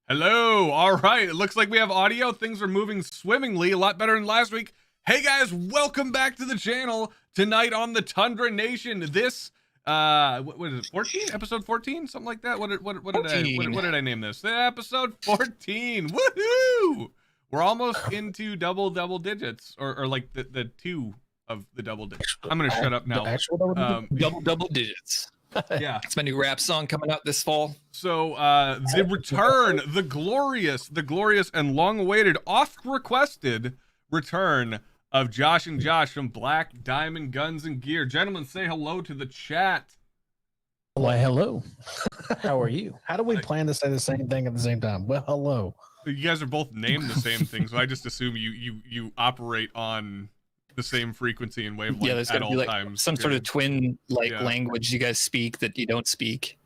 Hello. All right. It looks like we have audio. Things are moving swimmingly, a lot better than last week. Hey guys, welcome back to the channel. Tonight on the Tundra Nation, this what is it? 14? Episode 14? Something like that. What did I name this? Episode 14. Woohoo! We're almost into double digits, or like the two of the double digits. I'm gonna shut up now. Double digits. Yeah, it's my new rap song coming out this fall. So the return, the glorious and long-awaited, oft-requested return of Josh and Josh from Black Diamond Guns and Gear. Gentlemen, say hello to the chat. Why, hello. How are you? How do we plan to say the same thing at the same time? Well, hello. You guys are both named the same thing, so I just assume you operate on the same frequency and wavelength. Yeah, there's at gonna be all like times. some sort of twin language you guys speak that you don't speak.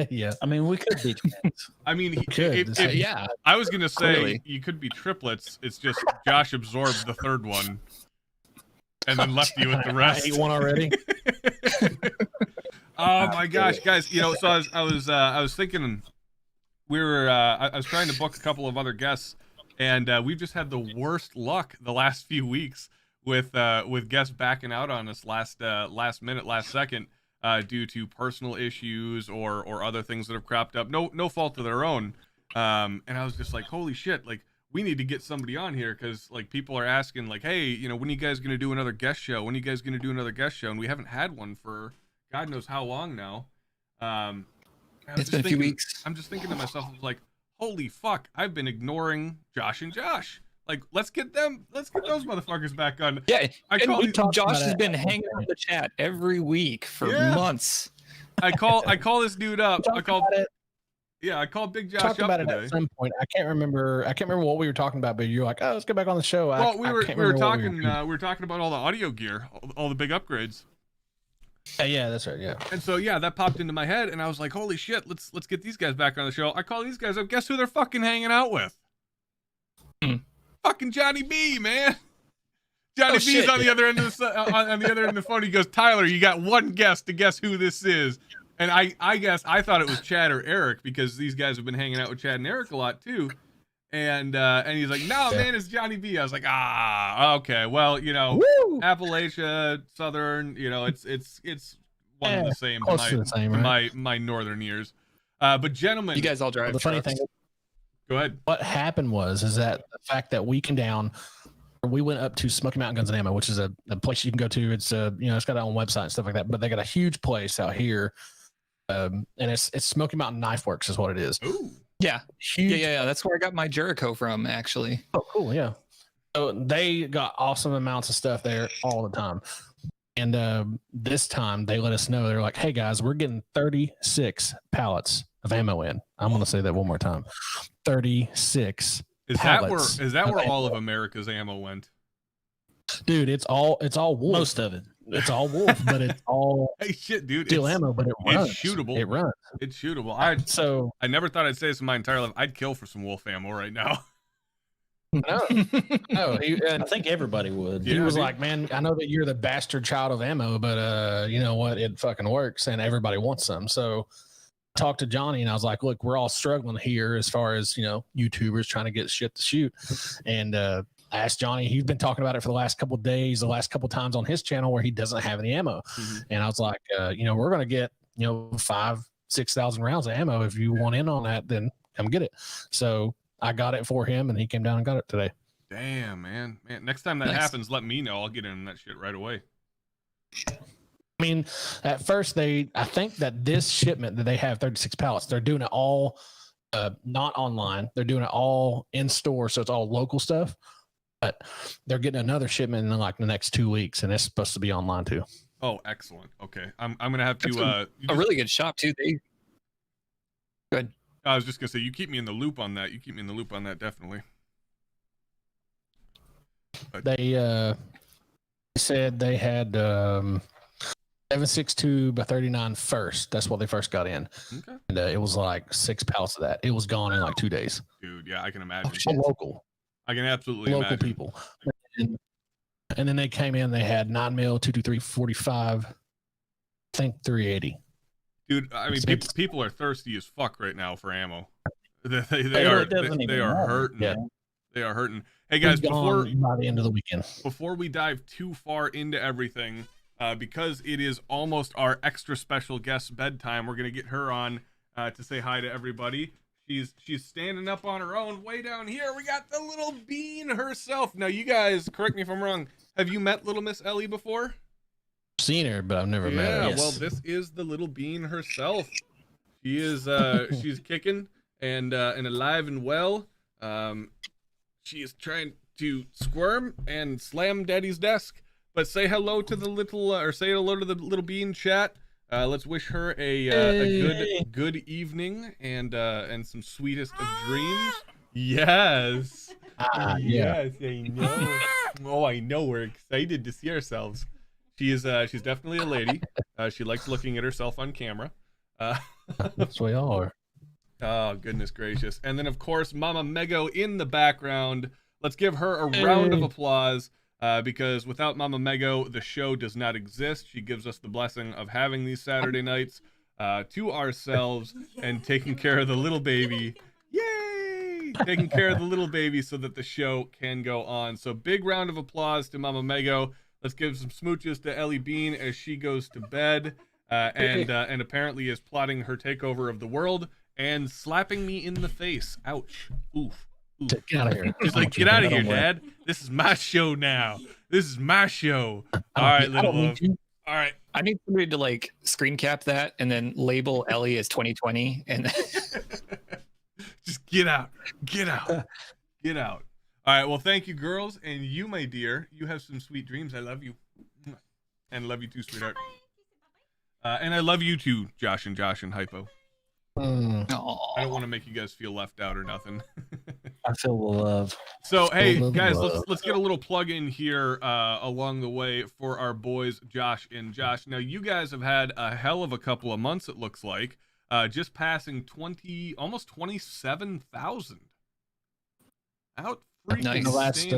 Yeah, I mean, we could be twins. I mean, yeah. I was gonna say Clearly. You could be triplets. It's just Josh absorbed the third one, and then left you with the rest. I ate one already. Oh my gosh, guys! You know, so I was thinking, I was trying to book a couple of other guests, and we've just had the worst luck the last few weeks with guests backing out on us last minute, last second. Due to personal issues or other things that have cropped up, no fault of their own. And I was just like, holy shit, like we need to get somebody on here, because like people are asking like, hey, you know, when are you guys gonna do another guest show? When are you guys gonna do another guest show? And we haven't had one for God knows how long now. It's been a few weeks. I'm just thinking to myself, like, holy fuck, I've been ignoring Josh and Josh. Like, let's get those motherfuckers back on. Yeah, Josh has it. been hanging out in the chat every week for months. I call this dude up. I called Big Josh Talked up about today. it at some point. I can't remember what we were talking about, but you're like, oh, let's get back on the show. Well, we were talking about all the audio gear, all the big upgrades. Yeah, that's right. Yeah. And so that popped into my head, and I was like, holy shit, let's get these guys back on the show. I call these guys up. Guess who they're fucking hanging out with? Fucking Johnny B, man. Johnny B's on the other end of the phone. He goes, Tyler, you got one guess to guess who this is. And I guess I thought it was Chad or Eric, because these guys have been hanging out with Chad and Eric a lot too. And he's like, no, man, it's Johnny B. I was like, okay, well, you know, woo! Appalachia, Southern, you know, it's one of the same to my northern ears. But gentlemen, you guys all drive. The funny thing. Go ahead. What happened was that the fact that we went up to Smoky Mountain Guns and Ammo, which is a place you can go to. It's it's got its own website and stuff like that. But they got a huge place out here, and it's Smoky Mountain Knife Works is what it is. Ooh. Yeah. Huge. Yeah. That's where I got my Jericho from, actually. Oh, cool. Yeah. So they got awesome amounts of stuff there all the time. And this time they let us know, they're like, hey guys, we're getting 36 pallets of ammo in. I'm going to say that one more time. 36 pallets. Is that where all of America's ammo went? Dude, it's all wolf. Most of it. It's all wolf, but it's all hey, shit, dude. steel ammo, but it runs. It's shootable. It runs. It's shootable. I never thought I'd say this in my entire life. I'd kill for some wolf ammo right now. No, I think everybody would. He was like, man, I know that you're the bastard child of ammo, but you know what? It fucking works, and everybody wants some. So I talked to Johnny, and I was like, look, we're all struggling here as far as, you know, YouTubers trying to get shit to shoot. And I asked Johnny, he's been talking about it for the last couple of days, the last couple of times on his channel where he doesn't have any ammo. And I was like, you know, we're going to get, you know, 5,000-6,000 rounds of ammo. If you want in on that, then come get it. So I got it for him, and he came down and got it today. Damn, man. Next time that happens, let me know. I'll get in that shit right away. I mean, at first I think that this shipment that they have 36 pallets, they're doing it all not online. They're doing it all in store, so it's all local stuff. But they're getting another shipment in like the next 2 weeks, and it's supposed to be online too. Oh, excellent. Okay, I'm gonna have to. A really good shop too. Good. I was just gonna say, you keep me in the loop on that. Definitely. But They said they had 7.62 by 39 first. That's what they first got in. Okay. And it was like 6 pallets of that. It was gone in like 2 days. Dude, yeah, I can imagine. Local. I can absolutely local imagine. People. And then they came in, they had 9mm, 223, 45, I think 380. Dude, I mean, people are thirsty as fuck right now for ammo. They It are doesn't they even are matter. hurting. Yeah. They are hurting. Hey guys, Be gone by the end of the weekend. before we dive too far into everything, because it is almost our extra special guest bedtime, we're gonna get her on to say hi to everybody. She's standing up on her own way down here. We got the little bean herself. Now, you guys, correct me if I'm wrong. Have you met little Miss Ellie before? Seen her, but I've never met her. Yeah, Yes. well, this is the little bean herself. She is she's kicking and alive and well. She is trying to squirm and slam Daddy's desk. But say hello to the little or say hello to the little bean chat. Let's wish her a good evening and some sweetest of dreams. Yes. Yeah. Yes, I know. Oh, I know. We're excited to see ourselves. She's definitely a lady. She likes looking at herself on camera. That's we all are. Oh, goodness gracious. And then, of course, Mama Mego in the background. Let's give her a round of applause because without Mama Mego, the show does not exist. She gives us the blessing of having these Saturday nights to ourselves and taking care of the little baby. Yay! Taking care of the little baby so that the show can go on. So big round of applause to Mama Mego. Let's give some smooches to Ellie Bean as she goes to bed and apparently is plotting her takeover of the world and slapping me in the face. Ouch. Oof. Oof. Get out of here. She's like, get out of here, Dad. This is my show now. This is my show. All right, little love. All right. I need somebody to like screen cap that and then label Ellie as 2020 and Just get out. Get out. Get out. All right. Well, thank you, girls. And you, my dear, you have some sweet dreams. I love you. And love you too, sweetheart. And I love you too, Josh and Hypo. I don't want to make you guys feel left out or nothing. I feel the love. So hey the guys, love. let's get a little plug in here along the way for our boys Josh and Josh. Now you guys have had a hell of a couple of months, it looks like, just passing almost 27,000 out. Nice. The last, I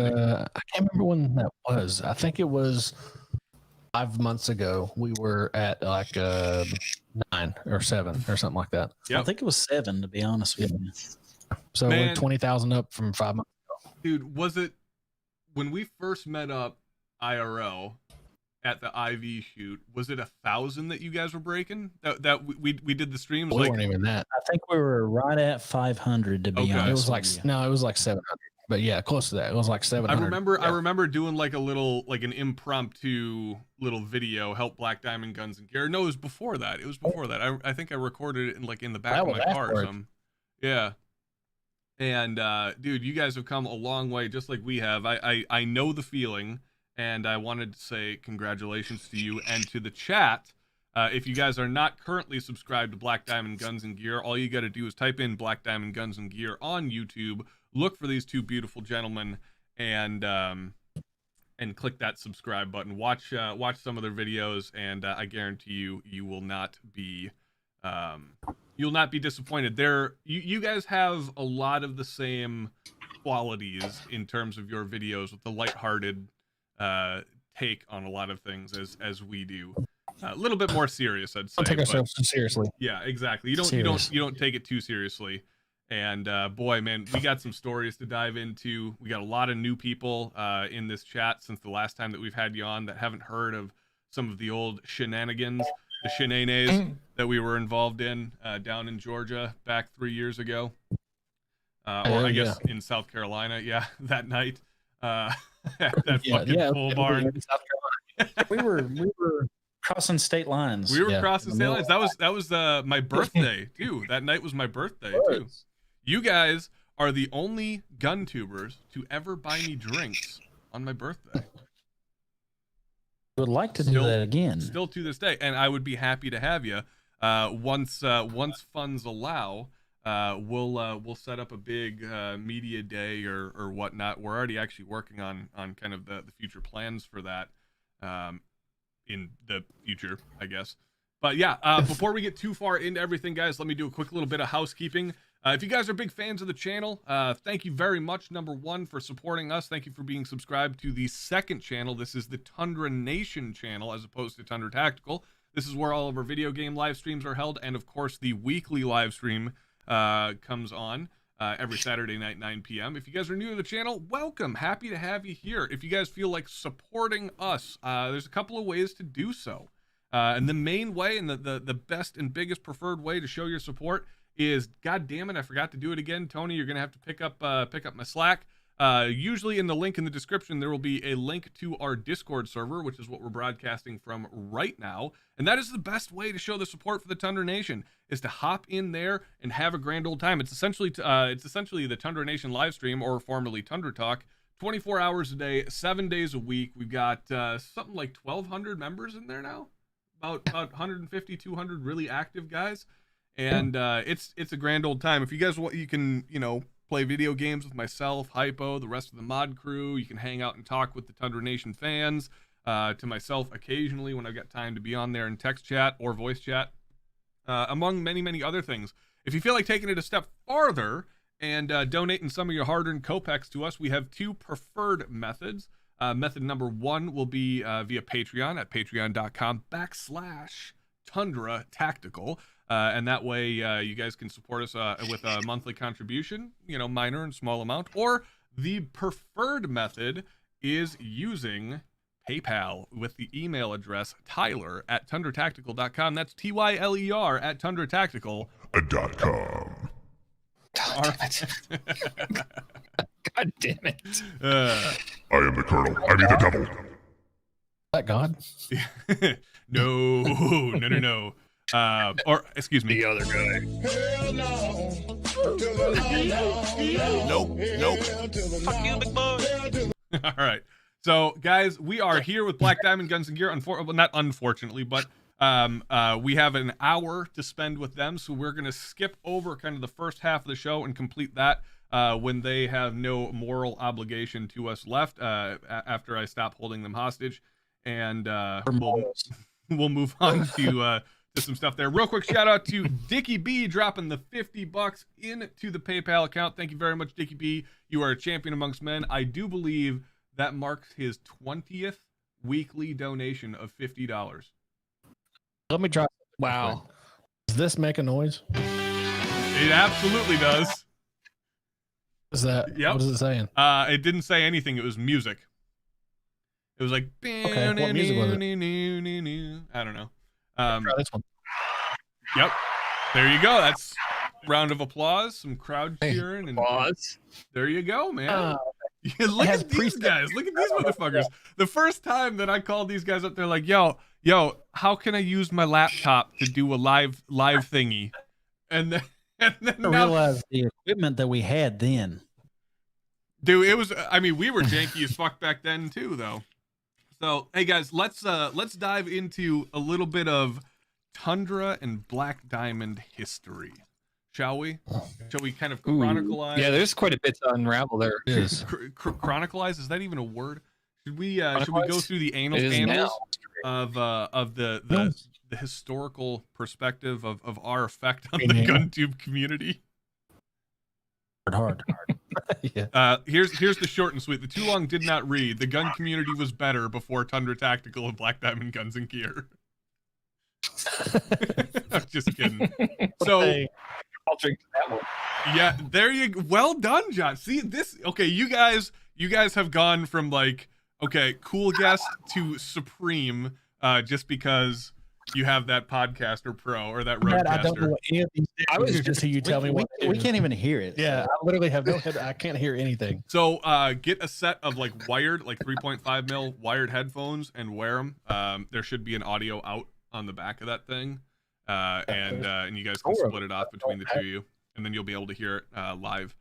can't remember when that was. I think it was 5 months ago. We were at like 9 or 7 or something like that. Yep. I think it was 7, to be honest with you. So Man. we're 20,000 up from 5 months. Dude, was it when we first met up IRL at the IV shoot? Was it 1,000 that you guys were breaking? That we did the streams We like weren't even that. I think we were right at 500, to be Okay. honest. It was like with you. no, it was like 700. But yeah, close to that. It was like 700. I remember doing like an impromptu little video, help Black Diamond Guns and Gear. No, it was before that. I think I recorded it in the back That of was my car or afterwards. something. Yeah. And dude, you guys have come a long way, just like we have. I know the feeling, and I wanted to say congratulations to you and to the chat. If you guys are not currently subscribed to Black Diamond Guns and Gear, all you got to do is type in Black Diamond Guns and Gear on YouTube. Look for these two beautiful gentlemen and click that subscribe button. Watch some of their videos, and I guarantee you will not be disappointed. You guys have a lot of the same qualities in terms of your videos with the lighthearted take on a lot of things as we do. A little bit more serious, I'd say. Don't take but- ourselves too seriously. Yeah, exactly. You don't take it too seriously. And boy, man, we got some stories to dive into. We got a lot of new people in this chat since the last time that we've had you on that haven't heard of some of the old shenanigans, the shenanigans that we were involved in down in Georgia back 3 years ago. Or I guess in South Carolina, yeah, that night. That fucking full barn. we were crossing state lines. We were crossing state lines. That was my birthday too. That night was my birthday too. You guys are the only gun tubers to ever buy me drinks on my birthday. Would like to do that again. Still to this day, and I would be happy to have you. Once funds allow, we'll set up a big media day or whatnot. We're already actually working on kind of the future plans for that in the future, I guess. But yeah, before we get too far into everything, guys, let me do a quick little bit of housekeeping. If you guys are big fans of the channel, thank you very much, number one, for supporting us. Thank you for being subscribed to the second channel. This is the Tundra Nation channel as opposed to Tundra Tactical. This is where all of our video game live streams are held, and of course the weekly live stream comes on every Saturday night, 9 p.m. If you guys are new to the channel, welcome. Happy to have you here. If you guys feel like supporting us, there's a couple of ways to do so. And the main way and the best and biggest preferred way to show your support is, God damn it, I forgot to do it again. Tony, you're going to have to pick up my Slack. Usually in the link in the description, there will be a link to our Discord server, which is what we're broadcasting from right now. And that is the best way to show the support for the Tundra Nation, is to hop in there and have a grand old time. It's essentially the Tundra Nation live stream, or formerly Tundra Talk, 24 hours a day, 7 days a week. We've got something like 1,200 members in there now, about 150, 200 really active guys. And it's a grand old time. If you guys want, you can, play video games with myself, Hypo, the rest of the mod crew. You can hang out and talk with the Tundra Nation fans, to myself occasionally when I've got time to be on there in text chat or voice chat, among many, many other things. If you feel like taking it a step farther and donating some of your hard-earned Copex to us, we have two preferred methods. Method number one will be via Patreon at patreon.com/Tundra Tactical. And that way you guys can support us with a monthly contribution, minor and small amount. Or the preferred method is using PayPal with the email address Tyler@TundraTactical.com. That's TYLER at TundraTactical.com. God damn it. I am the Colonel. I mean the devil. That God? No. Or excuse me, The other guy. Hell no. Nope. Fuck you, big boy. All right. So, guys, we are here with Black Diamond Guns and Gear. Well, not unfortunately, but we have an hour to spend with them, so we're going to skip over kind of the first half of the show and complete that when they have no moral obligation to us left, after I stop holding them hostage. And we'll move on to some stuff there. Real quick shout out to Dickie B dropping the $50 into the PayPal account. Thank you very much, Dickie B. You are a champion amongst men. I do believe that marks his 20th weekly donation of $50. Let me try. Wow. Does this make a noise? It absolutely does. Is that? Yep. What is it saying? It didn't say anything. It was music. It was like, Okay, what music was it? I don't know. Try this one. Yep. There you go. That's round of applause, some crowd cheering, and Pause. there you go, man. Look has at these guys. Look at these motherfuckers. The first time that I called these guys up, they're like, yo, how can I use my laptop to do a live thingy? And then I now, realized the equipment that we had then. dude, it was, we were janky as fuck back then too, though. So, hey guys, let's dive into a little bit of Tundra and Black Diamond history, shall we? Shall we kind of chronicleize? Yeah, there's quite a bit to unravel there. It is. Chronicleize, is that even a word? Should we go through the It is annals now. of the historical perspective of our effect on the GunTube community? Hard. Yeah. Here's the short and sweet. The too long did not read. The gun community was better before Tundra Tactical and Black Diamond Guns and Gear. I'm just kidding. So I'll drink that one. yeah, there you go. Well done, John. See this? Okay, you guys have gone from like, okay, cool guest to supreme, just because you have that podcaster pro or that roadcaster. I don't know what any of these I was just until you tell me what. We can't even hear it. Yeah, I literally have no head. I can't hear anything. So get a set of like wired, like 3.5 mil wired headphones and wear them. There should be an audio out on the back of that thing, and you guys can split it off between the two of you, and then you'll be able to hear it live.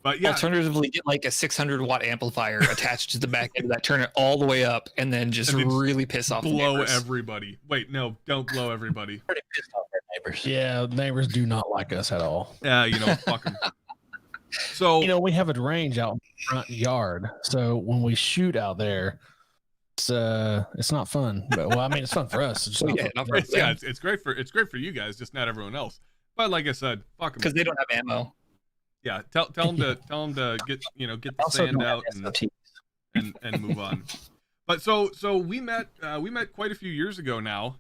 But yeah, Alternatively, get like a 600-watt amplifier attached to the back end of that, turn it all the way up, and then just And then really piss off the blow neighbors. everybody. Wait, no, don't blow everybody. Pretty pissed off our neighbors. Yeah, neighbors do not like us at all. Fuck them. So We have a range out in the front yard, so when we shoot out there, it's not fun. But well, I mean, it's fun for us. It's just Well, not yeah, fun not for for us. it's great for you guys, just not everyone else. But like I said, fuck them. because they don't have ammo. Yeah, tell them to get the Also sand don't have out SOTs. and move on. But so we met quite a few years ago now,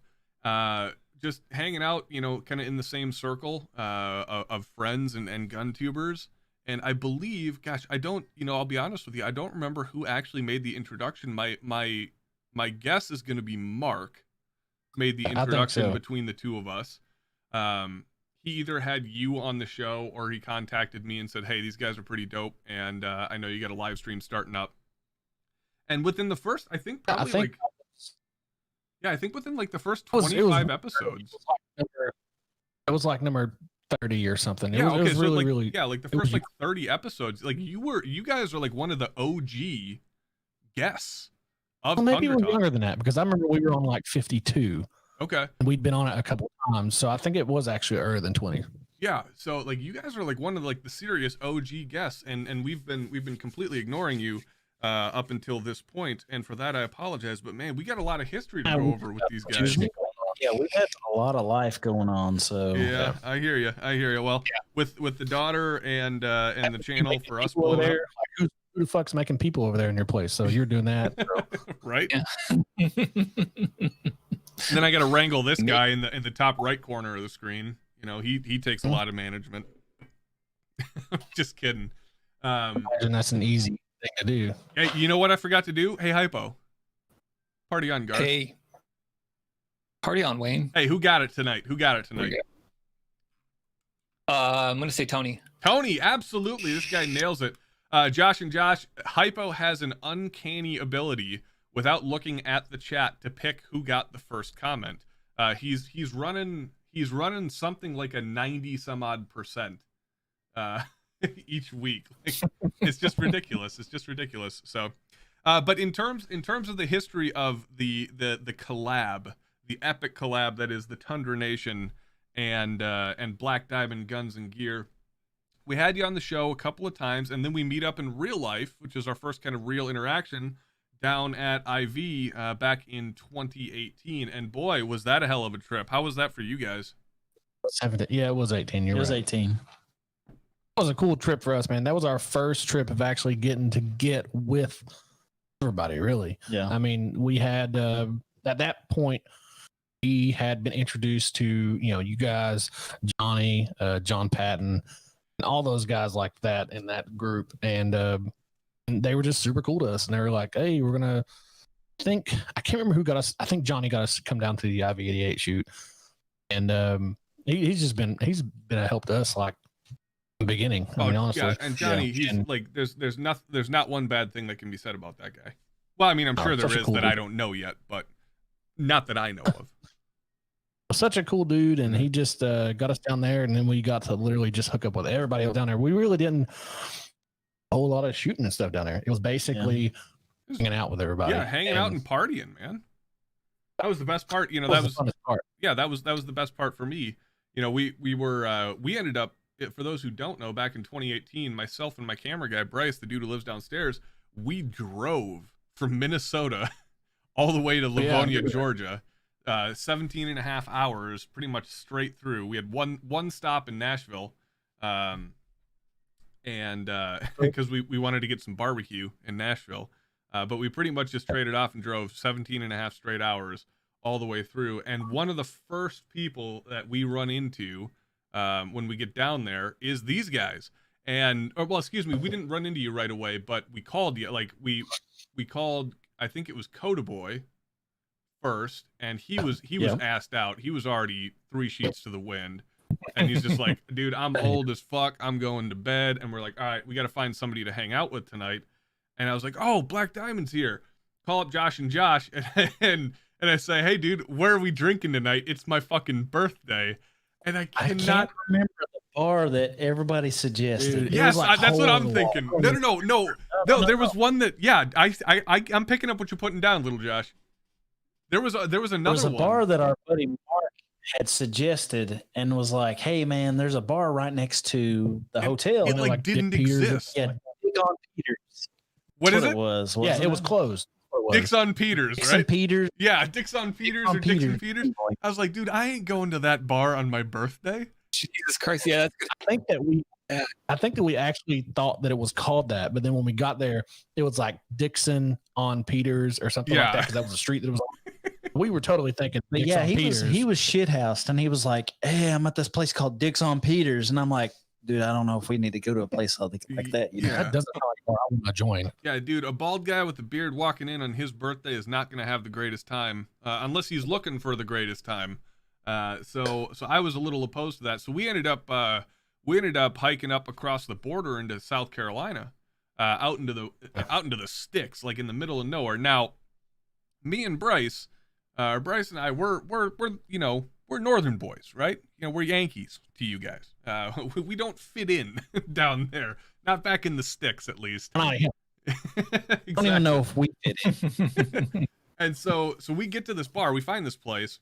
just hanging out, you know, kind of in the same circle of friends and gun tubers. And I believe, gosh, I don't, you know, I'll be honest with you, I don't remember who actually made the introduction. My guess is going to be Mark made the introduction between the two of us. He either had you on the show or he contacted me and said, hey, these guys are pretty dope, and I know you got a live stream starting up. And within the first, I think within like the first 25 episodes. It was like number 30 or something. Yeah, it was so really, like, really. Yeah, like the first like 30 episodes, like you guys are like one of the OG guests of Well, maybe Tundra we were Talk. younger than that, because I remember we were on like 52. Okay. And we'd been on it a couple of times, so I think it was actually earlier than 20. Yeah, so like you guys are like one of like the serious OG guests, and we've been completely ignoring you up until this point, and for that I apologize. But man, we got a lot of history to go over with these guys. Yeah, we've had a lot of life going on. So Yeah, I hear you. Well, with the daughter and the channel for us over blowing there, up, like, who the fuck's making people over there in your place? So you're doing that, right? And then I got to wrangle this guy in the top right corner of the screen. You know, he takes a lot of management. Just kidding. Imagine that's an easy thing to do. Hey, you know what I forgot to do? Hey, Hypo. Party on, Garth. Hey, party on, Wayne. Hey, who got it tonight? I'm gonna say Tony. Tony, absolutely. This guy nails it. Josh and Josh, Hypo has an uncanny ability without looking at the chat to pick who got the first comment. He's running something like a 90 some odd percent each week. Like, it's just ridiculous. So, but in terms of the history of the collab, the epic collab that is the Tundra Nation and Black Diamond Guns and Gear, we had you on the show a couple of times, and then we meet up in real life, which is our first kind of real interaction down at IV back in 2018. And boy, was that a hell of a trip. How was that for you guys? 17. Yeah, it was 18. It was 18. It was a cool trip for us, man. That was our first trip of actually getting to get with everybody, really. Yeah. I mean, we had at that point we had been introduced to, you know, you guys, Johnny, John Patton, and all those guys like that in that group, and they were just super cool to us. And they were like, "Hey, we're gonna." I can't remember who got us. I think Johnny got us to come down to the IV-88 shoot, and he's been a help to us like the beginning. I mean, honestly, yeah. And Johnny, he's like, there's not one bad thing that can be said about that guy. Well, I mean, I'm sure there is that I don't know yet, but not that I know of. Such a cool dude, and he just got us down there, and then we got to literally just hook up with everybody else down there. We really didn't a whole lot of shooting and stuff down there. It was basically hanging out with everybody. Yeah, hanging out and partying, man. That was the best part. You know, that was the funnest part. Yeah, that was the best part for me. You know, we ended up, for those who don't know, back in 2018, myself and my camera guy Bryce, the dude who lives downstairs, we drove from Minnesota all the way to Livonia, Georgia. 17 and a half hours, pretty much straight through. We had one stop in Nashville, and because we wanted to get some barbecue in Nashville, but we pretty much just traded off and drove 17 and a half straight hours all the way through. And one of the first people that we run into when we get down there is these guys. We didn't run into you right away, but we called you. Like we called, I think it was Coda Boy first, and he was assed out. He was already 3 sheets to the wind, and he's just like, dude, I'm old as fuck, I'm going to bed. And we're like, all right, we got to find somebody to hang out with tonight. And I was like, oh, Black Diamond's here. Call up Josh and Josh, and I say, hey dude, where are we drinking tonight? It's my fucking birthday. And I cannot remember the bar that everybody suggested. Dude, yes, like that's what I'm thinking. No. There was one that, yeah, I'm picking up what you're putting down, little Josh. There was another one. Bar that our buddy Mark had suggested and was like, "Hey man, there's a bar right next to the hotel." It like didn't exist. Yeah, Dick on Peters. What is it? It was. Yeah, it was closed. Dick's on Peters, Dick's right? on Peters. Yeah, Dick's on Peters or Dick's on Peters. I was like, dude, I ain't going to that bar on my birthday. Jesus Christ! Yeah, that's good. I think that we actually thought that it was called that, but then when we got there, it was like Dixon on Peters or something like that, because that was the street that it was on. We were totally thinking. But Dix yeah, on he Peters. was shithoused, and he was like, "Hey, I'm at this place called Dix on Peters," and I'm like, "Dude, I don't know if we need to go to a place like that." You know? Yeah. That doesn't sound like I want to join. Yeah, dude, a bald guy with a beard walking in on his birthday is not going to have the greatest time, unless he's looking for the greatest time. So I was a little opposed to that. So we ended up hiking up across the border into South Carolina, out into the sticks, like in the middle of nowhere. Now, me and Bryce and I, we're Northern boys, right? You know, we're Yankees to you guys. We don't fit in down there. Not back in the sticks, at least. I Exactly. don't even know if we did it. And so we get to this bar. We find this place.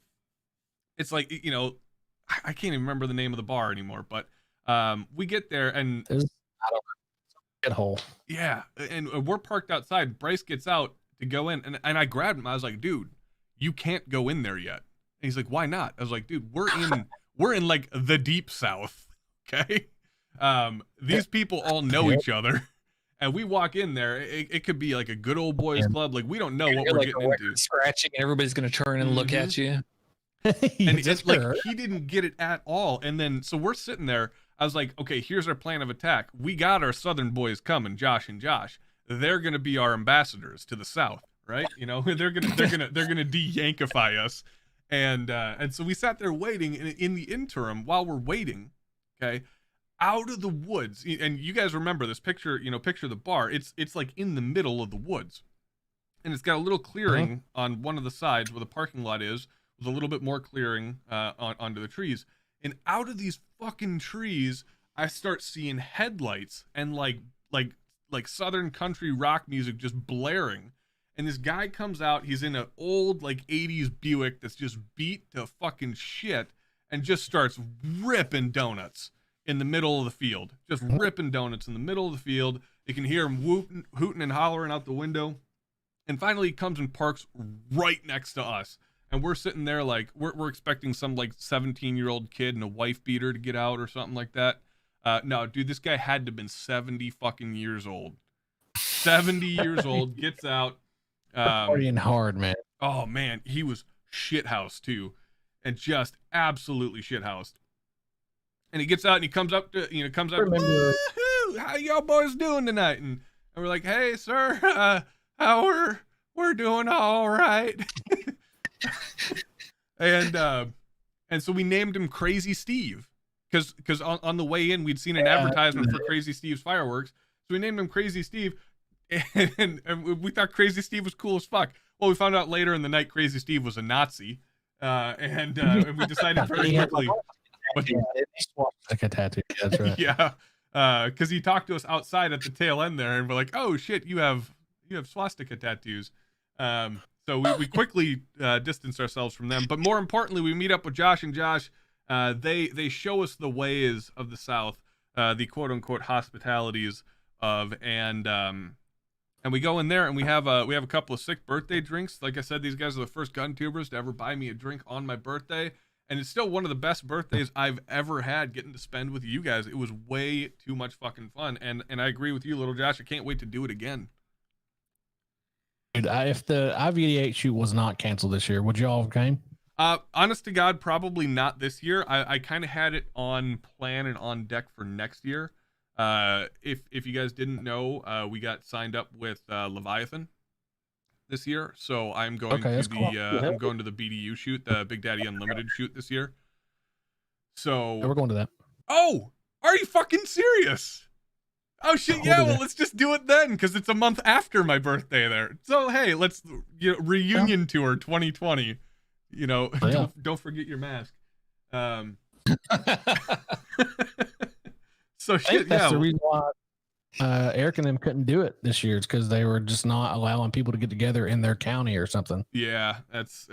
It's like, you know, I can't even remember the name of the bar anymore. But we get there, and don't know. Get hole. yeah, and we're parked outside. Bryce gets out to go in, and I grabbed him. I was like, dude, you can't go in there yet. And he's like, why not? I was like, dude, we're in like the deep South. Okay. These people all know each other, and we walk in there. It could be like a good old boys club. Like, we don't know what You're we're like getting a record into. scratching, and everybody's gonna turn and look at you. And it's Just like, her. he didn't get it at all. And then, so we're sitting there. I was like, okay, here's our plan of attack. We got our Southern boys coming, Josh and Josh. They're gonna be our ambassadors to the South, right? You know, they're gonna de-Yankify us. And so we sat there waiting, and in the interim, while we're waiting, okay, out of the woods, and you guys remember this picture, you know, picture the bar. It's like in the middle of the woods, and it's got a little clearing on one of the sides where the parking lot is, with a little bit more clearing onto the trees. And out of these fucking trees, I start seeing headlights and like Southern country rock music just blaring. And this guy comes out. He's in an old like 80s Buick that's just beat to fucking shit, and just starts ripping donuts in the middle of the field. Just ripping donuts in the middle of the field. You can hear him hooting and hollering out the window. And finally he comes and parks right next to us. And we're sitting there like, we're expecting some like 17-year-old kid in a wife beater to get out or something like that. No, dude, this guy had to have been 70 fucking years old. 70 years old, gets out. Partying hard, man. Oh man, he was shithoused too, and just absolutely shithoused. And he gets out and he comes up to, "Woo-hoo, how y'all boys doing tonight?" And we're like, "Hey, sir, how we're doing all right." And so we named him Crazy Steve, because on the way in we'd seen an advertisement for Crazy Steve's fireworks, so we named him Crazy Steve. And we thought Crazy Steve was cool as fuck. Well, we found out later in the night Crazy Steve was a Nazi, and we decided very quickly. Like a tattoo. That's right. Yeah, because he talked to us outside at the tail end there, and we're like, "Oh shit, you have swastika tattoos." So we quickly distanced ourselves from them. But more importantly, we meet up with Josh and Josh. They show us the ways of the South, the quote unquote hospitalities of, and we go in there and we have a couple of sick birthday drinks. Like I said, these guys are the first gun tubers to ever buy me a drink on my birthday. And it's still one of the best birthdays I've ever had, getting to spend with you guys. It was way too much fucking fun. And I agree with you, little Josh. I can't wait to do it again. Dude, if the IV88 shoot was not canceled this year, would you all have came? Honest to God, probably not this year. I kind of had it on plan and on deck for next year. If you guys didn't know, we got signed up with Leviathan this year, so I'm going to the I'm going to the BDU shoot, the Big Daddy Unlimited shoot this year. So Yeah, we're going to that. Oh, are you fucking serious? Oh shit, yeah, well let's just do it then, because it's a month after my birthday there. So hey, let's reunion tour 2020. Don't forget your mask. So shit, that's the reason why Eric and them couldn't do it this year. It's because they were just not allowing people to get together in their county or something. Yeah, it's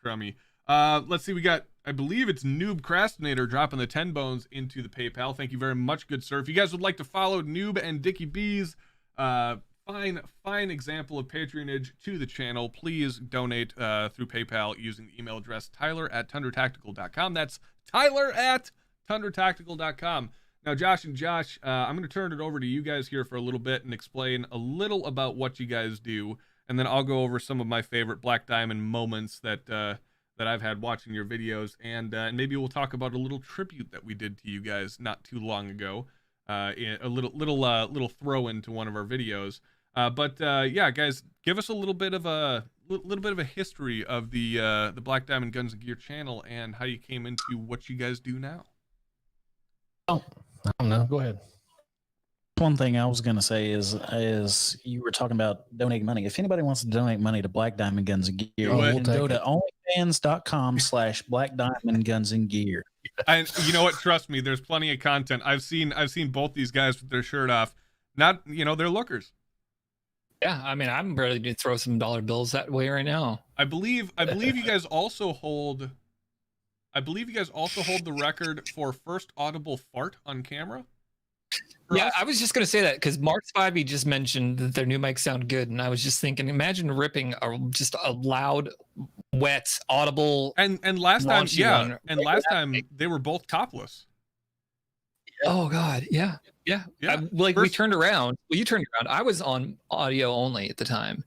crummy. Let's see, we got, I believe it's Noob Crastinator dropping the 10 bones into the PayPal. Thank you very much, good sir. If you guys would like to follow Noob and Dickie B's fine example of patronage to the channel, please donate through PayPal using the email address tyler@tundratactical.com. That's tyler@tundratactical.com. Now, Josh and Josh, I'm going to turn it over to you guys here for a little bit and explain a little about what you guys do. and then I'll go over some of my favorite Black Diamond moments that that I've had watching your videos, and maybe we'll talk about a little tribute that we did to you guys not too long ago, a little throw into one of our videos. But yeah, guys, give us a little bit of a history of the Black Diamond Guns and Gear channel and how you came into what you guys do now. Oh, I don't know. Go ahead. One thing I was going to say is you were talking about donating money. If anybody wants to donate money to Black Diamond Guns and Gear, Oh, you we'll can go to onlyfans.com/Black Diamond Guns and Gear. And you know what? Trust me, there's plenty of content. I've seen both these guys with their shirt off. Not, they're lookers. Yeah, I mean, I'm ready to throw some dollar bills that way right now. I believe you guys also hold. I believe you guys also hold the record for first audible fart on camera. Yeah, I was just going to say that because Mark Spivey just mentioned that their new mics sound good, and I was just thinking, imagine ripping just a loud, wet, audible. And last time, one. and last time they were both topless. Oh God, yeah. We turned around. Well, you turned around. I was on audio only at the time,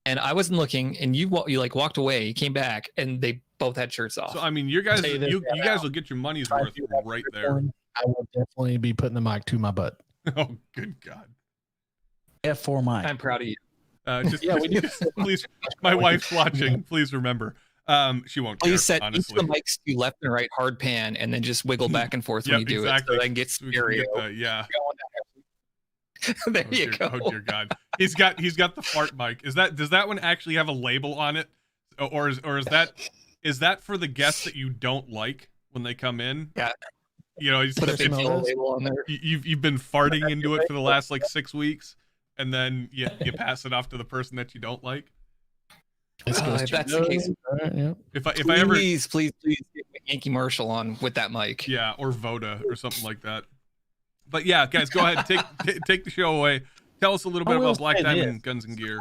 and I wasn't looking. And you walked away. You came back, and they both had shirts off. So I mean, you guys will get your money's worth right there. I will definitely be putting the mic to my butt. Oh, good God. F4 mic. I'm proud of you. We do. Please, my wife's watching. Please remember. She won't care, Please set each honestly. of the mics to left and right hard pan, and then just wiggle back and forth when you do it, so that gets stereo. Yeah. There you go. Oh dear God. He's got the fart mic. Does that one actually have a label on it, or is that for the guests that you don't like when they come in? Yeah. Put a label on there. You've been farting into it for the last 6 weeks, and then you pass it off to the person that you don't like. If that's the case, If I ever please get Yankee Marshall on with that mic. Yeah, or Voda or something like that. But yeah, guys, go ahead, take the show away. Tell us a little bit about Black Diamond Guns and Gear.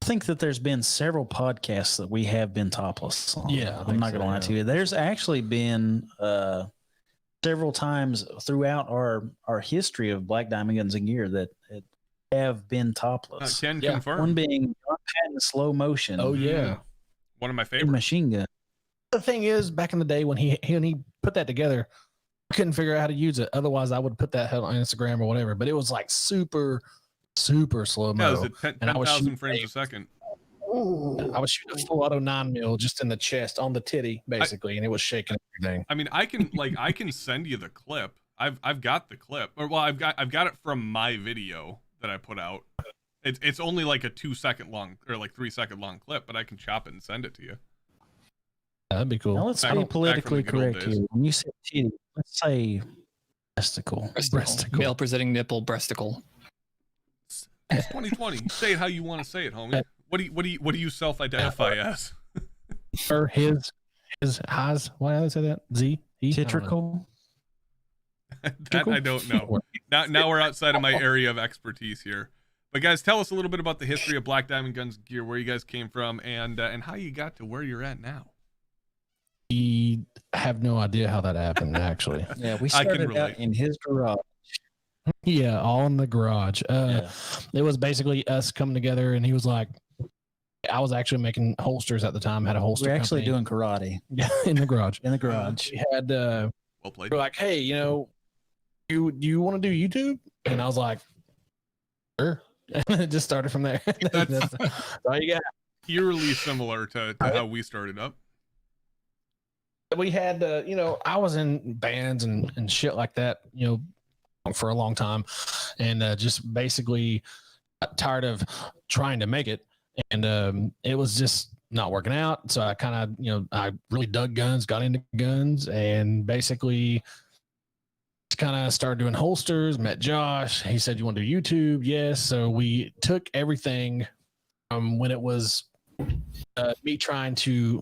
I think that there's been several podcasts that we have been topless on. Yeah, I'm not going to lie to you. There's actually been several times throughout our history of Black Diamond Guns and Gear that have been topless. Can confirm. One being John Patton Slow Motion. Oh yeah, one of my favorites. Machine Gun. The thing is, back in the day when he put that together, I couldn't figure out how to use it. Otherwise, I would put that on Instagram or whatever. But it was like super slow mo. Yeah, it was at 10,000 frames a second. I was shooting a full auto 9mm just in the chest on the titty, basically, and it was shaking everything. I mean, I can send you the clip. I've got the clip, or well, I've got it from my video that I put out. It's only like a 2 second long or like 3 second long clip, but I can chop it and send it to you. That'd be cool. Now let's Back be from politically the good old correct days. here. When you say titty, let's say breasticle. Breasticle. Male presenting nipple breasticle. It's 2020. Say it how you want to say it, homie. What do you self-identify as? Or his highs. Why do they say that? Z. He? Titrical. That I don't know. Now we're outside of my area of expertise here. But guys, tell us a little bit about the history of Black Diamond Guns and Gear, where you guys came from, and how you got to where you're at now. We have no idea how that happened, actually. Yeah, we I can started relate. out in his garage. Yeah, all in the garage. It was basically us coming together, and he was like, I was actually making holsters at the time, had a holster We're actually company. doing karate Yeah, in the garage. in the garage. We had, Well played. we're like, hey, do you want to do YouTube? And I was like, sure. And it just started from there. That's all you got. Eerily similar to how we started up. We had, I was in bands and shit like that, for a long time, and just basically got tired of trying to make it, and it was just not working out. So I kind of, I really dug guns, got into guns, and basically just kind of started doing holsters. Met Josh. He said, "You want to do YouTube?" Yes. So we took everything when it was me trying to.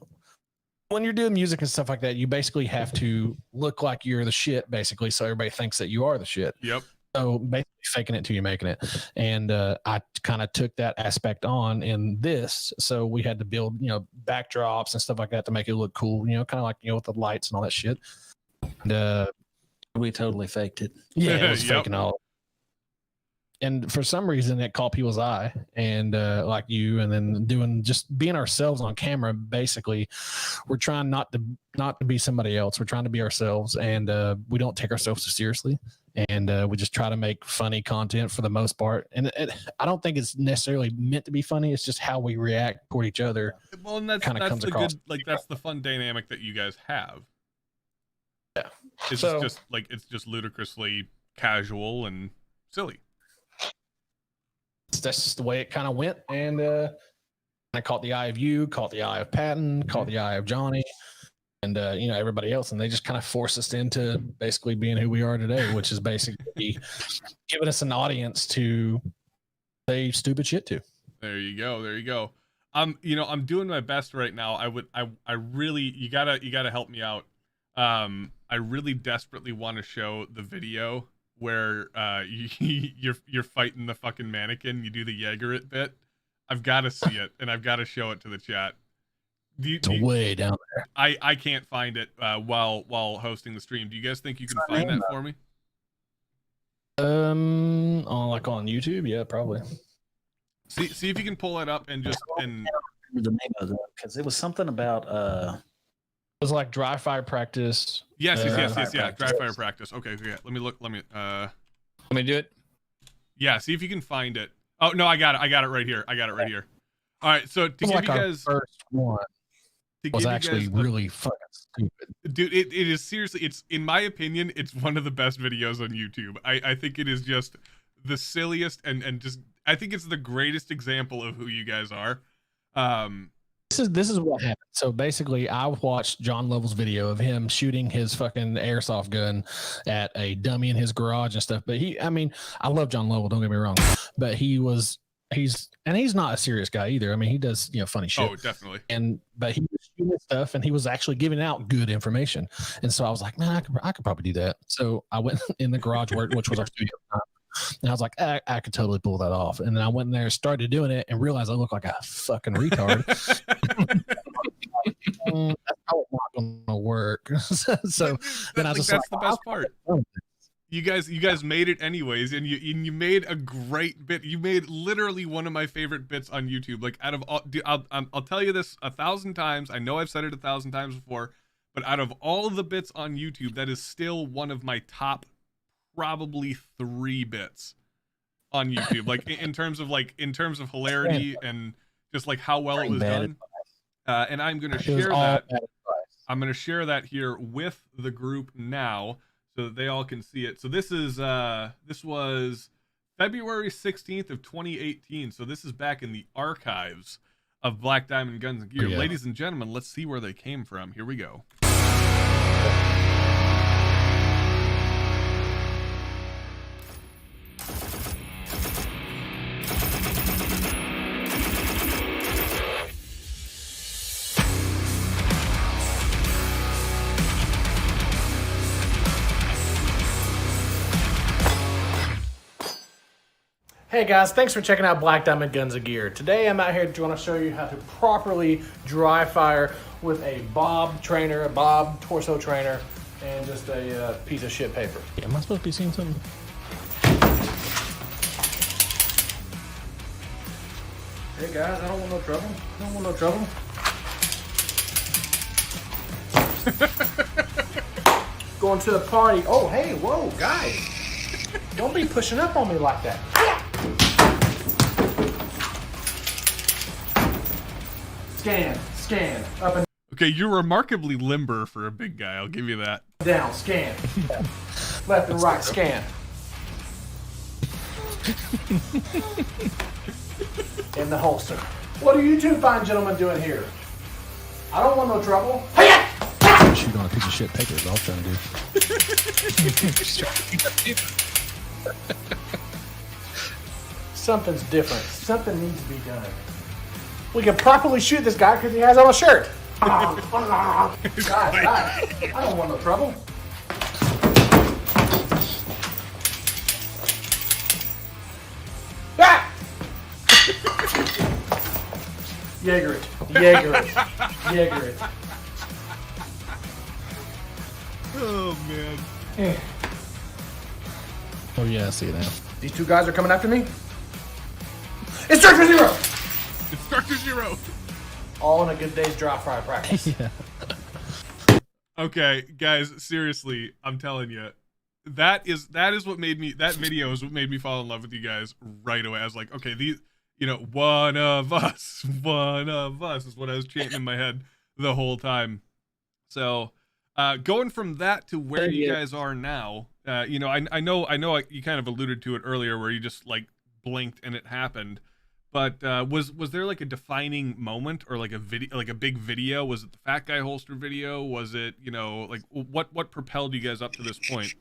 When you're doing music and stuff like that, you basically have to look like you're the shit, basically, so everybody thinks that you are the shit. Yep. So basically faking it till you're making it. And I kind of took that aspect on in this. So we had to build, backdrops and stuff like that to make it look cool, kind of like, with the lights and all that shit. And We totally faked it. yeah, it was Yep. faking all. and for some reason it caught people's eye, and like you, and then just being ourselves on camera. Basically, we're trying not to be somebody else. We're trying to be ourselves, and we don't take ourselves too seriously, and we just try to make funny content for the most part. And I don't think it's necessarily meant to be funny. It's just how we react toward each other. Well, and that's the good, like that's the fun dynamic that you guys have. Yeah, it's just ludicrously casual and silly. That's just the way it kind of went, and I caught the eye of you, caught the eye of Patton, caught the eye of Johnny, and everybody else, and they just kind of forced us into basically being who we are today, which is basically giving us an audience to say stupid shit to. There you go. I'm doing my best right now. I really, you gotta help me out. I really desperately want to show the video where you're fighting the fucking mannequin. You do the Jaeger it bit. I've got to see it, and I've got to show it to the chat. It's way down there. I can't find it while hosting the stream. Do you guys think you can find that for me? On YouTube, yeah, probably. See if you can pull it up and just and the name of it, because it was something about it was like dry fire practice. Yes, yeah. Dry fire practice. Okay, yeah. Let me look. Let me do it. Yeah, see if you can find it. Oh no, I got it right here. All right, so to give like you guys first one was actually really fucking stupid. Dude, it is seriously, it's, in my opinion, it's one of the best videos on YouTube. I think it is just the silliest and just, I think it's the greatest example of who you guys are. This is what happened. So basically, I watched John Lovell's video of him shooting his fucking airsoft gun at a dummy in his garage and stuff. But I love John Lovell, don't get me wrong, but he's not a serious guy either. I mean, he does, funny shit. Oh, definitely. But he was shooting stuff, and he was actually giving out good information. And so I was like, man, I could probably do that. So I went in the garage which was our studio time. And I was like, I could totally pull that off. And then I went in there, started doing it, and realized I look like a fucking retard. That's probably not going to work. So then that's the best part. You guys made it anyways, and you made a great bit. You made literally one of my favorite bits on YouTube. Like, out of all, dude, I'll tell you this 1,000 times. I know I've said it 1,000 times before, but out of all of the bits on YouTube, that is still one of my top probably 3 bits on YouTube. Like in terms of hilarity and just like how well it was done. And I'm gonna share that. I'm gonna share that here with the group now, so that they all can see it. So this was February 16th of 2018. So this is back in the archives of Black Diamond Guns and Gear. Yeah. Ladies and gentlemen, let's see where they came from. Here we go. Hey guys, thanks for checking out Black Diamond Guns and Gear. Today I'm out here to want to show you how to properly dry fire with a Bob torso trainer, and just a piece of shit paper. Am I supposed to be seeing something? Hey guys, I don't want no trouble. Going to the party. Oh, hey, whoa, guys. Don't be pushing up on me like that. Scan, up and Okay, you're remarkably limber for a big guy. I'll give you that. down, scan. Left and right, scan. In the holster. What are you two fine gentlemen doing here? I don't want no trouble. Shoot on a piece of shit paper is all I'm trying to do. Something's different. Something needs to be done. We can properly shoot this guy because he has on a shirt. Guys, I don't want no trouble. Ah! Jaeger it. Oh man. Oh yeah, I see it now. These two guys are coming after me. Instructor Zero! Instructor Zero! All in a good day's dry fire practice. Yeah. Okay, guys, seriously, I'm telling you, that is what made me, that video is what made me fall in love with you guys right away. I was like, okay, these, you know, one of us is what I was chanting in my head the whole time. So, going from that to where you guys are now, you know, I know you kind of alluded to it earlier where you just like blinked and it happened. But was there like a defining moment or like a video, like a big video? Was it the fat guy holster video? Was it, you know, like what propelled you guys up to this point?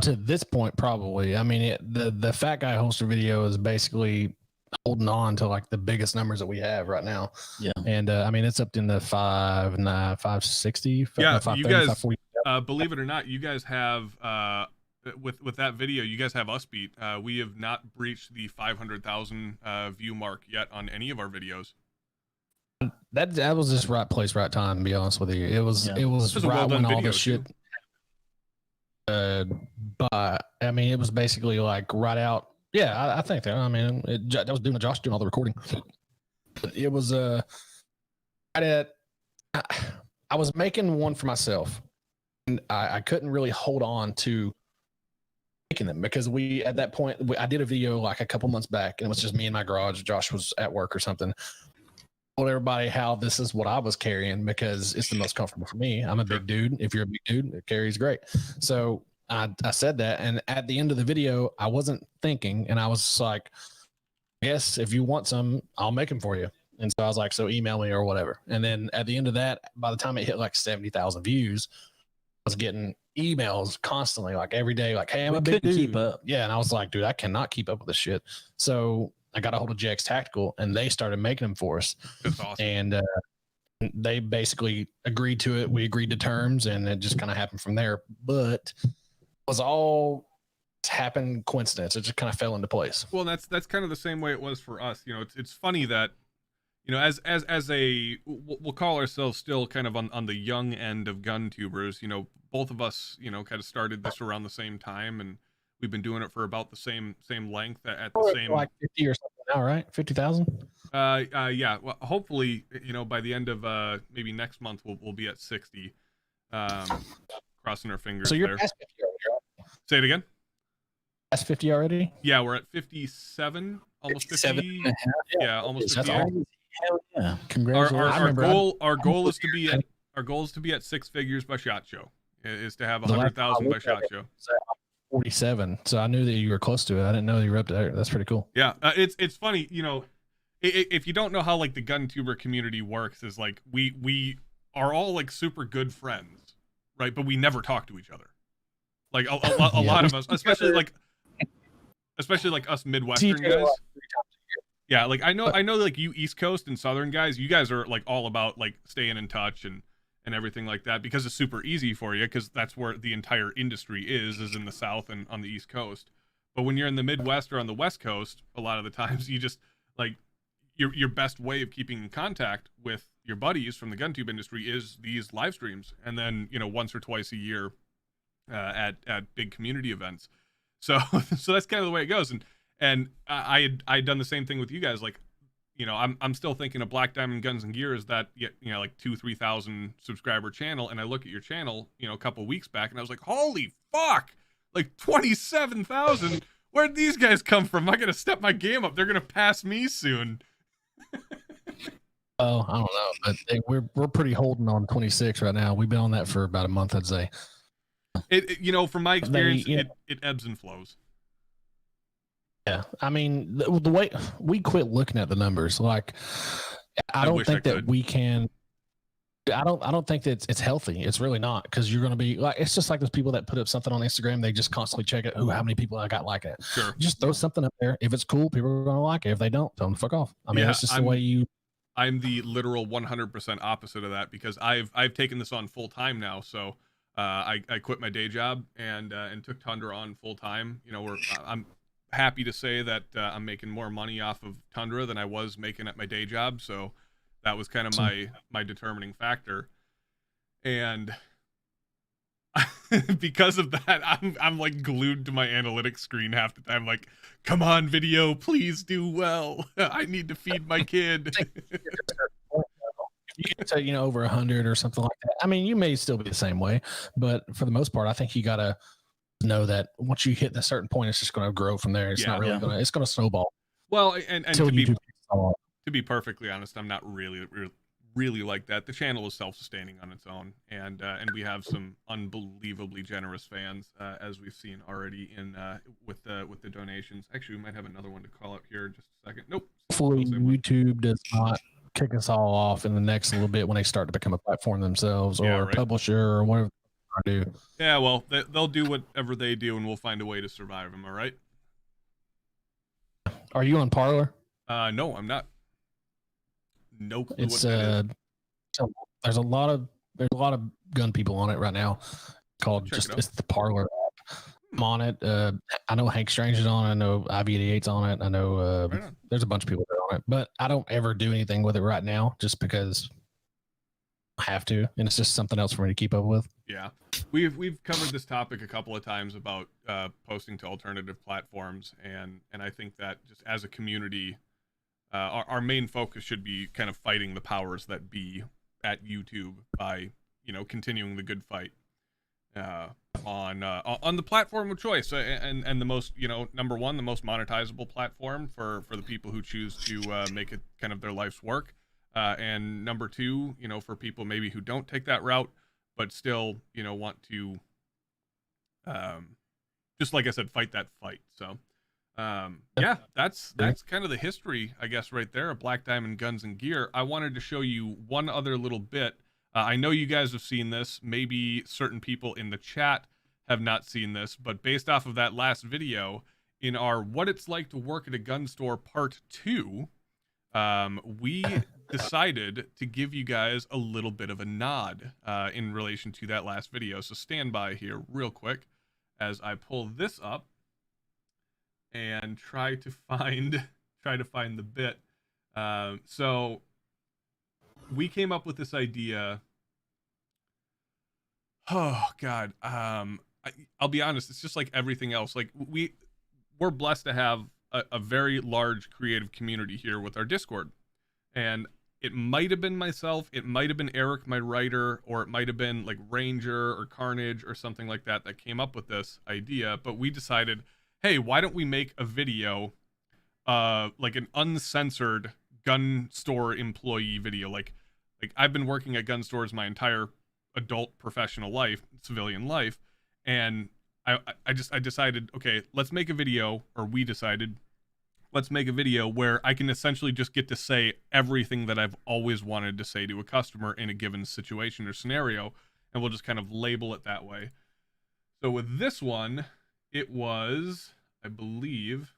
To this point, probably. I mean, the fat guy holster video is basically holding on to like the biggest numbers that we have right now. Yeah. And I mean, it's up in the 560. Yeah, 530, you guys, 540. believe it or not, you guys have with that video, you guys have us beat. We have not breached the 500,000 view mark yet on any of our videos. That was just right place, right time. To be honest with you, it was This was a right well-done when all video, the shit. But I mean, it was basically like right out. Yeah, I think that. I mean, that was doing Josh doing all the recording. It was right at. I was making one for myself, and I couldn't really hold on to making them because we at that point I did a video like a couple months back and it was just me in my garage. Josh was at work or something. Told everybody how this is what I was carrying because it's the most comfortable for me. I'm a big dude. If you're a big dude, it carries great. So I said that, and at the end of the video, I wasn't thinking, and I was just like, "Yes, if you want some, I'll make them for you." And so I was like, "So email me or whatever." And then at the end of that, by the time it hit like 70,000 views, I was getting emails constantly, like every day, like, "Hey, I'm a big dude." Keep up. Yeah, and I was like, "Dude, I cannot keep up with this shit." So I got a hold of JX Tactical, and they started making them for us. That's awesome. And they basically agreed to it. We agreed to terms, and it just kind of happened from there. But it was all happened coincidence. It just kind of fell into place. Well, that's kind of the same way it was for us. You know, it's funny that, you know, as a we'll call ourselves still kind of on the young end of gun tubers. You know, both of us, you know, kind of started this around the same time, and we've been doing it for about the same length at the same, like 50 or something now, right? 50,000. Yeah. Well, hopefully, you know, by the end of maybe next month we'll be at 60. Crossing our fingers. So you're there. past 50 already, right? Say it again. Past 50 already? Yeah, we're at 57, almost 50. Yeah, almost 50. That's awesome. Hell yeah! Congratulations. Our goal is to be at six figures by SHOT Show. Is to have 100,000 by SHOT Show. 47. So I knew that you were close to it. I didn't know you were up there. That's pretty cool. Yeah, it's funny, you know, if you don't know how like the gun tuber community works, is like we are all like super good friends, right? But we never talk to each other. Like a lot of us, especially like us Midwestern guys. Yeah, like I know like you East Coast and Southern guys, you guys are like all about like staying in touch and everything like that because it's super easy for you because that's where the entire industry is in the South and on the East Coast. But when you're in the Midwest or on the West Coast, a lot of the times you just like your best way of keeping in contact with your buddies from the gun tube industry is these live streams, and then, you know, once or twice a year at big community events. So that's kind of the way it goes. And I'd done the same thing with you guys. Like, you know, I'm still thinking of Black Diamond Guns and Gear is that, you know, like 2,000-3,000 subscriber channel. And I look at your channel, you know, a couple weeks back, and I was like, holy fuck, like 27,000. Where'd these guys come from? I gotta step my game up. They're gonna pass me soon. Oh, I don't know, but we're pretty holding on 26 right now. We've been on that for about a month, I'd say. It you know, from my experience, it ebbs and flows. Yeah, I mean, the way we quit looking at the numbers, like I don't think that we can. I don't think that it's healthy. It's really not, because you're going to be like, it's just like those people that put up something on Instagram. They just constantly check it. How many people I got like it? Sure. Just throw something up there. If it's cool, people are going to like it. If they don't, tell them to fuck off. I mean, that's just the way you. I'm the literal 100% opposite of that, because I've taken this on full time now. So I quit my day job and took Tundra on full time. You know, I'm happy to say that I'm making more money off of Tundra than I was making at my day job. So that was kind of my determining factor. And because of that, I'm like glued to my analytics screen half the time. Like, come on, video, please do well. I need to feed my kid. You get to, over 100 or something like that. I mean, you may still be the same way, but for the most part, I think you got to know that once you hit a certain point, it's just going to grow from there. It's not really going to, it's going to snowball. Well, and to be perfectly honest, I'm not really like that. The channel is self-sustaining on its own, and we have some unbelievably generous fans, as we've seen already in with the donations. Actually, we might have another one to call up here in just a second. Nope. Hopefully, YouTube does not kick us all off in the next little bit when they start to become a platform themselves or a publisher or whatever they do. Yeah, well, they'll do whatever they do, and we'll find a way to survive them. All right. Are you on Parler? No, I'm not. Nope. It's so there's a lot of gun people on it right now. It's the Parler app. I'm on it. I know Hank Strange is on it. I know IV88's on it. I know there's a bunch of people that are on it, but I don't ever do anything with it right now just because I have to, and it's just something else for me to keep up with. Yeah, we've covered this topic a couple of times about posting to alternative platforms, and I think that just as a community, our main focus should be kind of fighting the powers that be at YouTube by continuing the good fight on the platform of choice, and the most number one, the most monetizable platform for the people who choose to make it kind of their life's work, and number two, for people maybe who don't take that route but still want to just like I said, fight that fight. So yeah, that's kind of the history, I guess, right there of Black Diamond Guns and Gear. I wanted to show you one other little bit. I know you guys have seen this. Maybe certain people in the chat have not seen this, but based off of that last video, in our What It's Like to Work at a Gun Store Part 2, we decided to give you guys a little bit of a nod in relation to that last video. So stand by here real quick as I pull this up and try to find the bit. So we came up with this idea. Oh God. I'll be honest. It's just like everything else. Like we're blessed to have a very large creative community here with our Discord, and it might have been myself, it might have been Eric, my writer, or it might have been like Ranger or Carnage or something like that came up with this idea. But we decided, hey, why don't we make a video, like an uncensored gun store employee video? Like I've been working at gun stores my entire adult professional life, civilian life, and I decided, okay, let's make a video, or we decided, let's make a video where I can essentially just get to say everything that I've always wanted to say to a customer in a given situation or scenario, and we'll just kind of label it that way. So with this one, it was, I believe,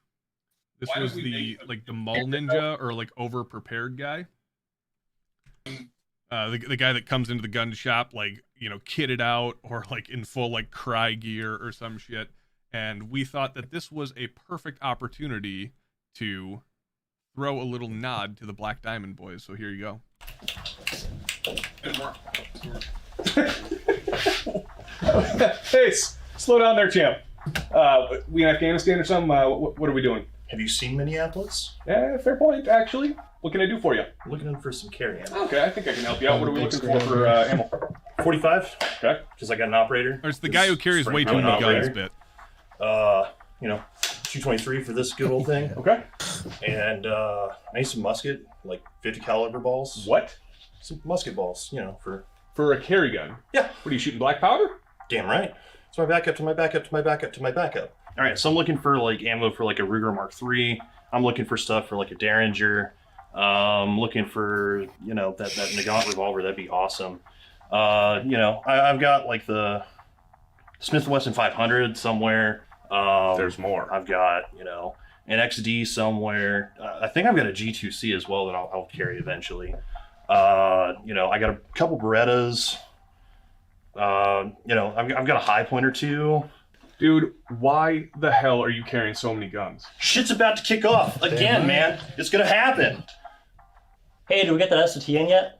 this was the mall ninja or like over prepared guy. The guy that comes into the gun shop kitted out or like in full like cry gear or some shit. And we thought that this was a perfect opportunity to throw a little nod to the Black Diamond boys. So here you go. Hey, slow down there, champ. We in Afghanistan or something? What are we doing? Have you seen Minneapolis? Yeah, fair point, actually. What can I do for you? Looking for some carry ammo. Okay, I think I can help you out. What are we looking for ammo? 45. Okay. Because I got an operator. Or it's the guy who carries way too many guns bit. 223 for this good old thing. Okay. And I need some musket, like 50 caliber balls. What? Some musket balls, For a carry gun? Yeah. What are you shooting, black powder? Damn right. It's my backup to my backup to my backup to my backup. All right, so I'm looking for like ammo for like a Ruger Mark III. I'm looking for stuff for like a Derringer. Looking for, that Nagant revolver. That'd be awesome. I've got like the Smith & Wesson 500 somewhere. There's more. I've got, an XD somewhere. I think I've got a G2C as well that I'll carry eventually. I got a couple Berettas. I've got a high point or two. Dude, why the hell are you carrying so many guns? Shit's about to kick off again, man. It's gonna happen. Hey, did we get that STN yet?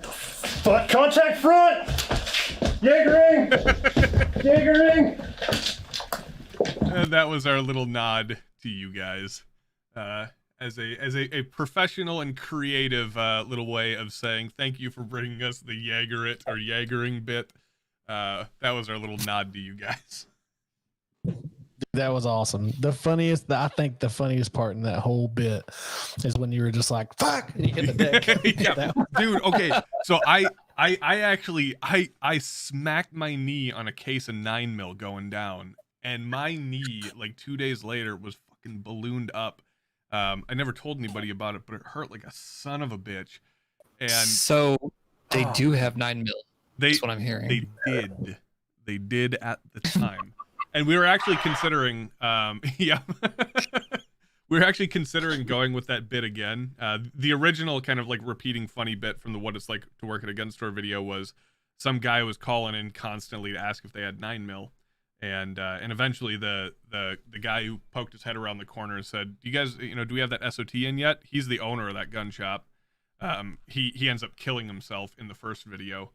Fuck, contact front! Jaegering! Jaegering! And that was our little nod to you guys. As a professional and creative little way of saying thank you for bringing us the Jaeger-it or Jaegering bit. That was our little nod to you guys. That was awesome. I think the funniest part in that whole bit is when you were just like, fuck, and you hit the deck. Yeah, dude, okay. So I actually smacked my knee on a case of 9mm going down, and my knee, like 2 days later, was fucking ballooned up. I never told anybody about it, but it hurt like a son of a bitch. And so they do have 9mm. That's what I'm hearing. They did at the time. And we were actually considering, we were actually considering going with that bit again. The original kind of like repeating funny bit from the What It's Like to Work at a Gun Store video was some guy was calling in constantly to ask if they had 9mm. And eventually the guy who poked his head around the corner and said, "You guys, do we have that SOT in yet?" He's the owner of that gun shop. He ends up killing himself in the first video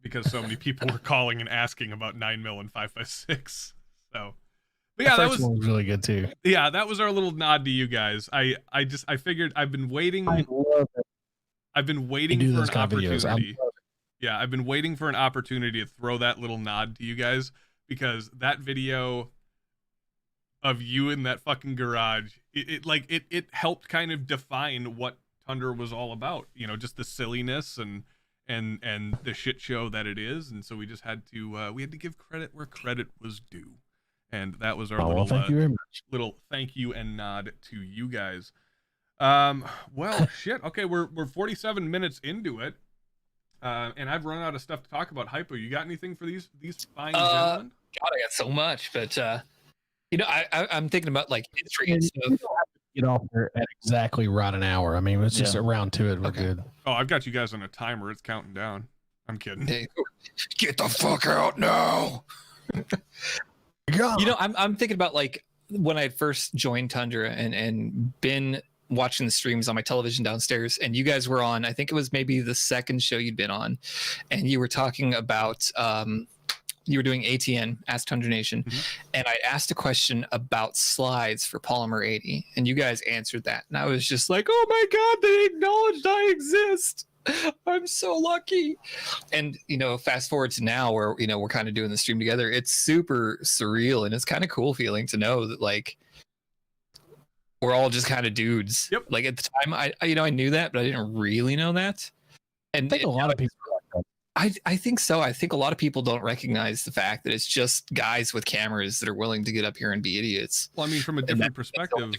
because so many people were calling and asking about 9mm and 5.56. So, but yeah, that was really good too. Yeah, that was our little nod to you guys. I figured I've been waiting. I love it. I've been waiting for an opportunity. Yeah, I've been waiting for an opportunity to throw that little nod to you guys because that video of you in that fucking garage, it helped kind of define what Tundra was all about. Just the silliness and the shit show that it is, and so we just had to give credit where credit was due, and that was our little thank you very much. Little thank you and nod to you guys. Well, shit. Okay, we're 47 minutes into it, and I've run out of stuff to talk about. Hypo, you got anything for these fine gentlemen? God, I got so much, but I'm thinking about like history and stuff. Get off there at exactly right an hour. I mean, it's just around to it. We're good. Oh, I've got you guys on a timer. It's counting down. I'm kidding. Hey, get the fuck out now. I'm thinking about like when I first joined Tundra and been watching the streams on my television downstairs, and you guys were on, I think it was maybe the second show you'd been on, and you were talking about you were doing ATN, Ask Tundra Nation, and I asked a question about slides for Polymer 80, and you guys answered that, and I was just like, oh my god, they acknowledged I exist. I'm so lucky. And fast forward to now where we're kind of doing the stream together. It's super surreal, and it's kind of cool feeling to know that like we're all just kind of dudes. Yep. Like at the time, I knew that, but I didn't really know that. And I think a lot of people. I think so. I think a lot of people don't recognize the fact that it's just guys with cameras that are willing to get up here and be idiots. Well, I mean, from a different perspective.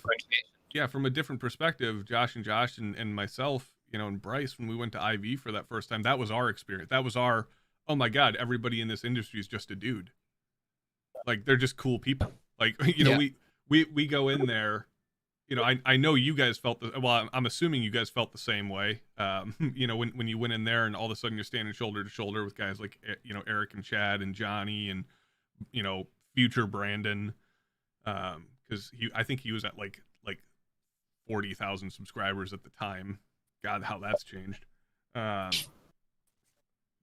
Yeah, from a different perspective, Josh and myself, and Bryce, when we went to IV for that first time, that was our experience. That was our, oh my God, everybody in this industry is just a dude. Like, they're just cool people. Like, we go in there. I know you guys felt I'm assuming you guys felt the same way. When you went in there and all of a sudden you're standing shoulder to shoulder with guys like, Eric and Chad and Johnny and, future Brandon. Cause I think he was at like 40,000 subscribers at the time. God, how that's changed.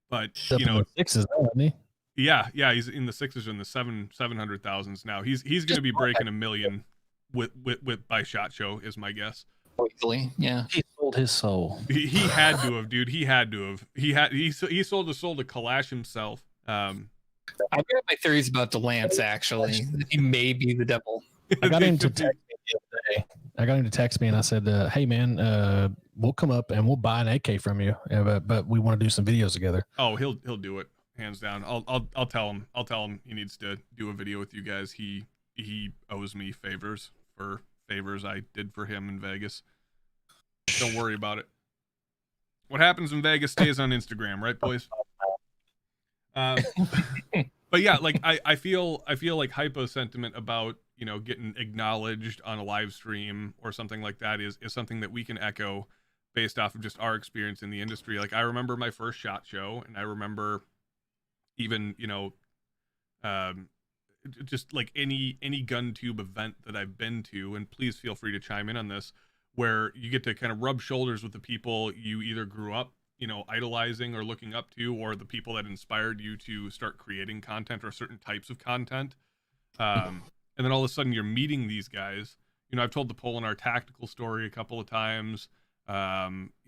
But sixes, isn't he? Yeah, he's in the sixes and the 700,000s now. He's going to be breaking 1 million with by SHOT Show is my guess. Easily, yeah. He sold his soul. He had to have, dude. He had to have. He sold his soul to Kalash himself. I've got my theories about Delance. Actually, he may be the devil. I got him to text me the other day. I got him to text me and I said, "Hey man, we'll come up and we'll buy an AK from you, but we want to do some videos together." Oh, he'll do it, hands down. I'll tell him. I'll tell him he needs to do a video with you guys. He owes me favors for favors I did for him in Vegas. Don't worry about it. What happens in Vegas stays on Instagram, right, boys? But yeah, like I feel like hypo sentiment about getting acknowledged on a live stream or something like that is something that we can echo based off of just our experience in the industry. Like I remember my first SHOT Show, and I remember even just like any gun tube event that I've been to, and please feel free to chime in on this, where you get to kind of rub shoulders with the people you either grew up idolizing or looking up to, or the people that inspired you to start creating content or certain types of content. And then all of a sudden you're meeting these guys. I've told the Pole in our tactical story a couple of times.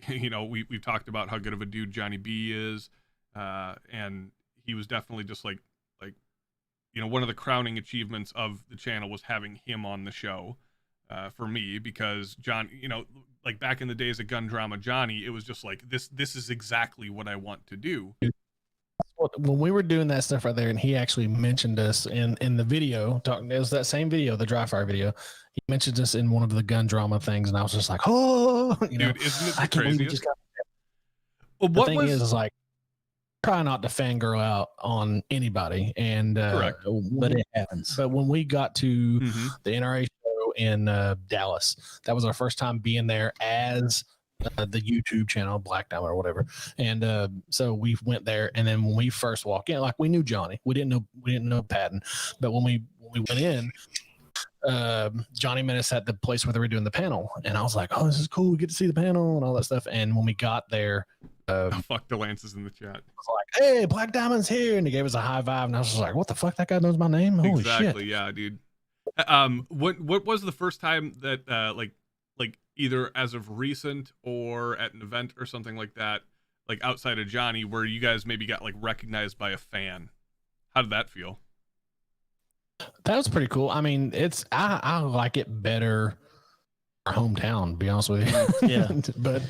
We've talked about how good of a dude Johnny B is. And he was definitely just like, one of the crowning achievements of the channel was having him on the show, for me, because John, like back in the days of Gun Drama Johnny, it was just like, this is exactly what I want to do. When we were doing that stuff right there, and he actually mentioned us in the video, it was that same video, the dry fire video. He mentioned us in one of the Gun Drama things, and I was just like, oh, Dude, isn't it the I can't believe we craziest? just got Well, the what thing was is like, try not to fangirl out on anybody, and Correct. But it happens. But when we got to Mhm. the NRA show in Dallas, that was our first time being there as the YouTube channel, Black Diamond or whatever. And so we went there, and then when we first walked in, like, we knew Johnny, we didn't know Patton, but when we went in, Johnny met us at the place where they were doing the panel, and I was like, oh, this is cool, we get to see the panel and all that stuff. And when we got there, fuck, the Lances in the chat. I was like, hey, Black Diamond's here, and he gave us a high five, and I was just like, what the fuck, that guy knows my name? Holy Exactly, shit. yeah, dude. What was the first time that like either as of recent or at an event or something like that, like outside of Johnny, where you guys maybe got like recognized by a fan? How did that feel? That was pretty cool. I mean, I like it better our hometown, to be honest with you. Yeah. But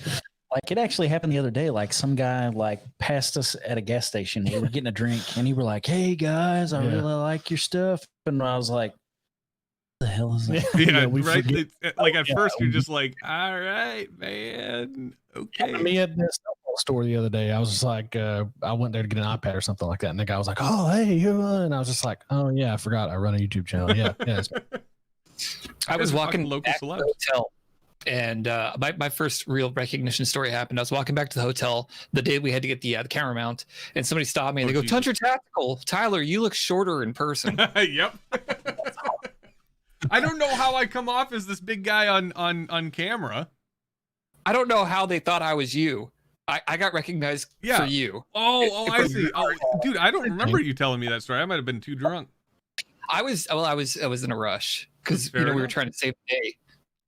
Like, it actually happened the other day. Like, some guy like passed us at a gas station. We were getting a drink, and he were like, "Hey guys, I Yeah. really like your stuff." And I was like, "What the hell is that?" Yeah, we right. forget- Like at yeah. first you're just like, all right, man, okay. me at the cell phone store the other day, I was just like, I went there to get an iPad or something like that, and the guy was like, "Oh, hey, you," and I was just like, "Oh yeah, I forgot I run a YouTube channel." Yeah, yeah. I was Guys are walking fucking local back to celebs. the hotel, and my first real recognition story happened. I was walking back to the hotel the day we had to get the camera mount, and somebody stopped me and Oh, they go, Jesus. "Tundra Tactical, Tyler, you look shorter in person." Yep. I don't know how I come off as this big guy on camera. I don't know how they thought I was you. I got recognized Yeah. for you. Oh, I see. Oh, dude, I don't remember you telling me that story. I might have been too drunk. I was in a rush because Fair we were enough. trying to save the day.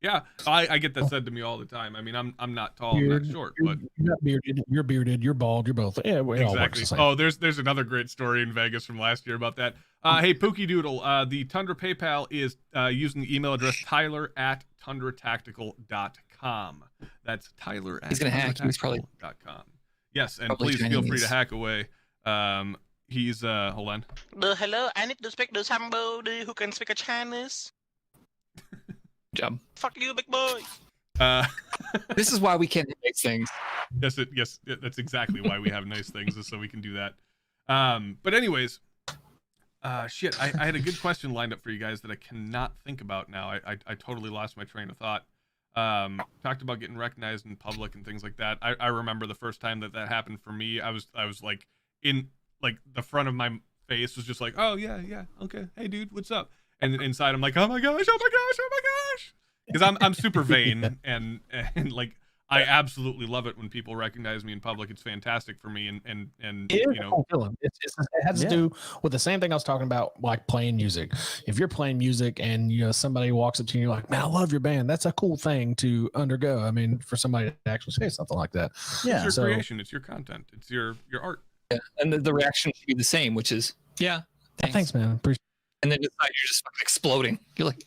Yeah, I get that said to me all the time. I mean, I'm not tall, I'm not short, but You're not bearded, you're bearded, you're bald, you're both. Yeah, we all work the exactly. same. Oh, there's another great story in Vegas from last year about that. Hey, Pookie Doodle, the Tundra PayPal is using the email address tyler@tundratactical.com. That's Tyler at He's gonna hack. He was probably- tundratactical.com. Yes, and probably please feel free to Chinese. hack away. He's hold on. Hello, I need to speak to somebody who can speak a Chinese. Job. Fuck you, big boy. This is why we can't do these things. Yes, that's exactly why we have nice things, is so we can do that. But anyways, shit, I had a good question lined up for you guys that I cannot think about now. I totally lost my train of thought. Talked about getting recognized in public and things like that. I remember the first time that happened for me. I was like in like the front of my face was just like, oh yeah, okay, hey dude, what's up? And inside I'm like, oh my gosh, because I'm super vain and like I absolutely love it when people recognize me in public. It's fantastic for me, and It is you a know, cool feeling. It has to Yeah. do with the same thing I was talking about, like playing music. If you're playing music and somebody walks up to you, and you're like, "Man, I love your band." That's a cool thing to undergo. I mean, for somebody to actually say something like that. Yeah. it's your so- creation, it's your content, it's your art. Yeah. And the reaction should be the same, which is, yeah, Thanks, man. Appreciate And then you're just fucking exploding. You're like,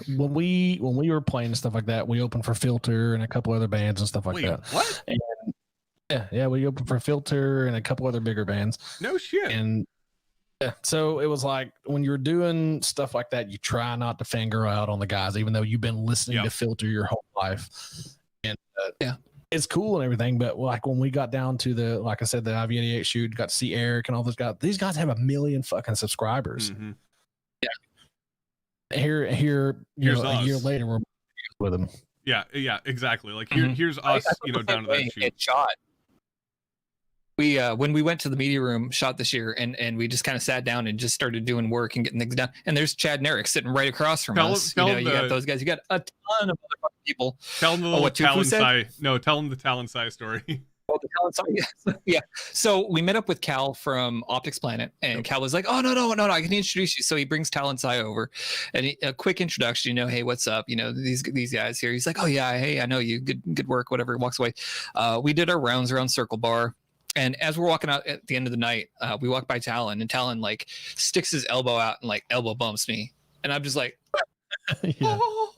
when we were playing and stuff like that, we opened for Filter and a couple other bands and stuff like Wait, that. what? Yeah, we opened for Filter and a couple other bigger bands. No shit. And yeah, so it was like when you're doing stuff like that, you try not to finger out on the guys, even though you've been listening Yep. to Filter your whole life. And Yeah. it's cool and everything, but like when we got down to the, like I said, the IV88 shoot, got to see Eric and all those guys. These guys have 1 million fucking subscribers. Mhm. Here, Here's a year us. later, we're with them. Yeah, exactly. Like Mm-hmm. here's I us, felt the down same to way that in shoot. shot. We when we went to the media room shot this year, and we just kind of sat down and just started doing work and getting things done. And there's Chad and Eric sitting right across from Tell us. him You the- got those guys. You got a ton of other fucking people. Tell them the little what Tufu Talon said? Sai. No, tell them the Talon Sai story. Oh, the Talon side. Yeah. So we met up with Cal from Optics Planet, and Cal was like, "Oh no, I can introduce you." So he brings Talon Sai over, and a quick introduction. Hey, what's up? These guys here. He's like, "Oh yeah, hey, I know you. Good work." Whatever. Walks away. We did our rounds around Circle Bar. And as we're walking out at the end of the night, we walk by Talon, and Talon like sticks his elbow out and like elbow bumps me, and I'm just like, "Oh,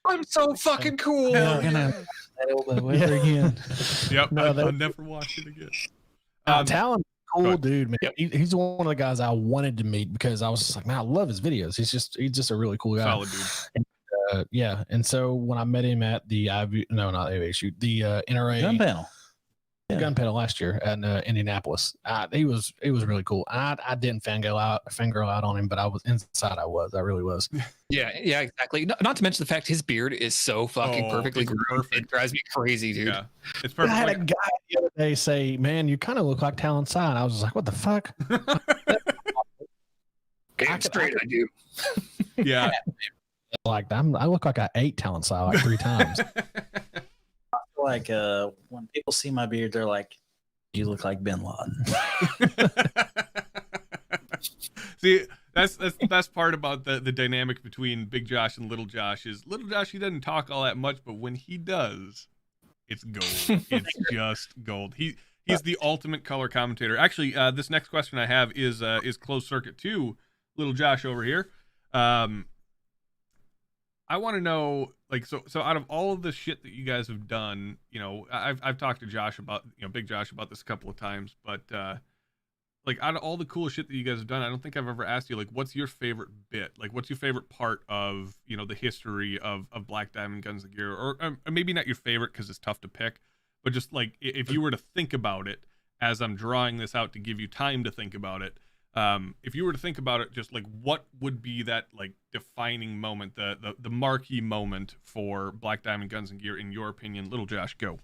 I'm so fucking cool." Never gonna that elbow ever again. Yep, No, I'll never watch it again. Talon, cool dude, man. He's one of the guys I wanted to meet because I was just like, man, I love his videos. He's just a really cool guy. Solid dude. And, yeah, and so when I met him at the not AV shoot, the NRA Gun panel. gun panel last year at Indianapolis. He was really cool. I didn't fangirl out on him, but I was inside. I really was. Yeah, exactly. Not to mention the fact his beard is so fucking perfectly groomed. It drives me crazy, dude. Yeah, it's perfect. I had a guy the other day say, "Man, you kind of look like Talon Sai." I was just like, "What the fuck?" Damn straight, I do. Yeah, like I look like I ate Talon Sai like 3 times. Like when people see my beard, they're like, "You look like Bin Laden." See, that's the best part about the dynamic between Big Josh and Little Josh is Little Josh, he doesn't talk all that much, but when he does, it's gold. It's just gold. He's the ultimate color commentator. Actually, this next question I have is closed circuit to Little Josh over here. I want to know, like, so out of all of the shit that you guys have done, I've talked to Josh about, Big Josh about this a couple of times, but like, out of all the cool shit that you guys have done, I don't think I've ever asked you, like, what's your favorite bit? Like, what's your favorite part of, the history of Black Diamond Guns and Gear? Or maybe not your favorite because it's tough to pick, but just like, if you were to think about it as I'm drawing this out to give you time to think about it, if you were to think about it, just like what would be that like defining moment, the marquee moment for Black Diamond Guns and Gear in your opinion? Little Josh, go.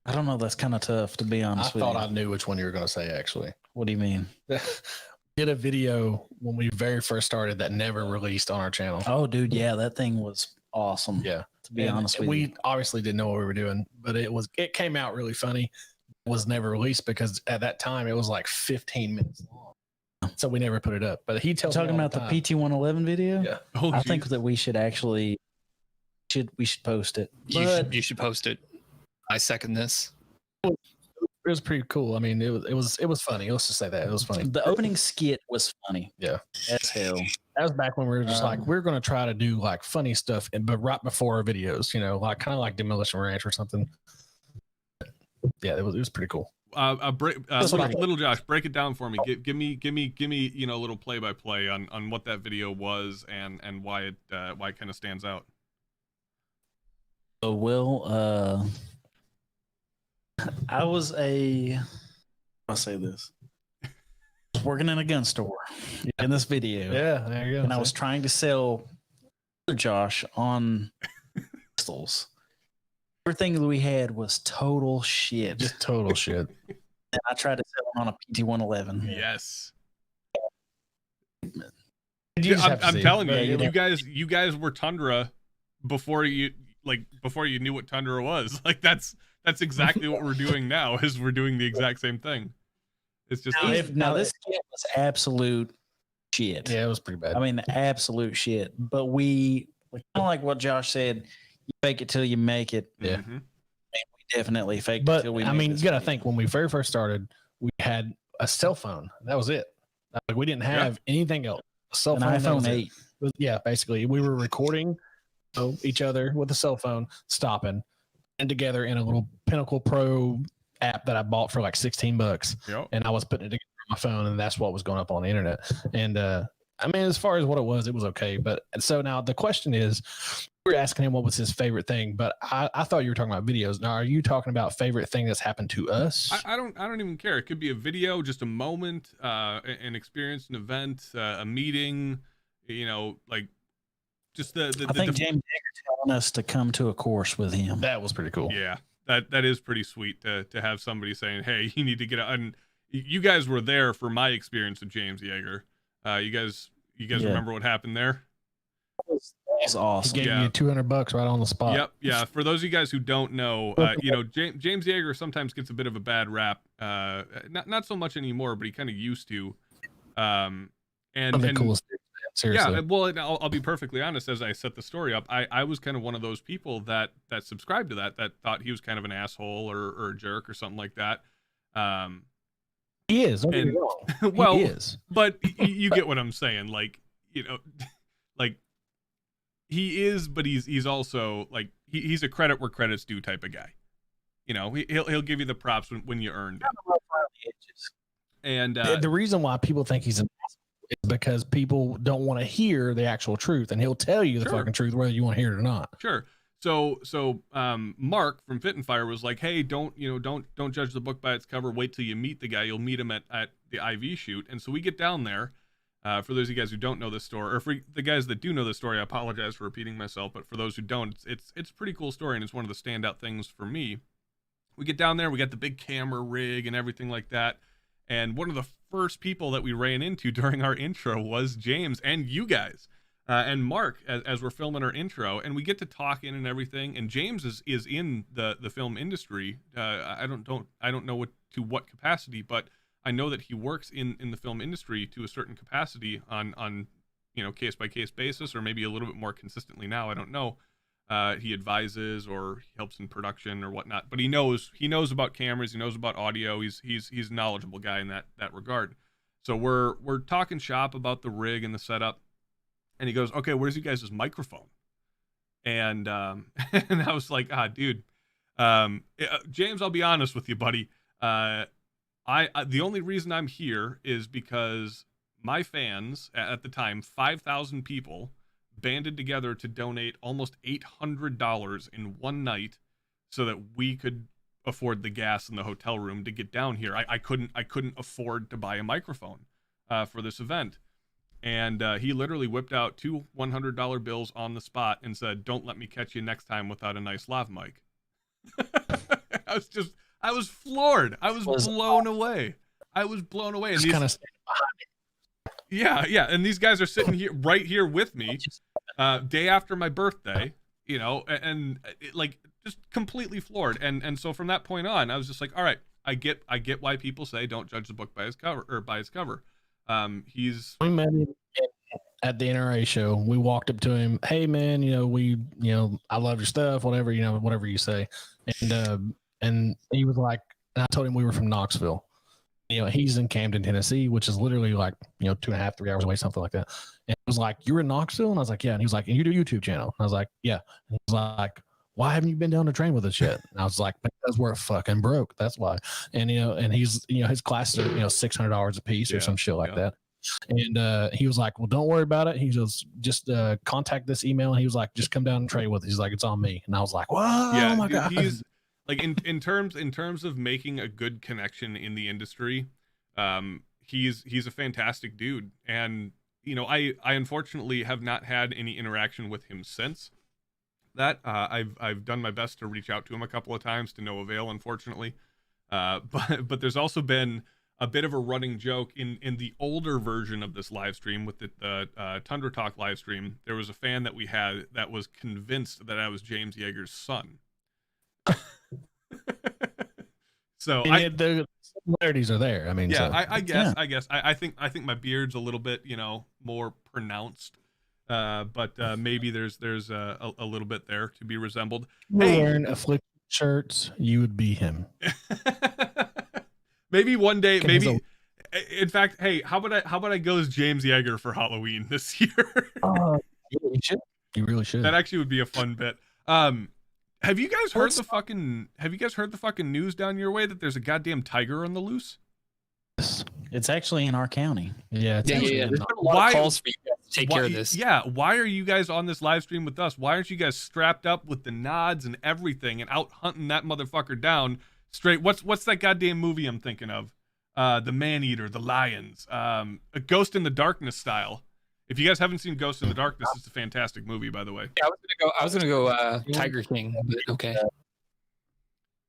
I don't know. That's kind of tough, to be honest with you. I thought I knew which one you were going to say, actually. What do you mean? Did a video when we very first started that never released on our channel. Oh, dude, yeah, that thing was awesome. Yeah, to be honest with you, we obviously didn't know what we were doing, but it came out really funny. Was never released because at that time it was like 15 minutes long, so we never put it up. But he tells talking about the PT-111 video. Yeah, I think that we should actually post it. You should post it. I second this. It was pretty cool. I mean, it was funny. Let's just say that it was funny. The opening skit was funny. Yeah, as hell. That was back when we were just like, we're going to try to do like funny stuff, but right before our videos, like kind of like Demolition Ranch or something. Yeah, it was pretty cool. Little Josh, break it down for me. Give me a little play by play on what that video was and why it kind of stands out. Oh, well, I'll say this. I was working in a gun store in this video. Yeah, there you go. And I was trying to sell Josh on pistols. Everything that we had was total shit. Just total shit. And I tried to sell him on a PT-111. Yes. I'm telling you guys were Tundra before you knew what Tundra was. Like that's exactly what we're doing now. Is we're doing the exact same thing. It's just now this kit was absolute shit. Yeah, it was pretty bad. I mean, absolute shit. But we kind of like what Josh said. You fake it till you make it. Yeah. Mm-hmm. And we definitely faked it till we I made mean, this you got to video. think when we very first started, we had a cell phone. That was it. Like we didn't have anything else. A cell An phone. That was iPhone it. 8. Yeah, basically, we were recording each other with a cell phone, stopping, and together in a little Pinnacle Pro app that I bought for like $16. Yep. And I was putting it together on my phone, and that's what was going up on the internet. And I mean, as far as what it was okay. But so now the question is, we were asking him what was his favorite thing, but I thought you were talking about videos. Now, are you talking about favorite thing that's happened to us? I don't even care. It could be a video, just a moment, an experience, an event, a meeting. Like just the I think James Jagger telling us to come to a course with him. That was pretty cool. Yeah, that is pretty sweet to have somebody saying, "Hey, you need to get out." And you guys were there for my experience with James Yeager. You guys remember what happened there? That That's awesome. He gave you $200 right on the spot. Yep. Yeah. For those of you guys who don't know, James Yeager sometimes gets a bit of a bad rap. Not so much anymore, but he kind of used to. And the coolest thing, seriously. Yeah. Well, I'll be perfectly honest. As I set the story up, I was kind of one of those people that subscribed to that thought he was kind of an asshole or a jerk or something like that. He is. Don't get me wrong. Well, he is. But you get what I'm saying. Like, like he is, but he's also like he's a credit where credit's due type of guy. He'll give you the props when you earned it. And the reason why people think he's an asshole is because people don't want to hear the actual truth, and he'll tell you the fucking truth whether you want to hear it or not. Sure. So Mark from Fit and Fire was like, hey, don't judge the book by its cover. Wait till you meet the guy. You'll meet him at the IV shoot. And so we get down there. For those of you guys who don't know this story, or for the guys that do know the story, I apologize for repeating myself. But for those who don't, it's a pretty cool story, and it's one of the standout things for me. We get down there. We got the big camera rig and everything like that. And one of the first people that we ran into during our intro was James and you guys. And Mark, as we're filming our intro, and we get to talking and everything. And James is in the film industry. I don't know to what capacity, but I know that he works in the film industry to a certain capacity on case by case basis, or maybe a little bit more consistently now. I don't know. He advises or he helps in production or whatnot. But he knows about cameras. He knows about audio. He's a knowledgeable guy in that regard. So we're talking shop about the rig and the setup. And he goes, okay, where's you guys' microphone? And and I was like, dude, James, I'll be honest with you, buddy. I the only reason I'm here is because my fans at the time, 5,000 people, banded together to donate almost $800 in one night so that we could afford the gas in the hotel room to get down here. I couldn't afford to buy a microphone for this event. And he literally whipped out 2 $100 bills on the spot and said, don't let me catch you next time without a nice lav mic. I was floored. I was blown away. I was blown away. And kind of yeah. And these guys are sitting here right here with me day after my birthday, and like just completely floored. And so from that point on, I was just like, all right, I get why people say don't judge the book by its cover or by its cover. We met him at the NRA show. We walked up to him. Hey man, I love your stuff, whatever you say. And he was like, and I told him we were from Knoxville. He's in Camden, Tennessee, which is literally like, 2.5, 3 hours away, something like that. And he was like, you're in Knoxville? And I was like, yeah. And he was like, and you do a YouTube channel? And I was like, yeah. And he was like, why haven't you been down to train with us yet? And I was like, because we're fucking broke. That's why. And, and he's, his classes are, $600 a piece or some shit like that. And he was like, well, don't worry about it. He goes, just contact this email. And he was like, just come down and train with us. He's like, it's on me. And I was like, whoa, oh my God. He's like, in terms of making a good connection in the industry, he's a fantastic dude. And, I unfortunately have not had any interaction with him since that. I've done my best to reach out to him a couple of times to no avail, unfortunately. But there's also been a bit of a running joke in the older version of this live stream with the Tundra Talk live stream. There was a fan that we had that was convinced that I was James Yeager's son. So the similarities are there. I mean, yeah, so. I guess. I think my beard's a little bit, more pronounced. But maybe there's a little bit there to be resembled. Wearing affliction shirts, you would be him. Maybe one day, in fact, hey, how about I go as James Yeager for Halloween this year? You should. You really should. That actually would be a fun bit. Have you guys heard the fucking news down your way that there's a goddamn tiger on the loose? It's actually in our county. Yeah. There's been a lot of calls for you guys to take care of this. Yeah. Why are you guys on this live stream with us? Why aren't you guys strapped up with the nods and everything and out hunting that motherfucker down straight? What's that goddamn movie I'm thinking of? The Man-Eater, the Lions, a Ghost in the Darkness style. If you guys haven't seen Ghost in the Darkness, it's a fantastic movie, by the way. Yeah, I was gonna go Tiger King, but okay.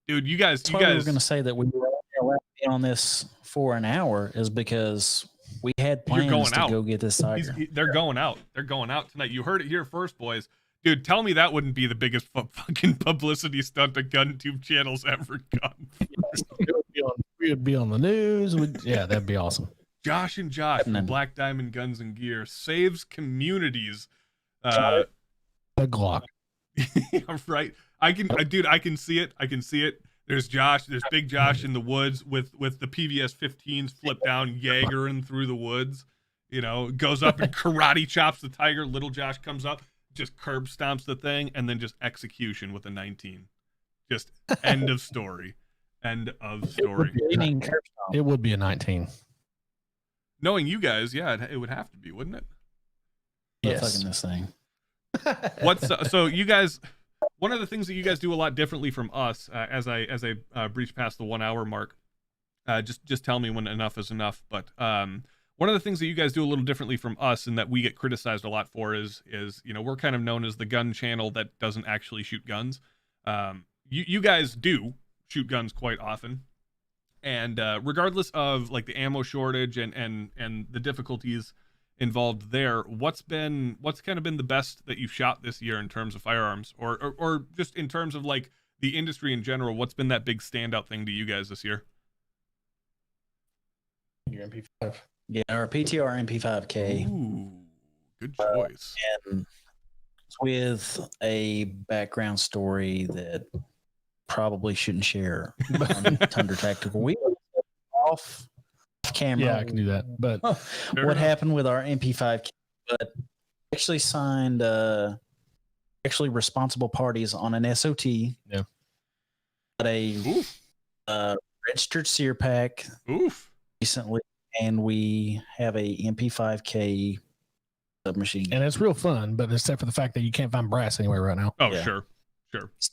Dude, you guys were gonna say that we were on this for an hour is because We had You're plans going to out. go get this tiger. They're going out. They're going out tonight. You heard it here first, boys. Dude, tell me that wouldn't be the biggest fucking publicity stunt a GunTube channel's ever done. We would be on the news. Yeah, that'd be awesome. Josh and Josh from Black Diamond Guns and Gear saves communities. The Glock. Right. I can see it. I can see it. There's Big Josh in the woods with the PVS 15s flipped down, Jaegering through the woods. You know, goes up and karate chops the tiger. Little Josh comes up, just curb stomps the thing, and then just execution with a 19. Just end of story. End of story. It would be a 19. Knowing you guys, yeah, it would have to be, wouldn't it? Yes. Fucking this thing. So you guys, one of the things that you guys do a lot differently from us, as I breach past the 1 hour mark, just tell me when enough is enough. But one of the things that you guys do a little differently from us, and that we get criticized a lot for, is we're kind of known as the gun channel that doesn't actually shoot guns. You guys do shoot guns quite often, and regardless of like the ammo shortage and the difficulties involved there, what's kind of been the best that you've shot this year in terms of firearms, or just in terms of like the industry in general? What's been that big standout thing to you guys this year? Your MP5. Yeah, our PTR MP5K. Ooh, good choice. And with a background story that probably shouldn't share on Tundra Tactical. We were off camera. Yeah, I can do that. But what happened with our MP5K? But actually signed responsible parties on an SOT. Yeah. But a registered sear pack. Oof. Recently, and we have a MP5K submachine. And it's real fun, but except for the fact that you can't find brass anywhere right now. Oh, Yeah. Sure. It's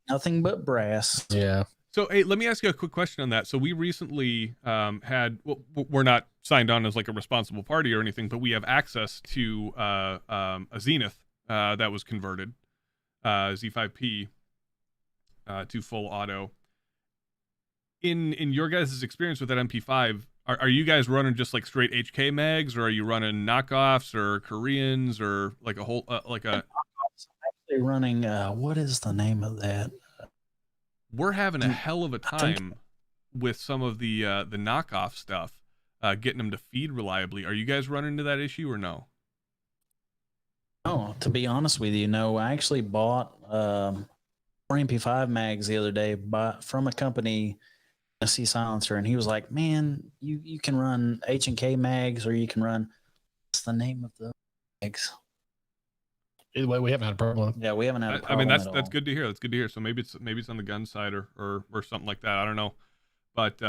nothing but brass. Yeah. So, hey, let me ask you a quick question on that. So we recently we're not signed on as like a responsible party or anything, but we have access to a Zenith that was converted, Z5P, to full auto. In your guys' experience with that MP5, are you guys running just like straight HK mags, or are you running knockoffs or Koreans, or like a whole like a? Actually running. What is the name of that? We're having a hell of a time with some of the knockoff stuff, getting them to feed reliably. Are you guys running into that issue or no? Oh, to be honest with you, no. I actually bought 4 MP5 mags the other day from a company, a C silencer, and he was like, "Man, you can run H&K mags, or you can run." What's the name of the mags? Either way, we haven't had a problem. Yeah, we haven't had a problem. I mean, that's at all. good to hear. That's good to hear. So maybe it's on the gun side or something like that. I don't know, but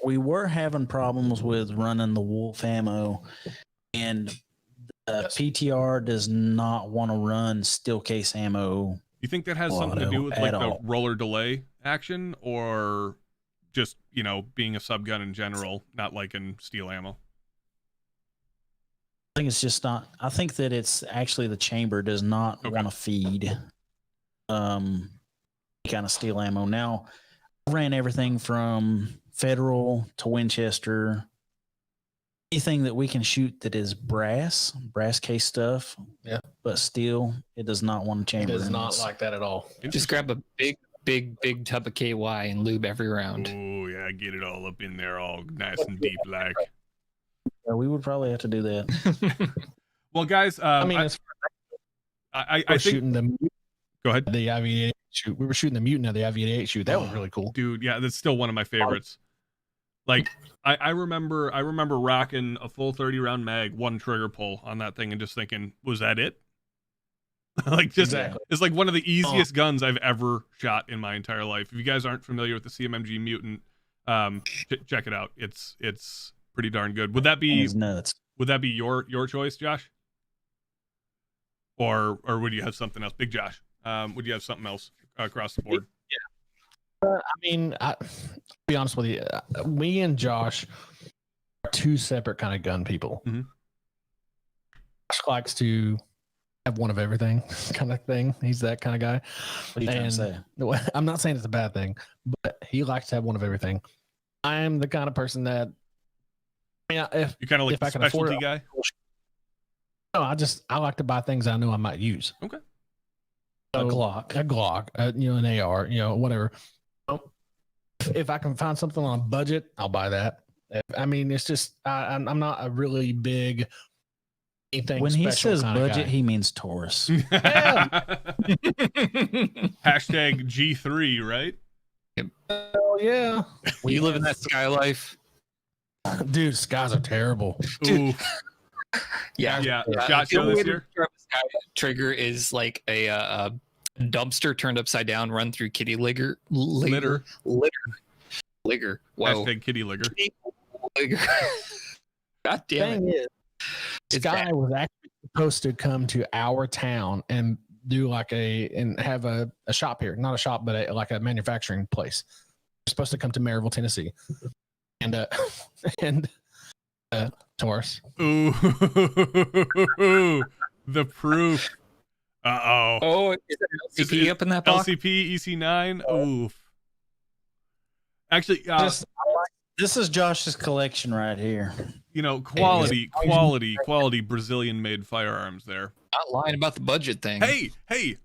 we were having problems with running the Wolf ammo, and the PTR does not want to run steel case ammo. you think that has something to do with like the all. roller delay action, or just being a sub gun in general, not liking steel ammo? I think it's just not. I think that it's actually the chamber does not want to feed kind of steel ammo. Now, I ran everything from Federal to Winchester. Anything that we can shoot that is brass case stuff. Yeah. But steel, it does not want to chamber. It does not like that at all. Just grab a big tub of KY and lube every round. Oh yeah, get it all up in there, all nice and deep like. Yeah, we would probably have to do that. Well, guys, I mean, I think shooting them. Go ahead. The IV-88 shoot. We were shooting the Mutant at the IV-88 shoot. That was really cool, dude. Yeah, that's still one of my favorites. Like, I remember rocking a full 30 round mag, one trigger pull on that thing, and just thinking, was that it? Like, just exactly. It's like one of the easiest guns I've ever shot in my entire life. If you guys aren't familiar with the CMMG Mutant, check it out. It's pretty darn good. Would that be nuts? Would that be your choice, Josh? Or would you have something else, Big Josh? Would you have something else across the board? I mean, to be honest with you, me and Josh are two separate kind of gun people. Mm-hmm. Josh likes to have one of everything kind of thing. He's that kind of guy. What are you trying to say? I'm not saying it's a bad thing, but he likes to have one of everything. I am the kind of person that Yeah, if You kind of like if the I can afford specialty it, guy. no, I like to buy things I know I might use. Okay. So, a Glock, an AR, whatever. So, if I can find something on a budget, I'll buy that. I mean, it's just I'm not a really big anything. When he says kind of budget, guy. he means Taurus. Hashtag G3, right? Hell yeah, You live in that sky life, dude. Skies are terrible. Ooh. Yeah. Shot The show only this way to year. describe a sky trigger is like a dumpster turned upside down, run through kitty litter. Wow. Hashtag kitty ligger. Ligger. God damn it. Thing is, Sky was actually supposed to come to our town and do and have a shop here, not a shop, but like a manufacturing place. They're supposed to come to Maryville, Tennessee, and Taurus. Ooh, the proof. Oh, is it LCP up in that box? LCP EC9. Oof. Actually, This is Josh's collection right here. quality Brazilian-made firearms there. Not lying about the budget thing. Hey,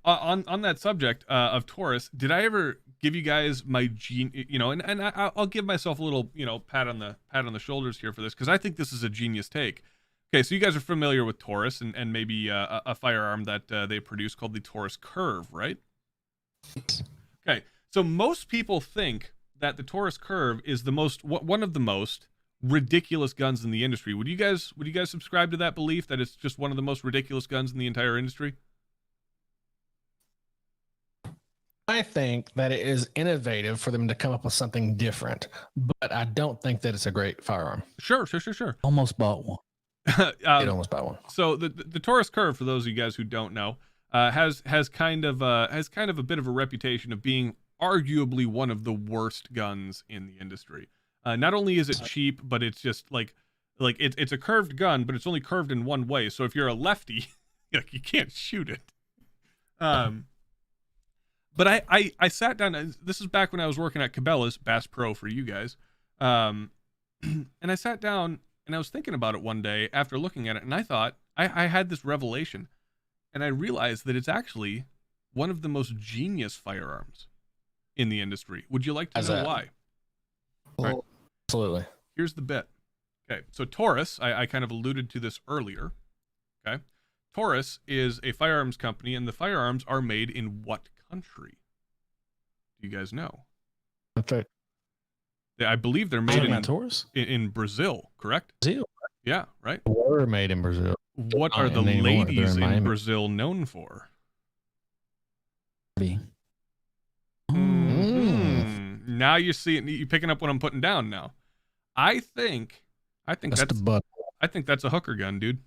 on that subject of Taurus, did I ever give you guys my and I'll give myself a little, pat on the shoulders here for this, because I think this is a genius take. Okay, so you guys are familiar with Taurus and maybe a firearm that they produce called the Taurus Curve, right? Okay, so most people think that the Taurus Curve is one of the most ridiculous guns in the industry. Would you guys subscribe to that belief that it's just one of the most ridiculous guns in the entire industry? I think that it is innovative for them to come up with something different, but I don't think that it's a great firearm. Sure. Almost bought one. It almost bought one. So the Taurus Curve, for those of you guys who don't know, has kind of a bit of a reputation of being arguably one of the worst guns in the industry. Not only is it cheap, but it's just like it's a curved gun, but it's only curved in one way. So if you're a lefty, you can't shoot it. But I sat down. This is back when I was working at Cabela's, Bass Pro for you guys. And I sat down and I was thinking about it one day after looking at it, and I thought I had this revelation, and I realized that it's actually one of the most genius firearms in the industry. Would you like to know why? Well, right. Absolutely. Here's the bit. Okay, so Taurus, I kind of alluded to this earlier. Okay, Taurus is a firearms company, and the firearms are made in what country? Do you guys know? Okay. I believe they're made in Brazil, correct? Brazil. Yeah, right. Were made in Brazil. What are the ladies in Brazil known for? Now you're picking up what I'm putting down now. I think that's a hooker gun, dude.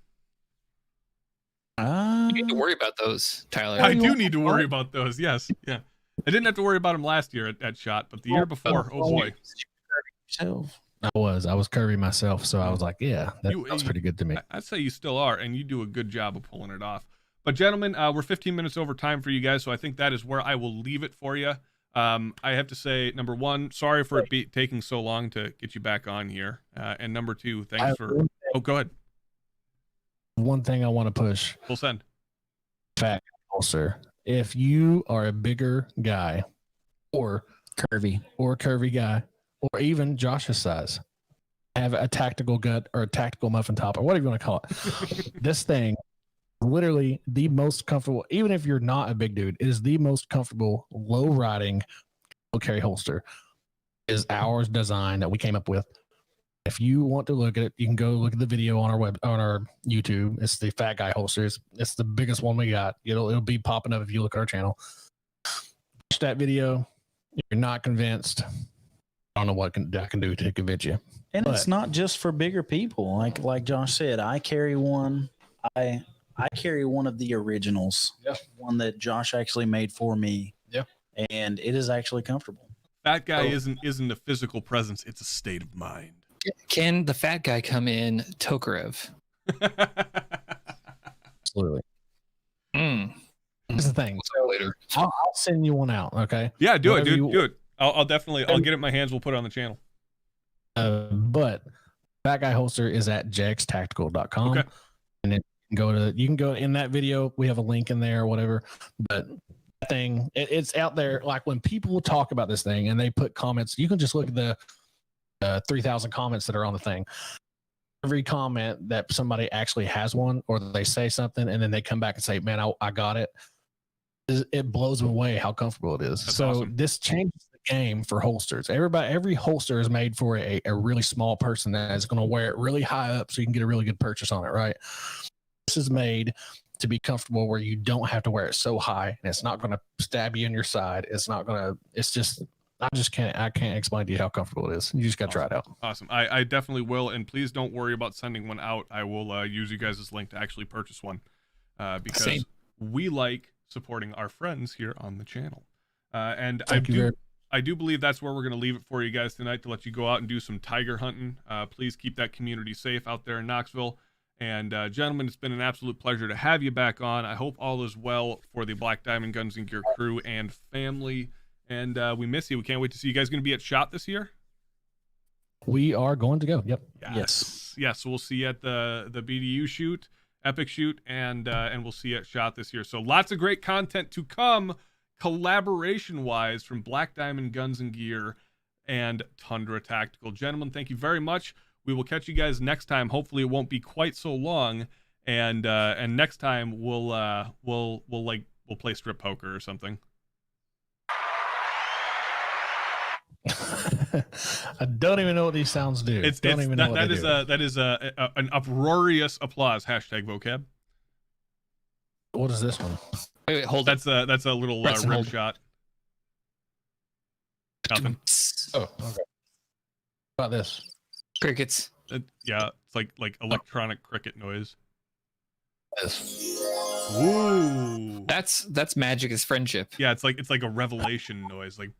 You need to worry about those, Tyler. I do need to worry about those. Yes, yeah. I didn't have to worry about them last year at SHOT, but the year before, oh boy. I was curvy myself, so I was like, yeah, that was pretty good to me. I'd say you still are, and you do a good job of pulling it off. But gentlemen, we're 15 minutes over time for you guys, so I think that is where I will leave it for you. I have to say, number one, sorry for it taking so long to get you back on here. And number two, thanks for... Oh, go ahead. One thing I want to push. Full send. Fat holster. If you are a bigger guy or curvy guy, or even Josh's size, have a tactical gut or a tactical muffin top or whatever you want to call it, this thing literally the most comfortable, even if you're not a big dude, it is the most comfortable low riding carry holster. Is ours design that we came up with. If you want to look at it, you can go look at the video on our YouTube. It's the Fat Guy holsters. It's the biggest one we got. It'll be popping up if you look at our channel. Watch that video. If you're not convinced, I don't know what I can do to convince you. And it's not just for bigger people. Like Josh said, I carry one. I carry one of the originals. Yeah. One that Josh actually made for me. Yeah. And it is actually comfortable. Fat Guy isn't a physical presence, it's a state of mind. Can the fat guy come in Tokarev? Absolutely. Here's the thing. So later, I'll send you one out. Okay. Yeah, do it, dude. Do it. I'll definitely. I'll get it in my hands. We'll put it on the channel. But That guy holster is at jextactical.com. Okay. And then you can go in that video. We have a link in there or whatever. But that thing, it's out there. Like when people talk about this thing and they put comments, you can just look at the 3,000 comments that are on the thing. Every comment that somebody actually has one, or they say something and then they come back and say, man, I got it. It blows them away how comfortable it is. That's so awesome. This changes the game for holsters. Every holster is made for a really small person that is going to wear it really high up so you can get a really good purchase on it, right? This is made to be comfortable where you don't have to wear it so high and it's not going to stab you in your side. I can't explain to you how comfortable it is. You just got to try it out. Awesome. I definitely will. And please don't worry about sending one out. I will use you guys' link to actually purchase one because we like supporting our friends here on the channel. And I do believe that's where we're going to leave it for you guys tonight, to let you go out and do some tiger hunting. Please keep that community safe out there in Knoxville. And gentlemen, it's been an absolute pleasure to have you back on. I hope all is well for the Black Diamond Guns and Gear crew and family. And we miss you. We can't wait to see you guys. Going to be at SHOT this year? We are going to go. Yep. Yes. Yes. So we'll see you at the BDU shoot, Epic shoot, and we'll see you at SHOT this year. So lots of great content to come, collaboration-wise, from Black Diamond Guns and Gear and Tundra Tactical. Gentlemen, thank you very much. We will catch you guys next time. Hopefully, it won't be quite so long. And next time we'll play strip poker or something. I don't even know what these sounds do. That is an uproarious applause. Hashtag vocab. What is this one? Wait, hold. That's a little rim shot. Nothing. Oh, okay. How about this? Crickets. Yeah, it's like electronic cricket noise. This. Ooh. That's magic is friendship. Yeah, it's like a revelation noise. Like.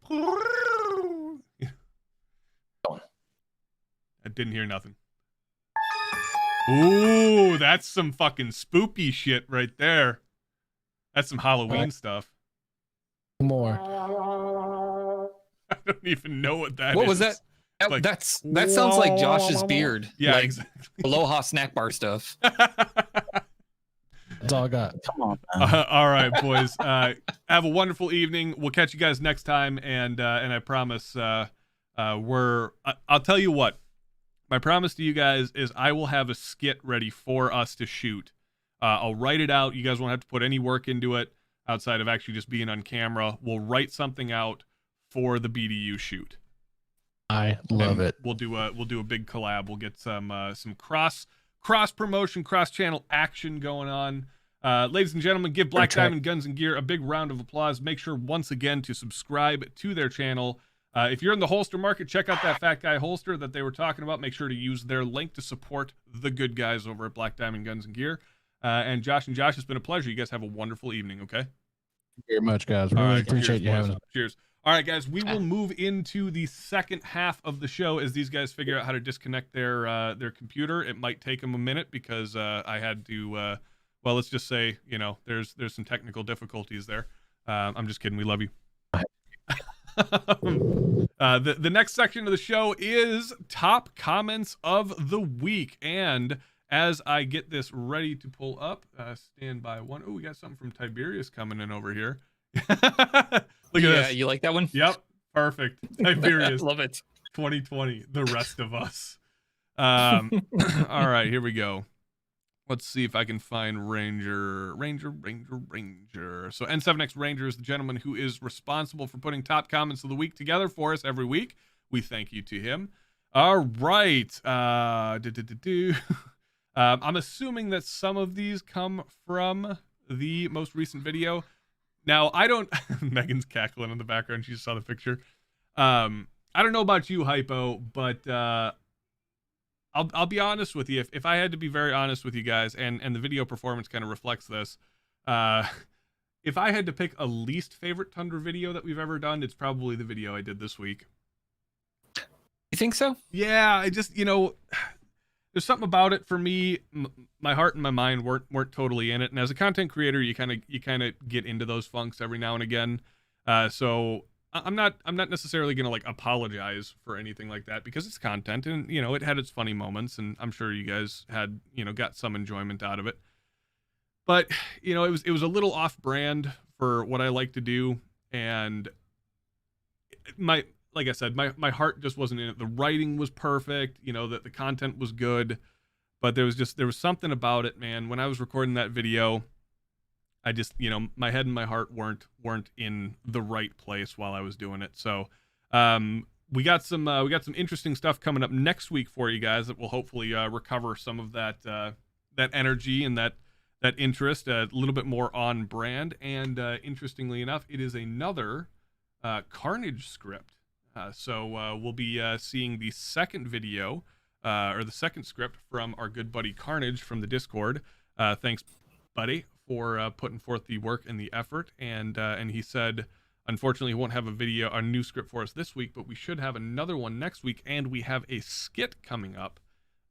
I didn't hear nothing. Ooh, that's some fucking spoopy shit right there. That's some Halloween stuff. More. I don't even know what that is. What was that? Like, that sounds like Josh's beard. Yeah, like exactly. Aloha snack bar stuff. That's all I got. Come on. All right, boys. Have a wonderful evening. We'll catch you guys next time, and I promise I'll tell you what. My promise to you guys is I will have a skit ready for us to shoot. I'll write it out. You guys won't have to put any work into it outside of actually just being on camera. We'll write something out for the BDU shoot. I love it. We'll do a big collab. We'll get some cross promotion, cross channel action going on. Ladies and gentlemen, give Black Diamond Guns and Gear a big round of applause. Make sure once again to subscribe to their channel. If you're in the holster market, check out that Fat Guy holster that they were talking about. Make sure to use their link to support the good guys over at Black Diamond Guns and Gear. And Josh, it's been a pleasure. You guys have a wonderful evening, okay? Thank you very much, guys. Really appreciate you having us. Cheers. All right, guys, we will move into the second half of the show as these guys figure out how to disconnect their computer. It might take them a minute because I had to, well, let's just say, there's some technical difficulties there. I'm just kidding. We love you. The next section of the show is top comments of the week, and as I get this ready to pull up, stand by one. Oh, we got something from Tiberius coming in over here. Look at this. You like that one? Yep, perfect. Tiberius. Love it. 2020, the rest of us. All right, here we go. Let's see if I can find Ranger. So N7X Ranger is the gentleman who is responsible for putting top comments of the week together for us every week. We thank you to him. All right. I'm assuming that some of these come from the most recent video. Now, I don't... Megan's cackling in the background. She just saw the picture. I don't know about you, Hypo, but... I'll be honest with you. If I had to be very honest with you guys, and the video performance kind of reflects this, if I had to pick a least favorite Tundra video that we've ever done, it's probably the video I did this week. You think so? Yeah, I just, there's something about it for me. My heart and my mind weren't totally in it, and as a content creator, you kind of get into those funks every now and again. So I'm not necessarily gonna like apologize for anything like that because it's content, and you know it had its funny moments, and I'm sure you guys had got some enjoyment out of it. But you know it was a little off brand for what I like to do, and like I said, my heart just wasn't in it. The writing was perfect, that the content was good, but there was something about it, man. When I was recording that video, I just, my head and my heart weren't in the right place while I was doing it. So, we got some interesting stuff coming up next week for you guys that will hopefully recover some of that energy and that interest, a little bit more on brand. And interestingly enough, it is another Carnage script. So we'll be seeing the second video or the second script from our good buddy Carnage from the Discord. Thanks, buddy, for putting forth the work and the effort. And he said, unfortunately, he won't have a new script for us this week, but we should have another one next week. And we have a skit coming up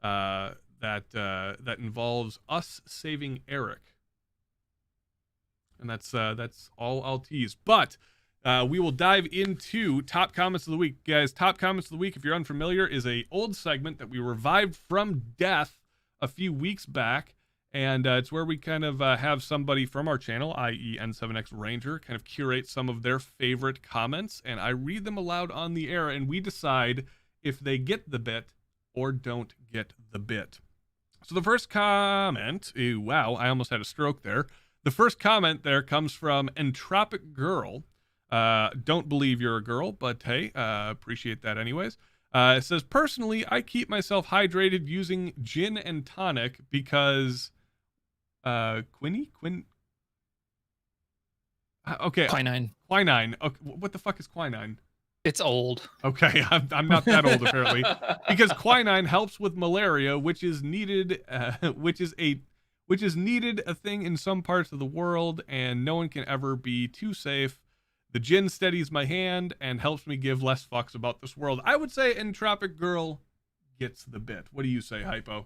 that involves us saving Eric. And that's all I'll tease. But we will dive into top comments of the week, guys. Top comments of the week, if you're unfamiliar, is a old segment that we revived from death a few weeks back. And it's where we kind of have somebody from our channel, i.e. N7X Ranger, kind of curate some of their favorite comments. And I read them aloud on the air, and we decide if they get the bit or don't get the bit. So the first comment, ew, wow, I almost had a stroke there. The first comment there comes from Entropic Girl. Don't believe you're a girl, but hey, appreciate that anyways. It says, personally, I keep myself hydrated using gin and tonic because quinine. Quinine. Okay, what the fuck is quinine? It's old. Okay, I'm not that old apparently, because quinine helps with malaria, which is needed, which is needed a thing in some parts of the world, and no one can ever be too safe. The gin steadies my hand and helps me give less fucks about this world. I would say Entropic Girl gets the bit. What do you say, Hypo?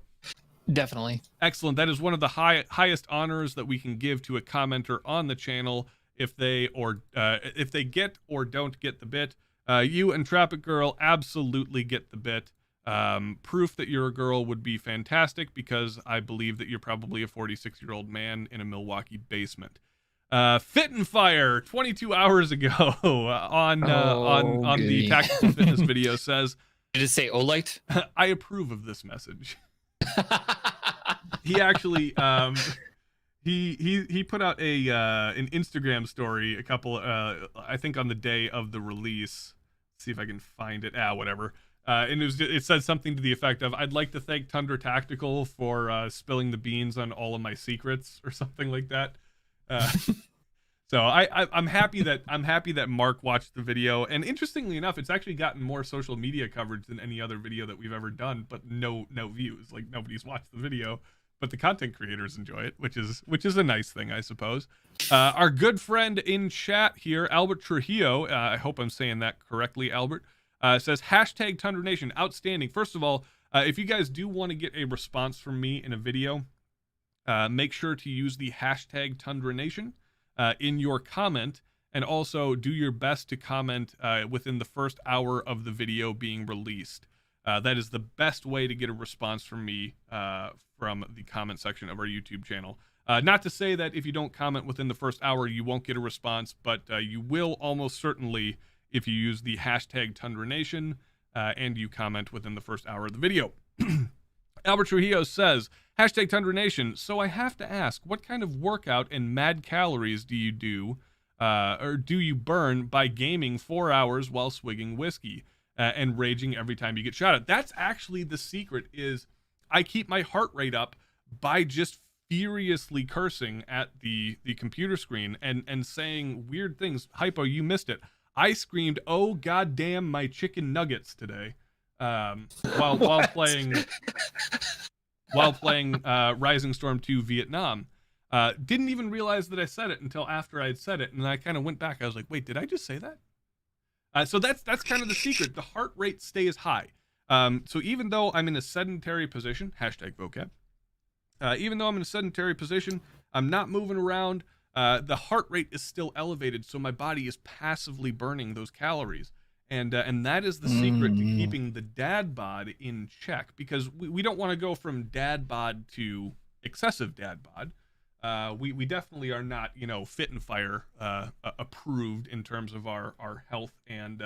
Definitely. Excellent. That is one of the highest honors that we can give to a commenter on the channel if they get or don't get the bit. You, Entropic Girl, absolutely get the bit. Proof that you're a girl would be fantastic because I believe that you're probably a 46-year-old man in a Milwaukee basement. Fit and Fire 22 hours ago on the Tactical Fitness video says, did it say Olight? I approve of this message. He actually he put out an Instagram story a couple I think on the day of the release. Let's see if I can find it. Whatever. And it said something to the effect of, I'd like to thank Tundra Tactical for spilling the beans on all of my secrets or something like that. So I'm happy that Mark watched the video, and interestingly enough, it's actually gotten more social media coverage than any other video that we've ever done, but no views. Like, nobody's watched the video, but the content creators enjoy it, which is a nice thing, I suppose. Our good friend in chat here, Albert Trujillo, I hope I'm saying that correctly, Albert, says hashtag Tundra Nation, outstanding. First of all, if you guys do want to get a response from me in a video, make sure to use the hashtag Tundra Nation in your comment, and also do your best to comment within the first hour of the video being released. That is the best way to get a response from me from the comment section of our YouTube channel. Not to say that if you don't comment within the first hour, you won't get a response, but you will almost certainly if you use the hashtag Tundra Nation and you comment within the first hour of the video. Albert Trujillo says, hashtag Tundra Nation, so I have to ask, what kind of workout and mad calories do you do, or do you burn by gaming 4 hours while swigging whiskey and raging every time you get shot at? That's actually the secret, is I keep my heart rate up by just furiously cursing at the computer screen and saying weird things. Hypo, you missed it. I screamed, oh goddamn my chicken nuggets today. While playing Rising Storm 2 Vietnam. Didn't even realize that I said it until after I had said it, and I kind of went back. I was like, wait, did I just say that? So that's kind of the secret. The heart rate stays high. So even though I'm in a sedentary position, hashtag vocab, even though I'm in a sedentary position, I'm not moving around, the heart rate is still elevated, so my body is passively burning those calories. And that is the secret to keeping the dad bod in check, because we don't want to go from dad bod to excessive dad bod. We definitely are not, Fit and Fire approved in terms of our health and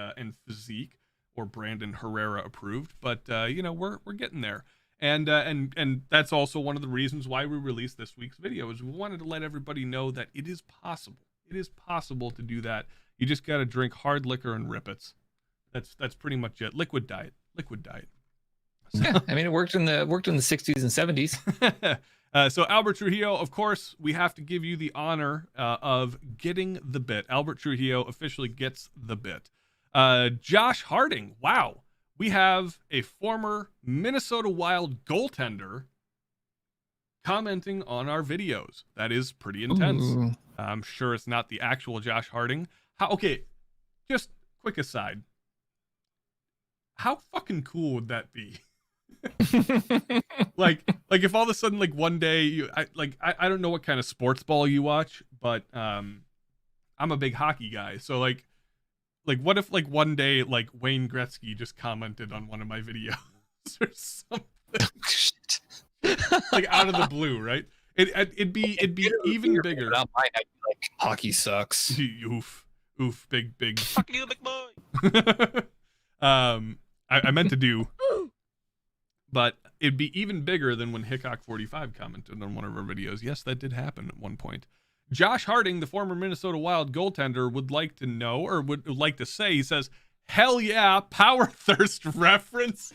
physique, or Brandon Herrera approved, but we're getting there. And that's also one of the reasons why we released this week's video, is we wanted to let everybody know that it is possible. It is possible to do that. You just got to drink hard liquor and Rippets. That's pretty much it. Liquid diet. So, yeah, I mean, it worked in the 60s and 70s. So Albert Trujillo, of course, we have to give you the honor of getting the bit. Albert Trujillo officially gets the bit. Josh Harding, wow. We have a former Minnesota Wild goaltender commenting on our videos. That is pretty intense. Ooh. I'm sure it's not the actual Josh Harding. Okay, just quick aside. How fucking cool would that be? like if all of a sudden, like, one day I don't know what kind of sports ball you watch, but I'm a big hockey guy. So like what if, like, one day, like, Wayne Gretzky just commented on one of my videos or something? Shit. Like, out of the blue, right? It'd be even bigger. Not mine, I'd be like, hockey sucks. Oof, big. Fuck you, big boy. I meant to do, but it'd be even bigger than when Hickok45 commented on one of our videos. Yes, that did happen at one point. Josh Harding, the former Minnesota Wild goaltender, would like to know, or would like to say, he says, hell yeah, Power Thirst reference.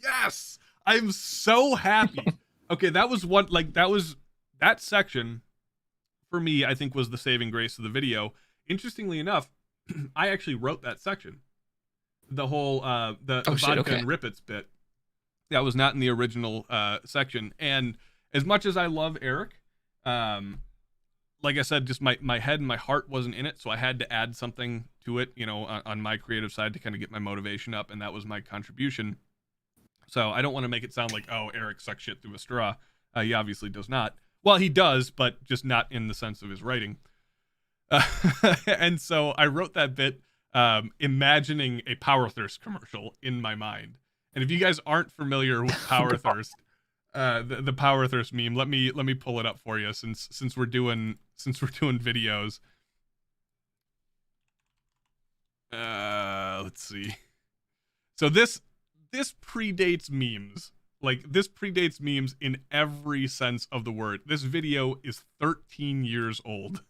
Yes, I'm so happy. Okay, that section for me, I think, was the saving grace of the video. Interestingly enough, I actually wrote that section. The whole the vodka and Rippets bit. That was not in the original section. And as much as I love Eric, like I said, just my head and my heart wasn't in it, so I had to add something to it, on my creative side to kind of get my motivation up, and that was my contribution. So I don't want to make it sound like, oh, Eric sucks shit through a straw. He obviously does not. Well, he does, but just not in the sense of his writing. And so I wrote that bit imagining a Power Thirst commercial in my mind. And if you guys aren't familiar with Power Thirst, the Power Thirst meme, let me pull it up for you since we're doing videos. Let's see. So this predates memes. Like, this predates memes in every sense of the word. This video is 13 years old.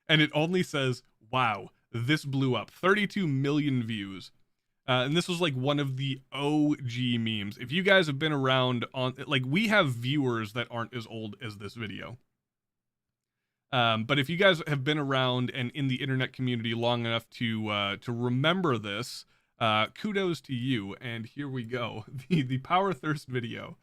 And it only says, wow, this blew up. 32 million views. And this was like one of the OG memes. If you guys have been around we have viewers that aren't as old as this video. But if you guys have been around and in the internet community long enough to remember this, kudos to you. And here we go. The Power Thirst video.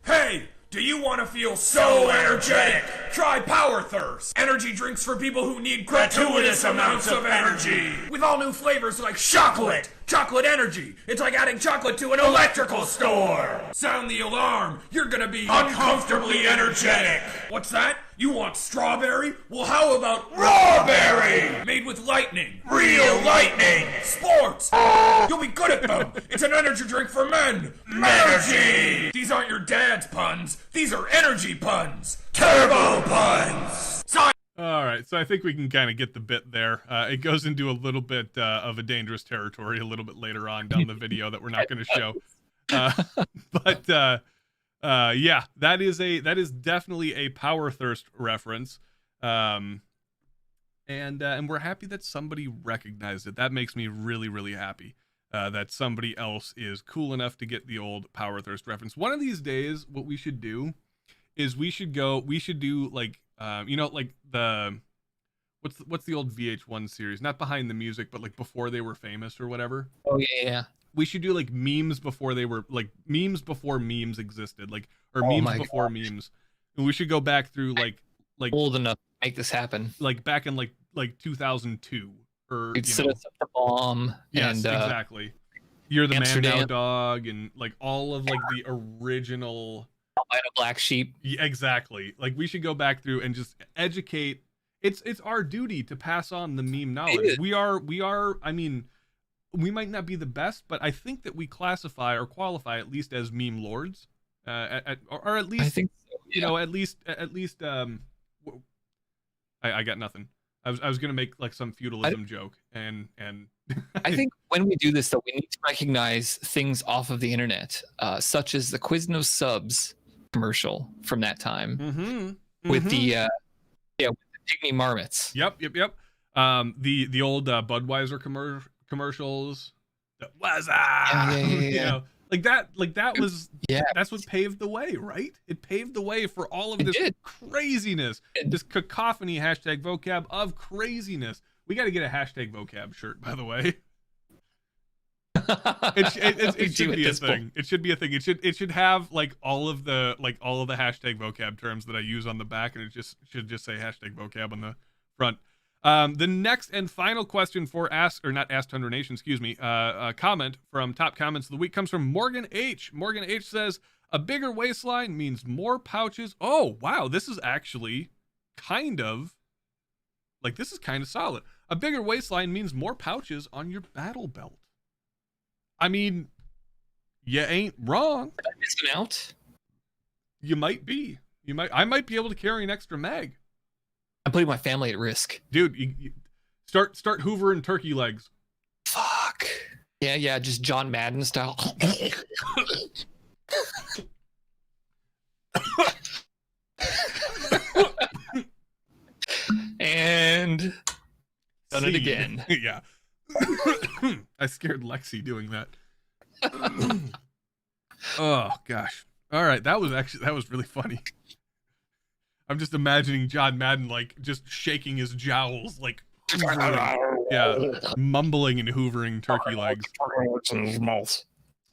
Hey! Do you want to feel so energetic? Try Power Thirst. Energy drinks for people who need gratuitous amounts of energy. With all new flavors like chocolate. Chocolate energy. It's like adding chocolate to an electrical store. Sound the alarm. You're gonna be uncomfortably energetic. What's that? You want strawberry? Well, how about rawberry? Made with lightning. Real lightning. Sports. You'll be good at them. It's an energy drink for men. Energy. These aren't your dad's puns. These are energy puns. Turbo puns. All right, so I think we can kind of get the bit there. It goes into a little bit of a dangerous territory a little bit later on down the video that we're not going to show. But yeah, that is definitely a Power Thirst reference. And we're happy that somebody recognized it. That makes me really, really happy that somebody else is cool enough to get the old Power Thirst reference. One of these days, what we should do is we should do like, like the, what's the old VH1 series? Not Behind the Music, but like before they were famous or whatever. Oh yeah. We should do like memes before they were like memes before memes existed, or memes before memes. And we should go back through like old enough to make this happen. Like back in like 2002 or you'd set us up the bomb. Yes, and, exactly. You're the Amsterdam. Man Now Dog and like all of like the original find a black sheep. Yeah, exactly. Like we should go back through and just educate. It's our duty to pass on the meme knowledge. We are. I mean, we might not be the best, but I think that we classify or qualify at least as meme lords, or at least I think so, yeah. you know, at least. I got nothing. I was gonna make like some feudalism joke, and I think when we do this, though, we need to recognize things off of the internet, such as the Quiznos subs commercial from that time with the with the pygmy marmots. Yep. The old Budweiser commercials. Was you know, like that was that's what paved the way, right? It paved the way for all of this craziness, this cacophony hashtag vocab of craziness. We got to get a hashtag vocab shirt, by the way. It should be a thing. It should be a thing. It should have like all of the hashtag vocab terms that I use on the back, and it should just say hashtag vocab on the front. The next and final question for Tundra Nation, excuse me, comment from top comments of the week comes from Morgan H. Morgan H says, a bigger waistline means more pouches. Oh, wow. This is actually kind of solid. A bigger waistline means more pouches on your battle belt. I mean, you ain't wrong. Missing out? You might be. I might be able to carry an extra mag. I'm putting my family at risk. Dude, you start hoovering turkey legs. Fuck. Yeah, just John Madden style. And done it again. Yeah. I scared Lexi doing that. Oh gosh. All right, that was really funny. I'm just imagining John Madden like just shaking his jowls, like mumbling and hoovering turkey legs.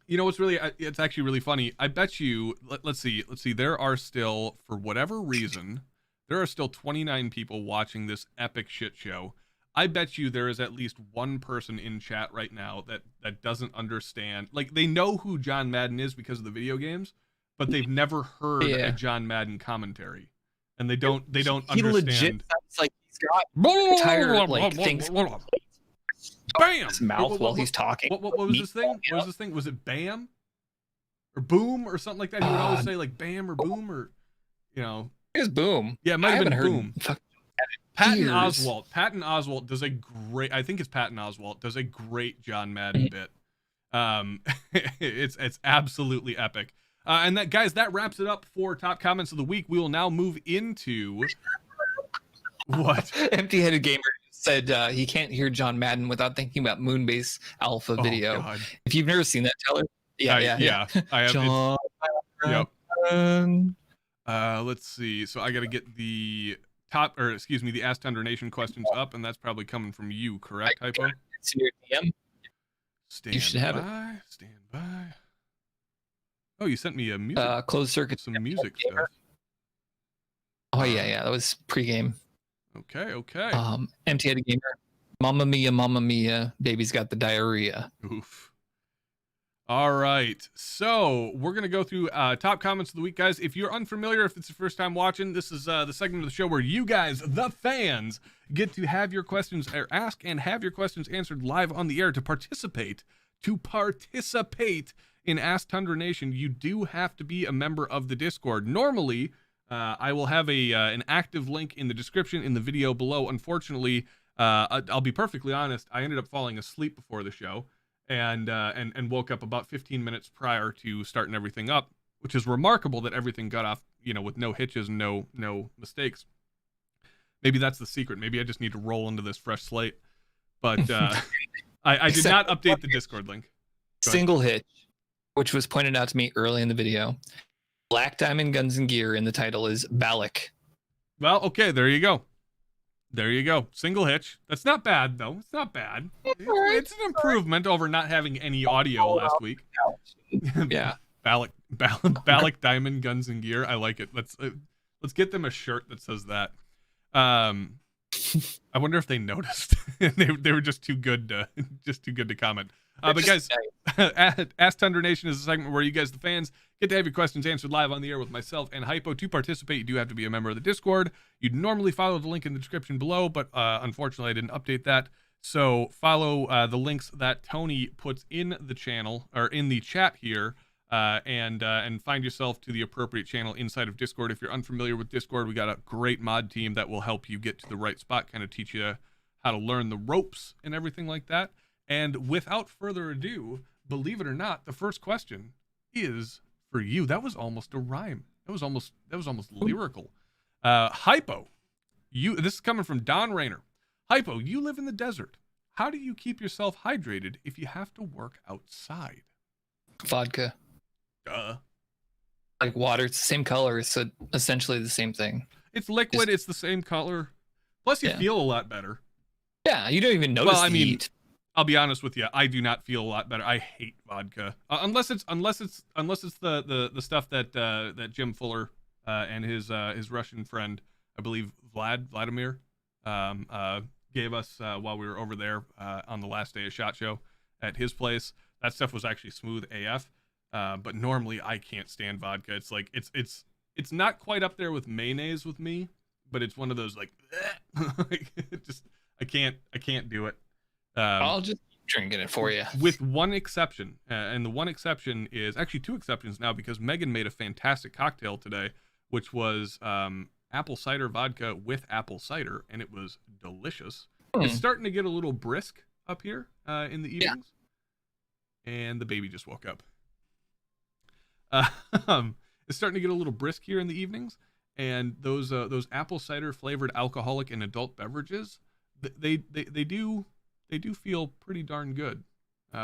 You know what's really? It's actually really funny. I bet you. Let's see. There are still, for whatever reason, there are still 29 people watching this epic shit show. I bet you there is at least one person in chat right now that doesn't understand. Like, they know who John Madden is because of the video games, but they've never heard a John Madden commentary, and they don't understand. Legit sounds like he's got entire like things. Bam! His mouth while he's talking. What was this thing? What was this thing? Was it bam? Or boom or something like that? He would always say like bam or boom or, you know. It was boom. Yeah, it might have been boom. Patton years. Oswalt does a great, I think it's Patton Oswalt does a great John Madden bit. It's absolutely epic. And that, guys, that wraps it up for top comments of the week. We will now move into what? Empty-headed gamer said he can't hear John Madden without thinking about Moonbase Alpha video. God. If you've never seen that, Teller. Yeah. I have. John Madden. Let's see. So I got to get the the Ask Tundra Nation questions up, and that's probably coming from you, correct, Hypo? It's in your DM. Stand you should have it. Stand by. Oh, you sent me a music. Closed circuit. Some music stuff. Oh yeah, that was pregame. Okay. Empty-headed gamer. Mamma mia, baby's got the diarrhea. Oof. All right, so we're gonna go through top comments of the week, guys. If you're unfamiliar, if it's your first time watching, this is the segment of the show where you guys, the fans, get to have your questions asked and have your questions answered live on the air. To participate in Ask Tundra Nation, you do have to be a member of the Discord. Normally, I will have an active link in the description in the video below. Unfortunately, I'll be perfectly honest, I ended up falling asleep before the show. And woke up about 15 minutes prior to starting everything up, which is remarkable that everything got off, with no hitches and no mistakes. Maybe that's the secret. Maybe I just need to roll into this fresh slate. But I did not update the Discord link. Single hitch, which was pointed out to me early in the video. Black Diamond Guns and Gear in the title is Balck. Well, okay, there you go. Single hitch. That's not bad, though. It's not bad. It's an improvement over not having any audio last week. Yeah. Balck Diamond Guns and Gear. I like it. Let's get them a shirt that says that. I wonder if they noticed. They were just too good to comment. But guys, Ask Tundra Nation is a segment where you guys, the fans, get to have your questions answered live on the air with myself and Hypo. To participate, you do have to be a member of the Discord. You'd normally follow the link in the description below, but unfortunately I didn't update that. So follow the links that Tony puts in the channel or in the chat here, and find yourself to the appropriate channel inside of Discord. If you're unfamiliar with Discord, we got a great mod team that will help you get to the right spot, kind of teach you how to learn the ropes and everything like that. And without further ado, believe it or not, the first question is for you. That was almost a rhyme. That was almost lyrical. Hypo, this is coming from Don Rayner. Hypo, you live in the desert. How do you keep yourself hydrated if you have to work outside? Vodka. Duh. Like water, it's the same color, so essentially the same thing. It's liquid, it's the same color. Plus you feel a lot better. Yeah, you don't even notice the heat. I'll be honest with you, I do not feel a lot better. I hate vodka. Unless it's the stuff that Jim Fuller and his Russian friend, I believe Vladimir, gave us while we were over there on the last day of SHOT Show at his place. That stuff was actually smooth AF. But normally I can't stand vodka. It's like it's not quite up there with mayonnaise with me, but it's one of those like I can't do it. I'll just keep drinking it for you. With one exception, and the one exception is actually two exceptions now, because Megan made a fantastic cocktail today, which was apple cider vodka with apple cider, and it was delicious. It's starting to get a little brisk up here in the evenings, and the baby just woke up. It's starting to get a little brisk here in the evenings, and those apple cider flavored alcoholic and adult beverages, they do feel pretty darn good.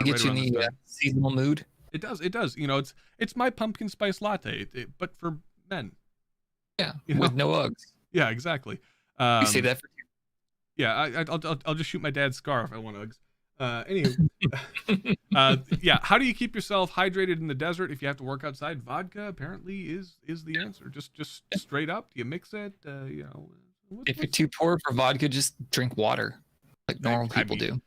Get you in the seasonal mood. It does. You know, it's my pumpkin spice latte, but for men. Yeah, with no Uggs. Yeah, exactly. You say that for you. Yeah, I'll just shoot my dad's scar if I want Uggs. Anyway, how do you keep yourself hydrated in the desert if you have to work outside? Vodka apparently is the answer. Just straight up. Do you mix it? If you're too poor for vodka, just drink water, like normal people do.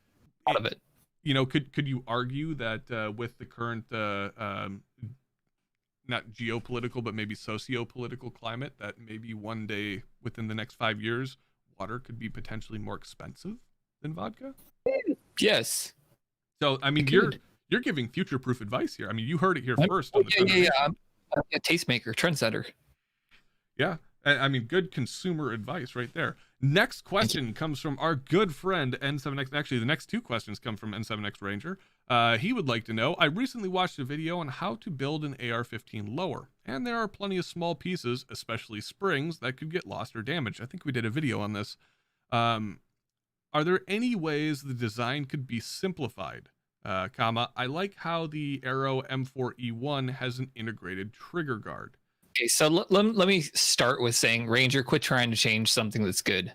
Out of it. You know, could you argue that with the current not geopolitical but maybe socio-political climate, that maybe one day within the next 5 years, water could be potentially more expensive than vodka? Yes. So I mean, you're giving future-proof advice here. I mean, you heard it here first. Yeah. I'm a tastemaker, trendsetter. Yeah, I mean, good consumer advice right there. Next question comes from our good friend N7X. Actually, the next two questions come from N7X Ranger. He would like to know, I recently watched a video on how to build an AR-15 lower, and there are plenty of small pieces, especially springs, that could get lost or damaged. I think we did a video on this. Are there any ways the design could be simplified? I like how the Arrow M4E1 has an integrated trigger guard. Okay, so let me start with saying, Ranger, quit trying to change something that's good.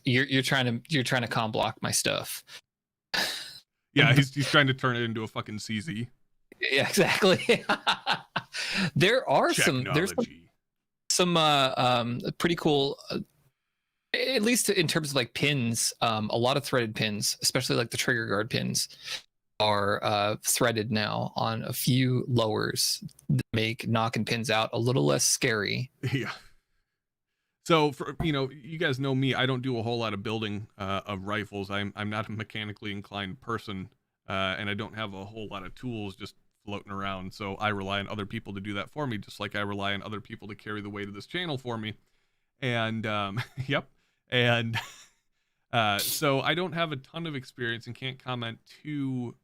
You're trying to com block my stuff. Yeah, he's trying to turn it into a fucking CZ. Yeah, exactly. There's some pretty cool. At least in terms of like pins, a lot of threaded pins, especially like the trigger guard pins, are threaded now on a few lowers that make knocking pins out a little less scary. Yeah. So for you guys know me, I don't do a whole lot of building of rifles. I'm not a mechanically inclined person, and I don't have a whole lot of tools just floating around. So I rely on other people to do that for me, just like I rely on other people to carry the weight of this channel for me. And yep. And so I don't have a ton of experience and can't comment too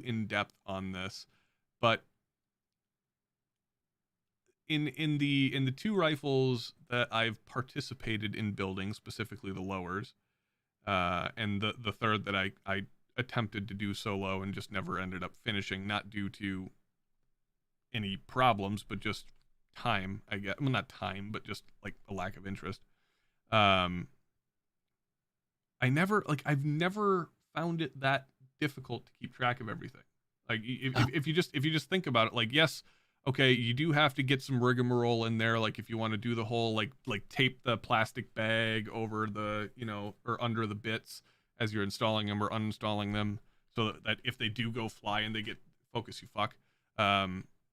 in depth on this, but in the two rifles that I've participated in building, specifically the lowers, and the third that I attempted to do solo and just never ended up finishing, not due to any problems, but just time, I guess. Well, not time, but just like a lack of interest. I've never found it that difficult to keep track of everything. Like if you just think about it, like, yes, okay, you do have to get some rigmarole in there, like if you want to do the whole like tape the plastic bag over the or under the bits as you're installing them or uninstalling them, so that if they do go fly and they get focus, you fuck,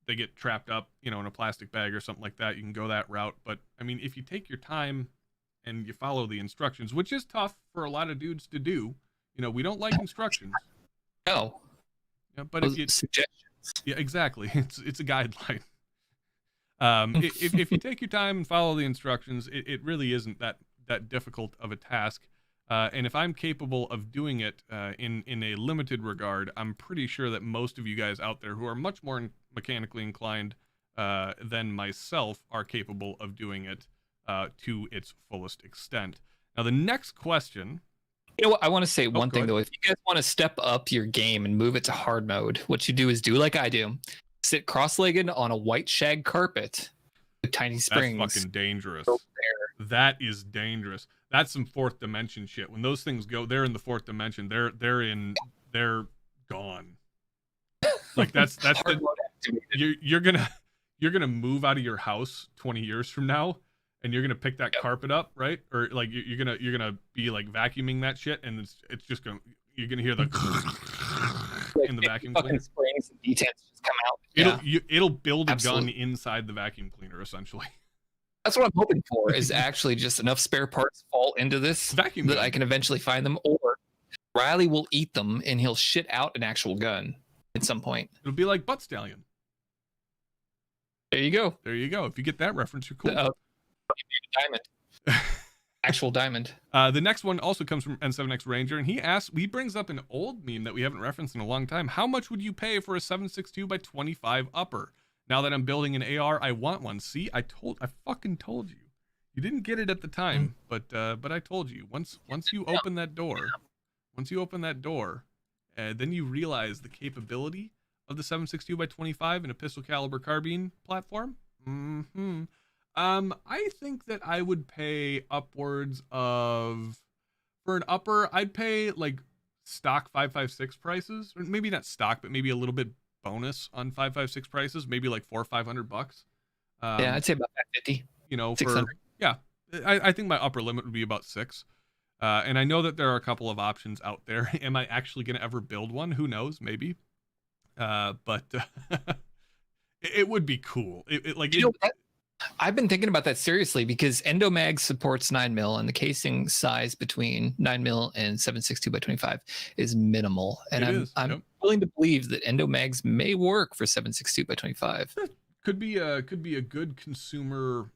they get trapped up, in a plastic bag or something like that, you can go that route. But I mean, if you take your time and you follow the instructions, which is tough for a lot of dudes to do, we don't like instructions. No. Yeah, but if you suggestions. Yeah, exactly. It's a guideline. If you take your time and follow the instructions, it really isn't that difficult of a task. And if I'm capable of doing it in a limited regard, I'm pretty sure that most of you guys out there who are much more mechanically inclined than myself are capable of doing it to its fullest extent. Now, the next question. You know what? I want to say one thing, though. If you guys want to step up your game and move it to hard mode, what you do is do like I do. Sit cross-legged on a white shag carpet with tiny springs. That's fucking dangerous. That is dangerous. That's some fourth dimension shit. When those things go, they're in the fourth dimension. They're gone. Like that's you're gonna move out of your house 20 years from now, and you're gonna pick that carpet up, right? Or like you're gonna be like vacuuming that shit, and you're gonna hear the in the vacuum cleaner. Springs and detents just come out. It'll build a gun inside the vacuum cleaner, essentially. That's what I'm hoping for, is actually just enough spare parts fall into this vacuum that gun. I can eventually find them, or Riley will eat them and he'll shit out an actual gun at some point. It'll be like Butt Stallion. There you go. There you go. If you get that reference, you're cool. Diamond. Actual diamond. The next one also comes from N7X Ranger, and he brings up an old meme that we haven't referenced in a long time. How much would you pay for a 7.62 by 25 upper? Now that I'm building an AR, I want one. See, I fucking told you. You didn't get it at the time, but I told you. Once you open that door, then you realize the capability of the 7.62 by 25 in a pistol caliber carbine platform. I think that I would pay upwards of, for an upper, I'd pay like stock 5.56 prices, or maybe not stock, but maybe a little bit bonus on 5.56 prices, maybe like $400 or $500. Yeah, I'd say about 550. I think my upper limit would be about 6. And I know that there are a couple of options out there. Am I actually going to ever build one? Who knows? Maybe. But it would be cool. I've been thinking about that seriously, because Endomag supports 9mm, and the casing size between 9mm and 7.62 by 25 is minimal. And I'm willing to believe that Endomags may work for 7.62 by 25. Could be a good consumer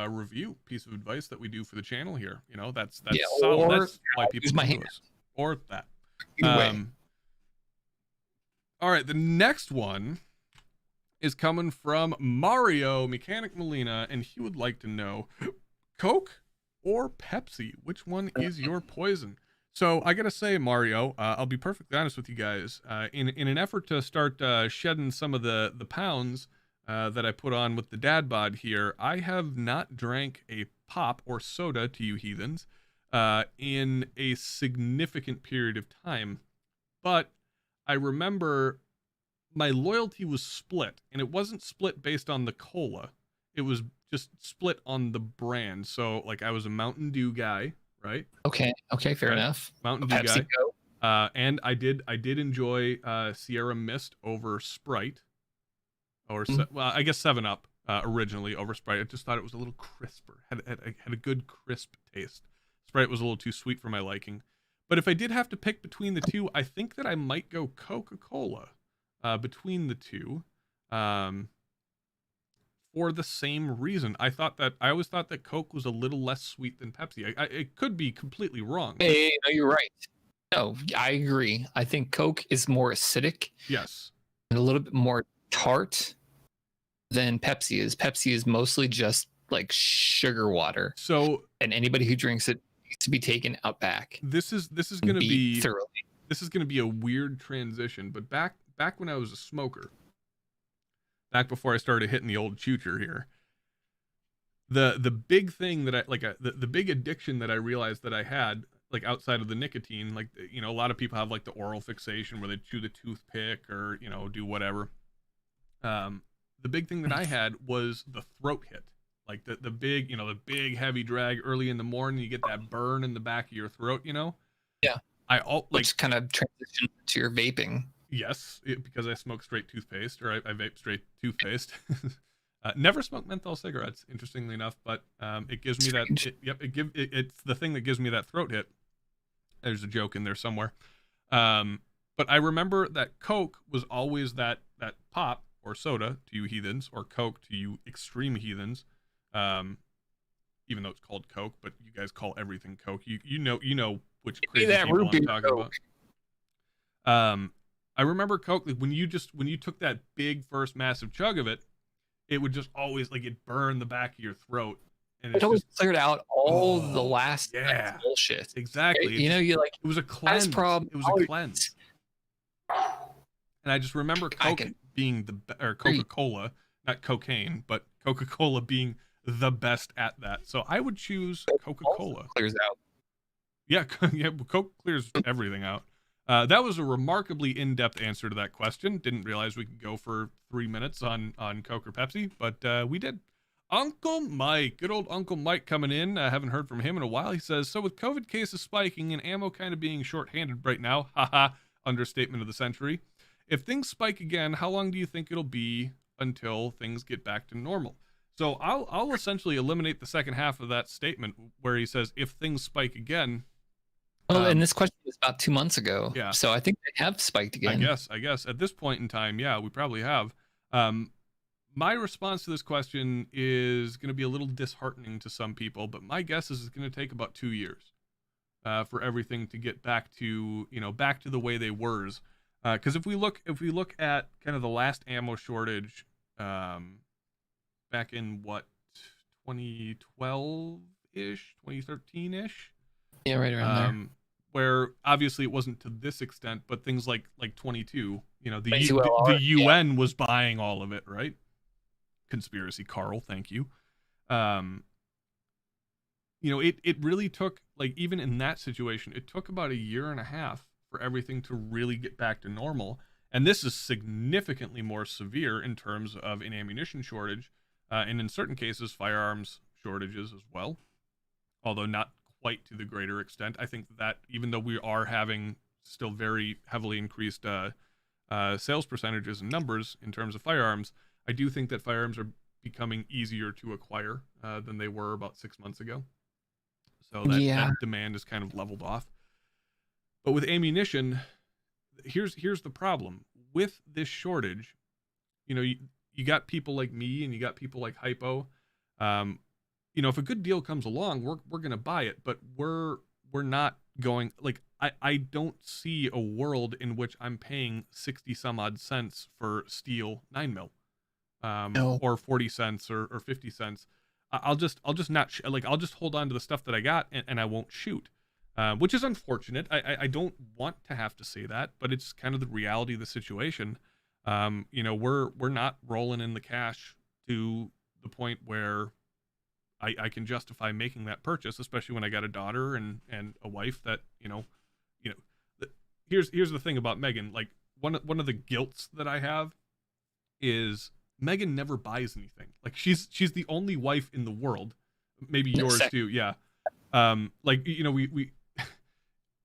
review piece of advice that we do for the channel here. That's solid. That's why people use my do hand. this. Or that. Anyway. All right, the next one is coming from Mario Mechanic Molina, and he would like to know, Coke or Pepsi, which one is your poison? So I gotta say, Mario, I'll be perfectly honest with you guys. In an effort to start shedding some of the pounds that I put on with the dad bod here, I have not drank a pop or soda, to you heathens, in a significant period of time. But I remember my loyalty was split, and it wasn't split based on the cola. It was just split on the brand. So like I was a Mountain Dew guy, right? Okay, fair enough. Mountain Dew guy. And I did enjoy Sierra Mist over Sprite, or well, I guess 7-Up originally over Sprite. I just thought it was a little crisper, had a good crisp taste. Sprite was a little too sweet for my liking. But if I did have to pick between the two, I think that I might go Coca-Cola between the two, for the same reason. I always thought that Coke was a little less sweet than Pepsi. It could be completely wrong. Hey, no, you're right. No, I agree. I think Coke is more acidic. Yes. And a little bit more tart than Pepsi is. Pepsi is mostly just like sugar water. So, and anybody who drinks it needs to be taken out back. This is going to be thoroughly. This is going to be a weird transition, but back when I was a smoker, back before I started hitting the old choocher here, the big thing that the big addiction that I realized that I had, like outside of the nicotine, like, a lot of people have like the oral fixation where they chew the toothpick or, do whatever. The big thing that I had was the throat hit, like the big, the big heavy drag early in the morning. You get that burn in the back of your throat, Yeah. which kind of transition to your vaping. Yes, because I smoke straight toothpaste, or I vape straight toothpaste. Never smoked menthol cigarettes, interestingly enough, but it gives me that. It's the thing that gives me that throat hit. There's a joke in there somewhere. But I remember that Coke was always that pop or soda to you heathens, or Coke to you extreme heathens. Even though it's called Coke, but you guys call everything Coke. You know which crazy people I'm talking about. I remember Coke, like when you took that big first massive chug of it, it would just always like it burned the back of your throat, and it always cleared out all the last bullshit. Exactly. You like it was a cleanse. Problem. It was a cleanse. And I just remember Coke being or Coca-Cola, not cocaine, but Coca-Cola being the best at that. So I would choose Coca-Cola. Clears out. Yeah, Coke clears everything out. That was a remarkably in-depth answer to that question. Didn't realize we could go for 3 minutes on Coke or Pepsi, but we did. Uncle Mike, good old Uncle Mike coming in. I haven't heard from him in a while. He says, so with COVID cases spiking and ammo kind of being short-handed right now, haha, understatement of the century. If things spike again, how long do you think it'll be until things get back to normal? So I'll essentially eliminate the second half of that statement where he says, if things spike again. Oh, and this question was about 2 months ago. Yeah. So I think they have spiked again. I guess at this point in time, yeah, we probably have. My response to this question is going to be a little disheartening to some people, but my guess is it's going to take about 2 years for everything to get back to the way they were. Because if we look at kind of the last ammo shortage, back in 2012-ish, 2013-ish. Yeah, right around there. Where obviously it wasn't to this extent, but things like 22, the 22LR, UN was buying all of it, right? Conspiracy, Carl, thank you. It really took, like, even in that situation, it took about 1.5 years for everything to really get back to normal. And this is significantly more severe in terms of an ammunition shortage, and in certain cases, firearms shortages as well, although not quite to the greater extent. I think that even though we are having still very heavily increased sales percentages and numbers in terms of firearms, I do think that firearms are becoming easier to acquire than they were about 6 months ago. So that demand is kind of leveled off. But with ammunition, here's the problem. With this shortage, you got people like me and you got people like Hypo. If a good deal comes along, we're gonna buy it, but we're not going, like, I don't see a world in which I'm paying 60 some odd cents for steel 9mm, or 40 cents or 50 cents. I'll just not I'll just hold on to the stuff that I got and I won't shoot, which is unfortunate. I don't want to have to say that, but it's kind of the reality of the situation. We're not rolling in the cash to the point where I can justify making that purchase, especially when I got a daughter and a wife that, here's the thing about Megan. Like, one of the guilts that I have is Megan never buys anything. Like, she's the only wife in the world, maybe yours too. Yeah. We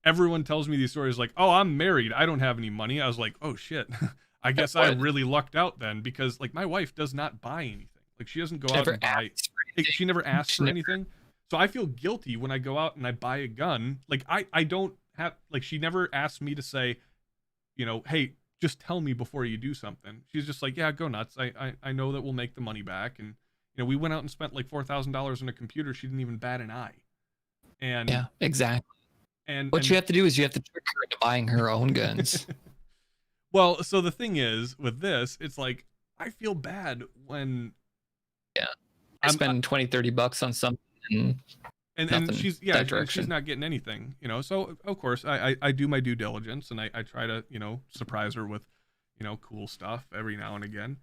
everyone tells me these stories like, oh, I'm married, I don't have any money. I was like, oh shit. I guess I really lucked out then, because like my wife does not buy anything. Like, she doesn't go out and buy. She never asks for anything. So I feel guilty when I go out and I buy a gun. Like, I don't have, like, she never asks me to say, hey, just tell me before you do something. She's just like, yeah, go nuts. I know that we'll make the money back. And, we went out and spent like $4,000 on a computer. She didn't even bat an eye. And yeah, exactly. And what you have to do is you have to trick her into buying her own guns. Well, so the thing is with this, it's like, I feel bad when I spend $20-$30 on something and she's she's not getting anything, so of course I do my due diligence and I try to surprise her with cool stuff every now and again.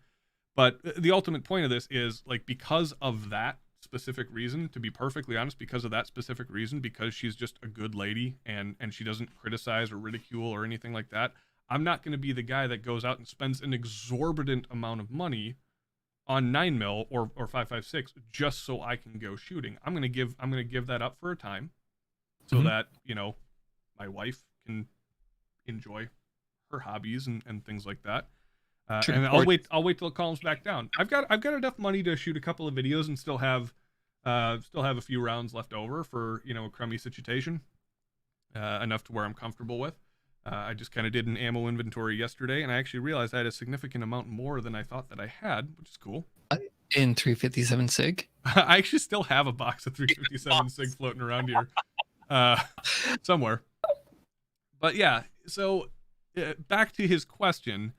But the ultimate point of this is, like, because of that specific reason, to be perfectly honest, because of that specific reason, because she's just a good lady and she doesn't criticize or ridicule or anything like that, I'm not going to be the guy that goes out and spends an exorbitant amount of money on 9mm or 5.56 just so I can go shooting. I'm gonna give that up for a time, so that my wife can enjoy her hobbies and things like that. Sure. And I'll wait till it calms back down. I've got enough money to shoot a couple of videos and still have a few rounds left over for, you know, a crummy situation. Enough to where I'm comfortable with. I just kind of did an ammo inventory yesterday, and I actually realized I had a significant amount more than I thought that I had, which is cool. In 357 SIG? I actually still have a box of 357 SIG floating around here somewhere. But yeah, so back to his question,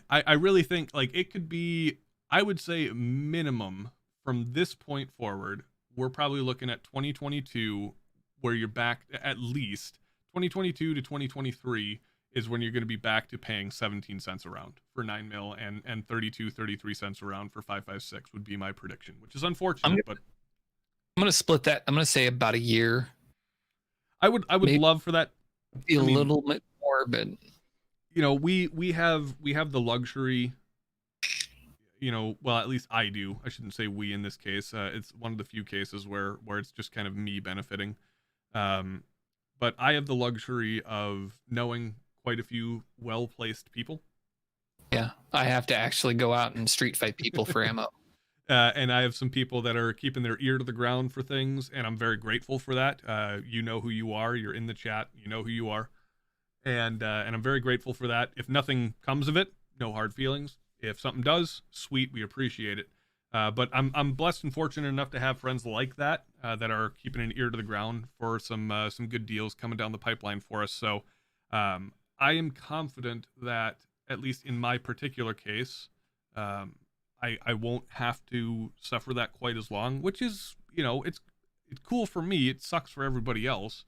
I really think like it could be, I would say minimum from this point forward, we're probably looking at 2022 where you're back, at least 2022 to 2023 is when you're going to be back to paying 17 cents a round for 9mm and 33 cents a round for 5.56 would be my prediction, which is unfortunate, but I'm going to split that. I'm going to say about a year. I would maybe love for that. Be a little bit more, but you know, we have the luxury, you know, well, at least I do. I shouldn't say we in this case. It's one of the few cases where it's just kind of me benefiting. But I have the luxury of knowing quite a few well-placed people. Yeah, I have to actually go out and street fight people for ammo. And I have some people that are keeping their ear to the ground for things, and I'm very grateful for that. You know who you are. You're in the chat. You know who you are. And I'm very grateful for that. If nothing comes of it, no hard feelings. If something does, sweet, we appreciate it. But I'm blessed and fortunate enough to have friends like that that are keeping an ear to the ground for some good deals coming down the pipeline for us. So I am confident that, at least in my particular case, I won't have to suffer that quite as long, which is, you know, it's cool for me. It sucks for everybody else.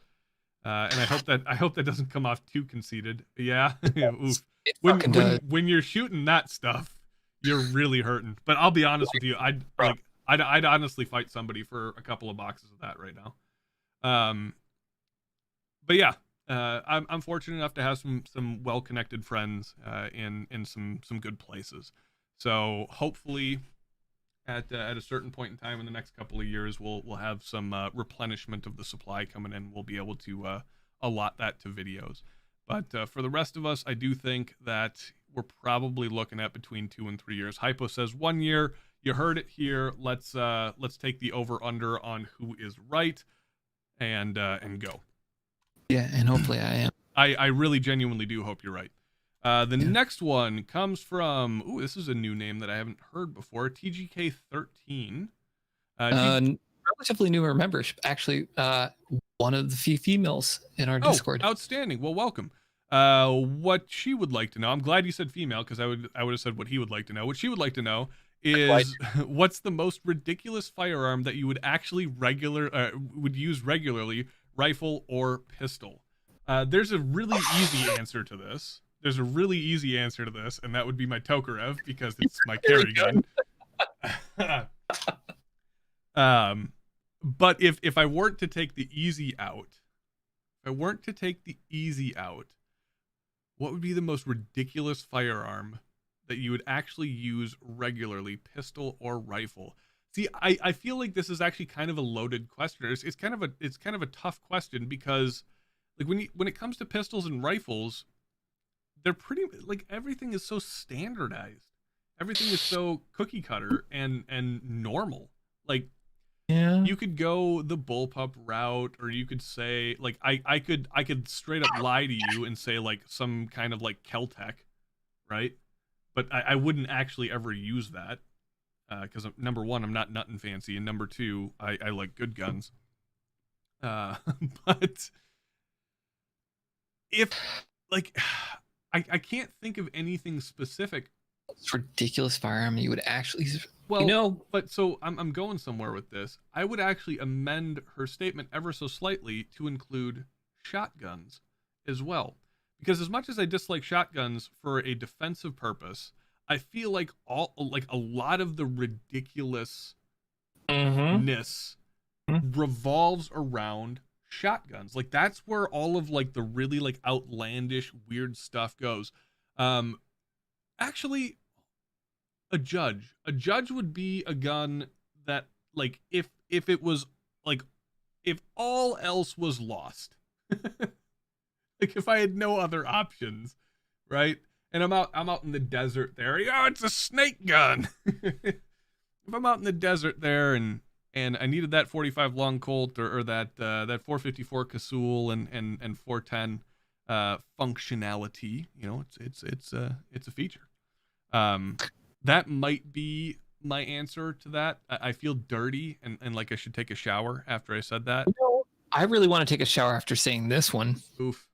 And I hope that doesn't come off too conceited. Yeah. Oof. When you're shooting that stuff, you're really hurting. But I'll be honest with you, I'd honestly fight somebody for a couple of boxes of that right now. But yeah, I'm fortunate enough to have some well-connected friends in some good places. So hopefully at a certain point in time in the next couple of years, we'll have some replenishment of the supply coming in. We'll be able to allot that to videos. But for the rest of us, I do think that we're probably looking at between 2 and 3 years. Hypo says 1 year. You heard it here. Let's take the over under on who is right, and go. Yeah, and hopefully I am. I really genuinely do hope you're right. The next one comes from, this is a new name that I haven't heard before, TGK13. Relatively newer member, actually, one of the few females in our Discord. Outstanding. Well, welcome. What she would like to know, I'm glad you said female, because I would have said what he would like to know. What she would like to know is what's the most ridiculous firearm that you would actually would use regularly, rifle or pistol? There's a really easy answer to this. And that would be my Tokarev, because it's my carry gun. But if I weren't to take the easy out, what would be the most ridiculous firearm that you would actually use regularly, pistol or rifle? See, I feel like this is actually kind of a loaded question. It's kind of a tough question, because like when it comes to pistols and rifles, they're pretty, like, everything is so standardized. Everything is so cookie cutter and normal. Like, yeah, you could go the bullpup route, or you could say, like, I could straight up lie to you and say, like, some kind of like Keltec, right? But I wouldn't actually ever use that, because number one, I'm not nuttin' fancy, and number two, I like good guns. But if, like, I can't think of anything specific. It's ridiculous firearm you would actually, well, you know. But so I'm going somewhere with this. I would actually amend her statement ever so slightly to include shotguns as well, because as much as I dislike shotguns for a defensive purpose, I feel like a lot of the ridiculousness revolves around shotguns. Like, that's where all of, like, the really, like, outlandish weird stuff goes. Actually, a judge would be a gun that, like, if it was, like, if all else was lost Like if I had no other options, right? And I'm out in the desert there. Oh, it's a snake gun. If I'm out in the desert there and I needed that 45 long Colt or that 454 Casull and 410 functionality, you know, it's a feature. That might be my answer to that. I feel dirty and like I should take a shower after I said that. No, I really want to take a shower after saying this one. Oof.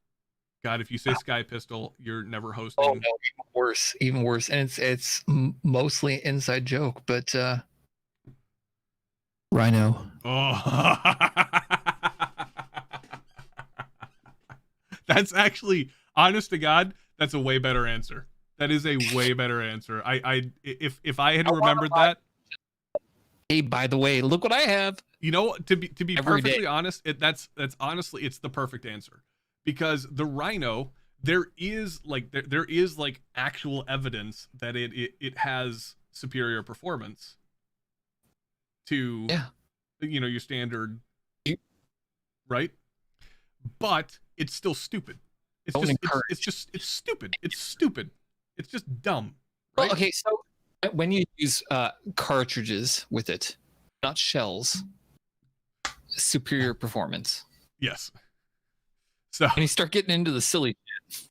God, if you say Sky Pistol, you're never hosting. Oh no, even worse. And it's mostly inside joke, but Rhino. Oh. That's actually, honest to God, that's a way better answer. That is a way better answer. If I had remembered that. Hey, by the way, look what I have. You know, to be Every perfectly day. honest, that's honestly, it's the perfect answer, because the Rhino, there is like actual evidence that it has superior performance to you know, your standard, right? But it's still stupid. It's stupid. It's stupid. It's just dumb. Right? Well, okay, so when you use cartridges with it, not shells, superior performance. Yes. So when you start getting into the silly shit.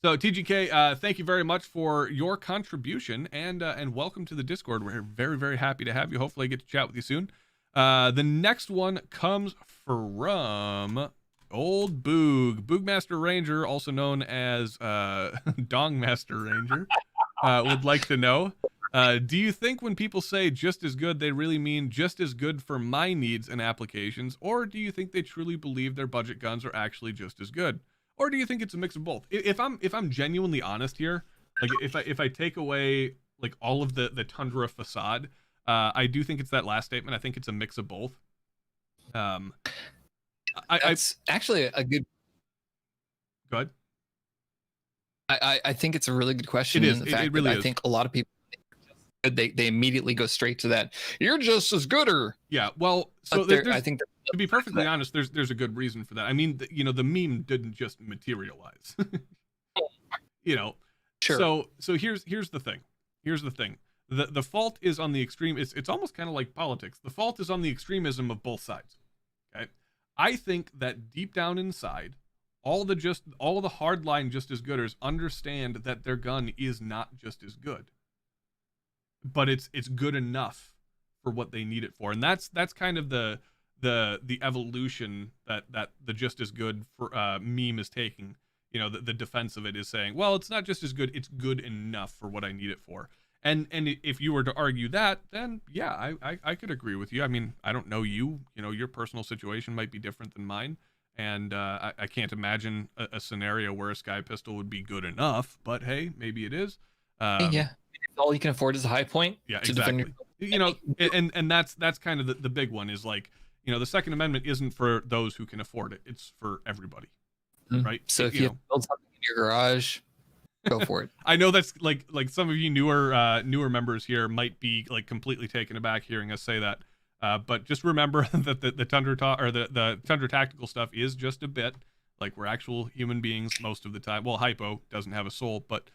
So TGK, thank you very much for your contribution and welcome to the Discord. We're very, very happy to have you. Hopefully I get to chat with you soon. The next one comes from old Boogmaster Ranger, also known as Dongmaster Ranger, would like to know, do you think when people say just as good, they really mean just as good for my needs and applications, or do you think they truly believe their budget guns are actually just as good? Or do you think it's a mix of both? If I'm genuinely honest here, like if I take away like all of the Tundra facade, I do think it's that last statement. I think it's a mix of both. That's actually a good. Go ahead. I think it's a really good question. It is. It really is. I think a lot of people they immediately go straight to that. You're just as good, or yeah. Well, so I think to be perfectly honest, there's a good reason for that. I mean, you know, the meme didn't just materialize. You know, sure. So here's the thing. Here's the thing. The fault is on the extreme. It's almost kind of like politics. The fault is on the extremism of both sides. Okay, I think that deep down inside, all the hardline just as gooders understand that their gun is not just as good, but it's good enough for what they need it for, and that's kind of the evolution that the just as good for meme is taking. You know, the defense of it is saying, well, it's not just as good, it's good enough for what I need it for. And if you were to argue that, then yeah, I could agree with you. I mean, I don't know you. You know, your personal situation might be different than mine, and I can't imagine a scenario where a Sky Pistol would be good enough. But hey, maybe it is. Yeah, all you can afford is a high point. Yeah, exactly. You know, and that's kind of the big one is like, you know, the Second Amendment isn't for those who can afford it. It's for everybody, right? So if you build something in your garage, go for it. I know that's like some of you newer members here might be like completely taken aback hearing us say that, but just remember that the Tundra the Tundra tactical stuff is just a bit like we're actual human beings most of the time. Well, Hypo doesn't have a soul, but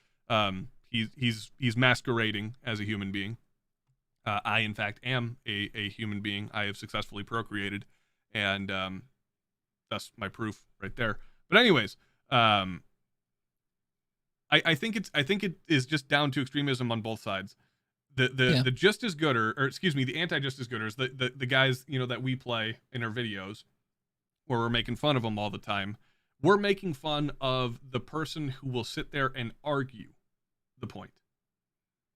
he's masquerading as a human being. I in fact am a human being. I have successfully procreated, and that's my proof right there. But anyways, I think it is just down to extremism on both sides. The just as good or excuse me, the anti-just as gooders, the guys, you know, that we play in our videos where we're making fun of them all the time. We're making fun of the person who will sit there and argue the point.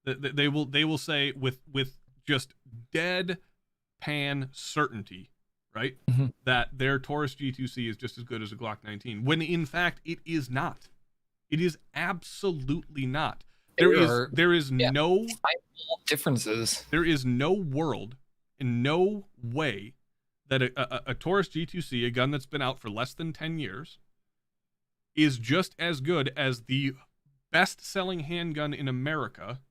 They will say with just dead pan certainty, right? Mm-hmm. That their Taurus G2C is just as good as a Glock 19, when in fact it is not. It is absolutely not. There is no differences. There is no world and no way that a Taurus G2C, a gun that's been out for less than 10 years, is just as good as the best-selling handgun in America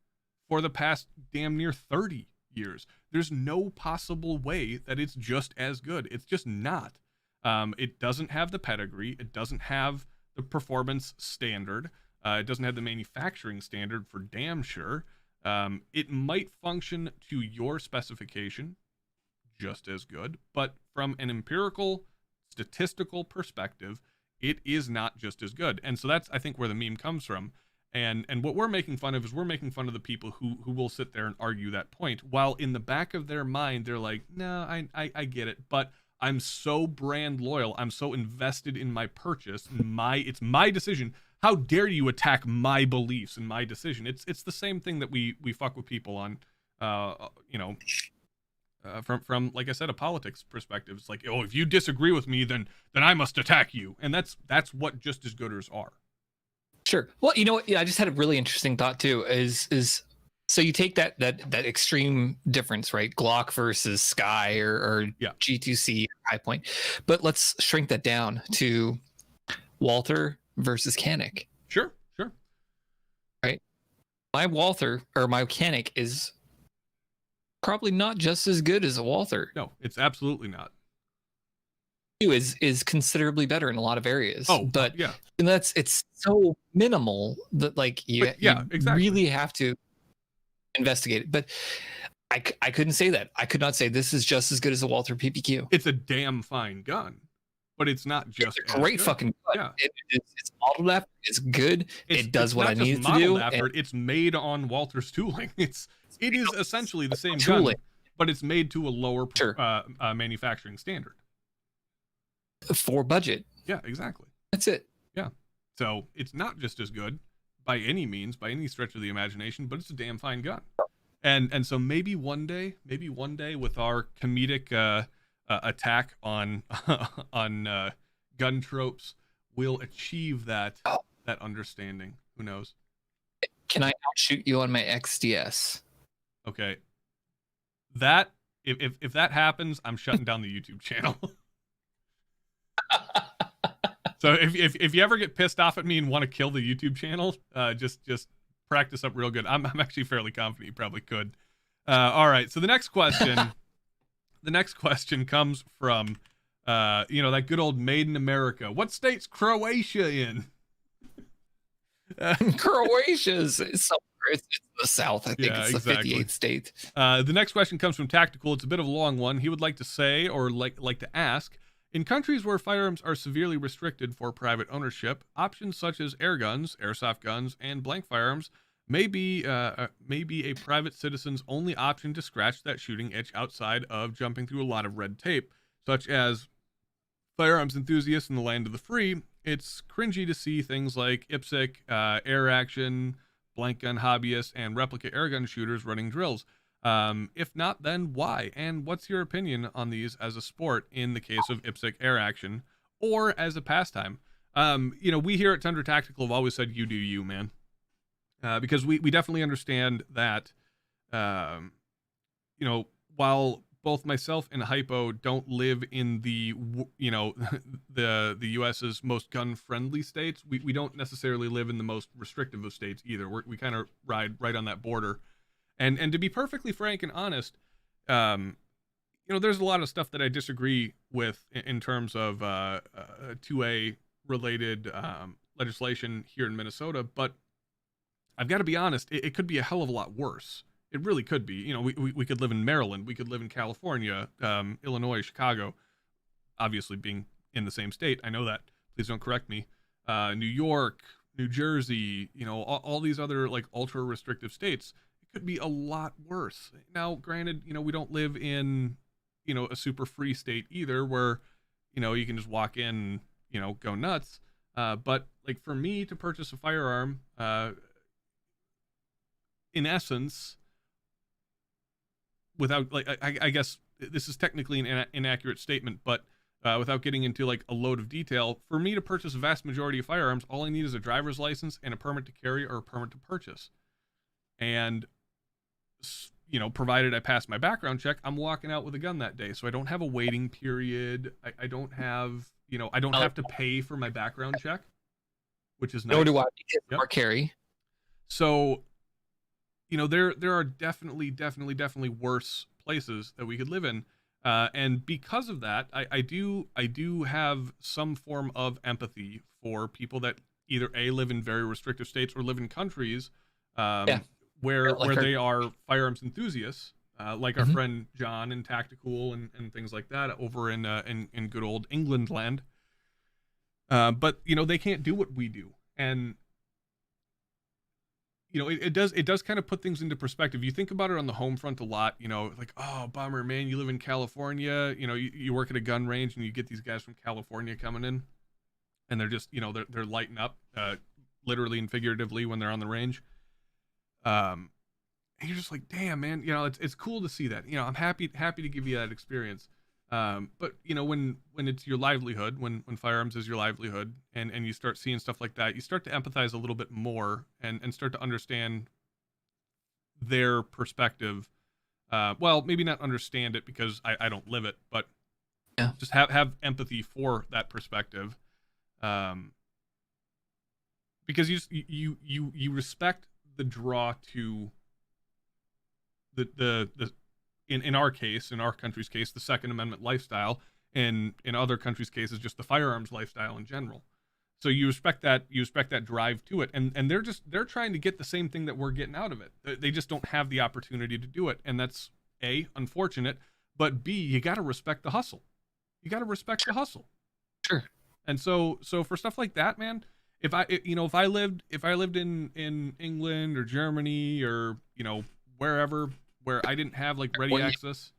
for the past damn near 30 years. There's no possible way that it's just as good. It's just not. It doesn't have the pedigree. It doesn't have the performance standard. It doesn't have the manufacturing standard for damn sure. It might function to your specification just as good, but from an empirical, statistical perspective, it is not just as good. And so that's, I think, where the meme comes from. And what we're making fun of is we're making fun of the people who will sit there and argue that point, while in the back of their mind, they're like, no, I get it, but I'm so brand loyal. I'm so invested in my purchase. It's my decision. How dare you attack my beliefs and my decision? It's the same thing that we fuck with people on, from like I said, a politics perspective. It's like, oh, if you disagree with me, then I must attack you. And that's what just as gooders are. Sure. Well, you know what? Yeah, I just had a really interesting thought too. Is so you take that extreme difference, right? Glock versus Sky or G2C High Point, but let's shrink that down to Walther versus Canik. Sure. Right. My Walther or my Canik is probably not just as good as a Walther. No, it's absolutely not. Is considerably better in a lot of areas. Oh, but yeah, and it's so minimal that like you exactly. really have to investigate it. But I couldn't say that. I could not say this is just as good as a Walther PPQ. It's a damn fine gun, but it's not just it's a great fucking gun. Yeah. It's modeled after. It's good. It does what I need it to do. It's made on Walther's tooling. It is essentially the same gun, but it's made to a lower manufacturing standard. For budget. Yeah, exactly. That's it. Yeah. So it's not just as good by any means, by any stretch of the imagination, but it's a damn fine gun. And so maybe one day with our comedic attack on gun tropes, we'll achieve that understanding. Who knows? Can I outshoot you on my XDS? Okay. That if that happens, I'm shutting down the YouTube channel. So if you ever get pissed off at me and want to kill the YouTube channel, just practice up real good. I'm actually fairly confident you probably could. All right. So the next question comes from that good old Made in America. What state's Croatia in? Croatia's it's the South. I think it's the 58th state. The next question comes from Tactical. It's a bit of a long one. He would like to say or like to ask. In countries where firearms are severely restricted for private ownership, options such as air guns, airsoft guns, and blank firearms may be a private citizen's only option to scratch that shooting itch outside of jumping through a lot of red tape. Such as firearms enthusiasts in the land of the free, it's cringy to see things like IPSC, air action, blank gun hobbyists, and replica airgun shooters running drills. If not, then why? And what's your opinion on these as a sport in the case of IPSC air action or as a pastime? We here at Tundra Tactical have always said, you do you, man. Because we definitely understand that, while both myself and Hypo don't live in the US's most gun-friendly states, we don't necessarily live in the most restrictive of states either. We kind of ride right on that border. And to be perfectly frank and honest, there's a lot of stuff that I disagree with in terms of 2A related legislation here in Minnesota, but I've got to be honest, it could be a hell of a lot worse. It really could be. We could live in Maryland, we could live in California, Illinois, Chicago, obviously being in the same state. I know that. Please don't correct me. New York, New Jersey, all these other like ultra restrictive states. Could be a lot worse. Now, granted, we don't live in, a super free state either where, you can just walk in, go nuts. But like for me to purchase a firearm, in essence, without like, I guess this is technically an inaccurate statement, but without getting into like a load of detail, for me to purchase a vast majority of firearms, all I need is a driver's license and a permit to carry or a permit to purchase. And provided I pass my background check, I'm walking out with a gun that day. So I don't have a waiting period. I don't have, I don't have to pay for my background check, which is nice. Nor do I, or carry. So, there are definitely worse places that we could live in. And because of that, I do have some form of empathy for people that either A, live in very restrictive states or live in countries where they are firearms enthusiasts, like our friend John and Tactical and things like that over in good old England land. But they can't do what we do, and it does kind of put things into perspective. You think about it on the home front a lot, like, oh, bummer, man, you live in California, you work at a gun range and you get these guys from California coming in and they're just, they're lighting up, literally and figuratively when they're on the range. And you're just like, damn, man, it's cool to see that. I'm happy to give you that experience. But when it's your livelihood, when firearms is your livelihood, and you start seeing stuff like that, you start to empathize a little bit more and start to understand their perspective. Well, maybe not understand it because I don't live it, but just have empathy for that perspective. Because you respect the draw to the in our case, in our country's case, the Second Amendment lifestyle, and in other countries' cases, just the firearms lifestyle in general. So you respect that drive to it, and they're trying to get the same thing that we're getting out of it. They just don't have the opportunity to do it, and that's A, unfortunate, but B, you got to respect the hustle. You got to respect the hustle. Sure. And so for stuff like that, man, if I lived in England or Germany or wherever where I didn't have like ready access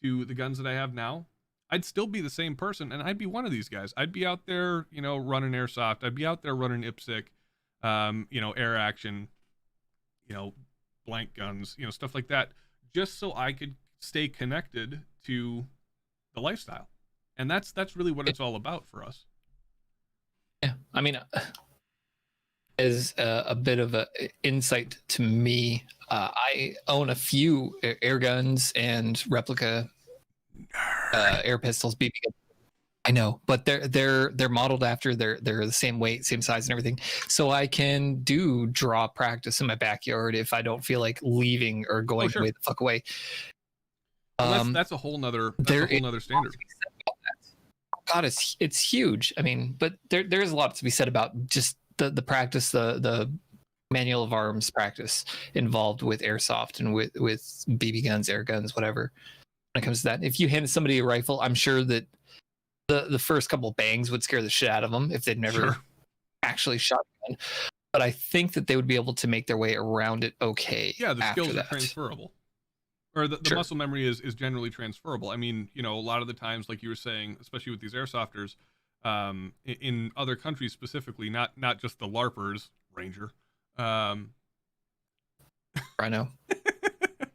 to the guns that I have now, I'd still be the same person, and I'd be one of these guys. I'd be out there, running airsoft. I'd be out there running IPSC, air action, blank guns, stuff like that, just so I could stay connected to the lifestyle. And that's really what it's all about for us. Yeah, I mean, as a bit of an insight to me, I own a few air guns and replica air pistols, BB guns. I know, but they're modeled after they're the same weight, same size, and everything. So I can do draw practice in my backyard if I don't feel like leaving or going way the fuck away. Well, that's a whole nother standard. God, it's huge. I mean, but there's a lot to be said about just the practice, the manual of arms practice involved with airsoft and with BB guns, air guns, whatever. When it comes to that, if you handed somebody a rifle, I'm sure that the first couple bangs would scare the shit out of them if they'd never actually shot a gun. But I think that they would be able to make their way around it okay. Yeah, the skills are transferable. Or the muscle memory is generally transferable. I mean, a lot of the times, like you were saying, especially with these airsofters, in other countries specifically, not just the LARPers, Ranger. I know.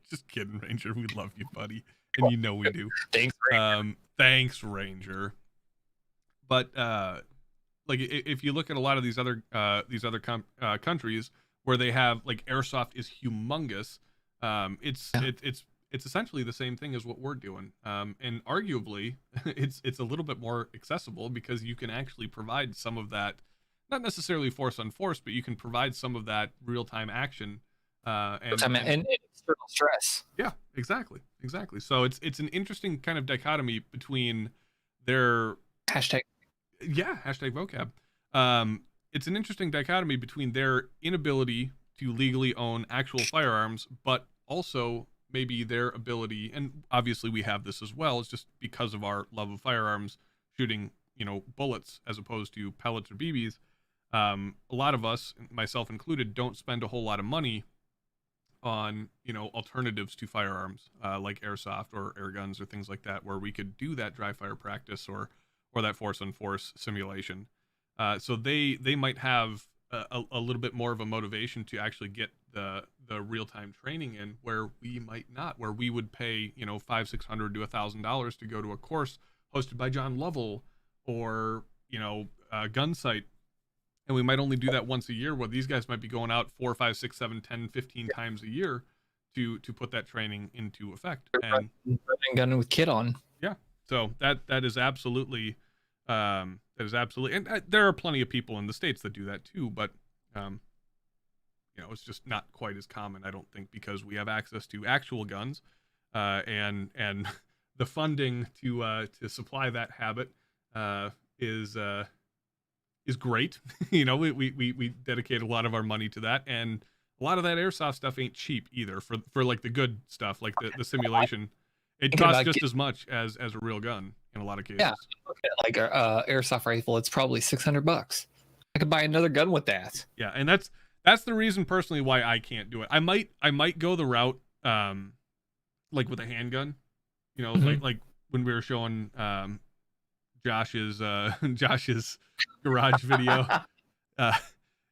Just kidding, Ranger. We love you, buddy, and we do. Thanks, Ranger. Thanks, Ranger. But like if you look at a lot of these other countries where they have like airsoft is humongous. It's essentially the same thing as what we're doing, and arguably it's a little bit more accessible because you can actually provide some of that, not necessarily force on force, but you can provide some of that real-time action and external stress. Yeah, exactly. So it's an interesting kind of dichotomy between their hashtag vocab. It's an interesting dichotomy between their inability to legally own actual firearms, but also maybe their ability, and obviously we have this as well, it's just because of our love of firearms, shooting, bullets as opposed to pellets or BBs. A lot of us, myself included, don't spend a whole lot of money on, alternatives to firearms, like airsoft or air guns or things like that, where we could do that dry fire practice or that force on force simulation. So they might have a little bit more of a motivation to actually get the real-time training in, where we might not, where we would pay $500-600 to $1,000 to go to a course hosted by John Lovell or Gunsight, and we might only do that once a year, where these guys might be going out 4, 5, 6, 7, 10, 15 times a year to put that training into effect. And gunning with kit on. Yeah, so that is absolutely and there are plenty of people in the States that do that too, but it's just not quite as common, I don't think, because we have access to actual guns, and the funding to supply that habit is great. You know, we dedicate a lot of our money to that, and a lot of that airsoft stuff ain't cheap either. For like the good stuff, like the simulation, it costs just as much as a real gun in a lot of cases. Yeah, like a airsoft rifle, it's probably $600. I could buy another gun with that. Yeah, and that's the reason personally why I can't do it. I might go the route like with a handgun, you know, like when we were showing Josh's garage video,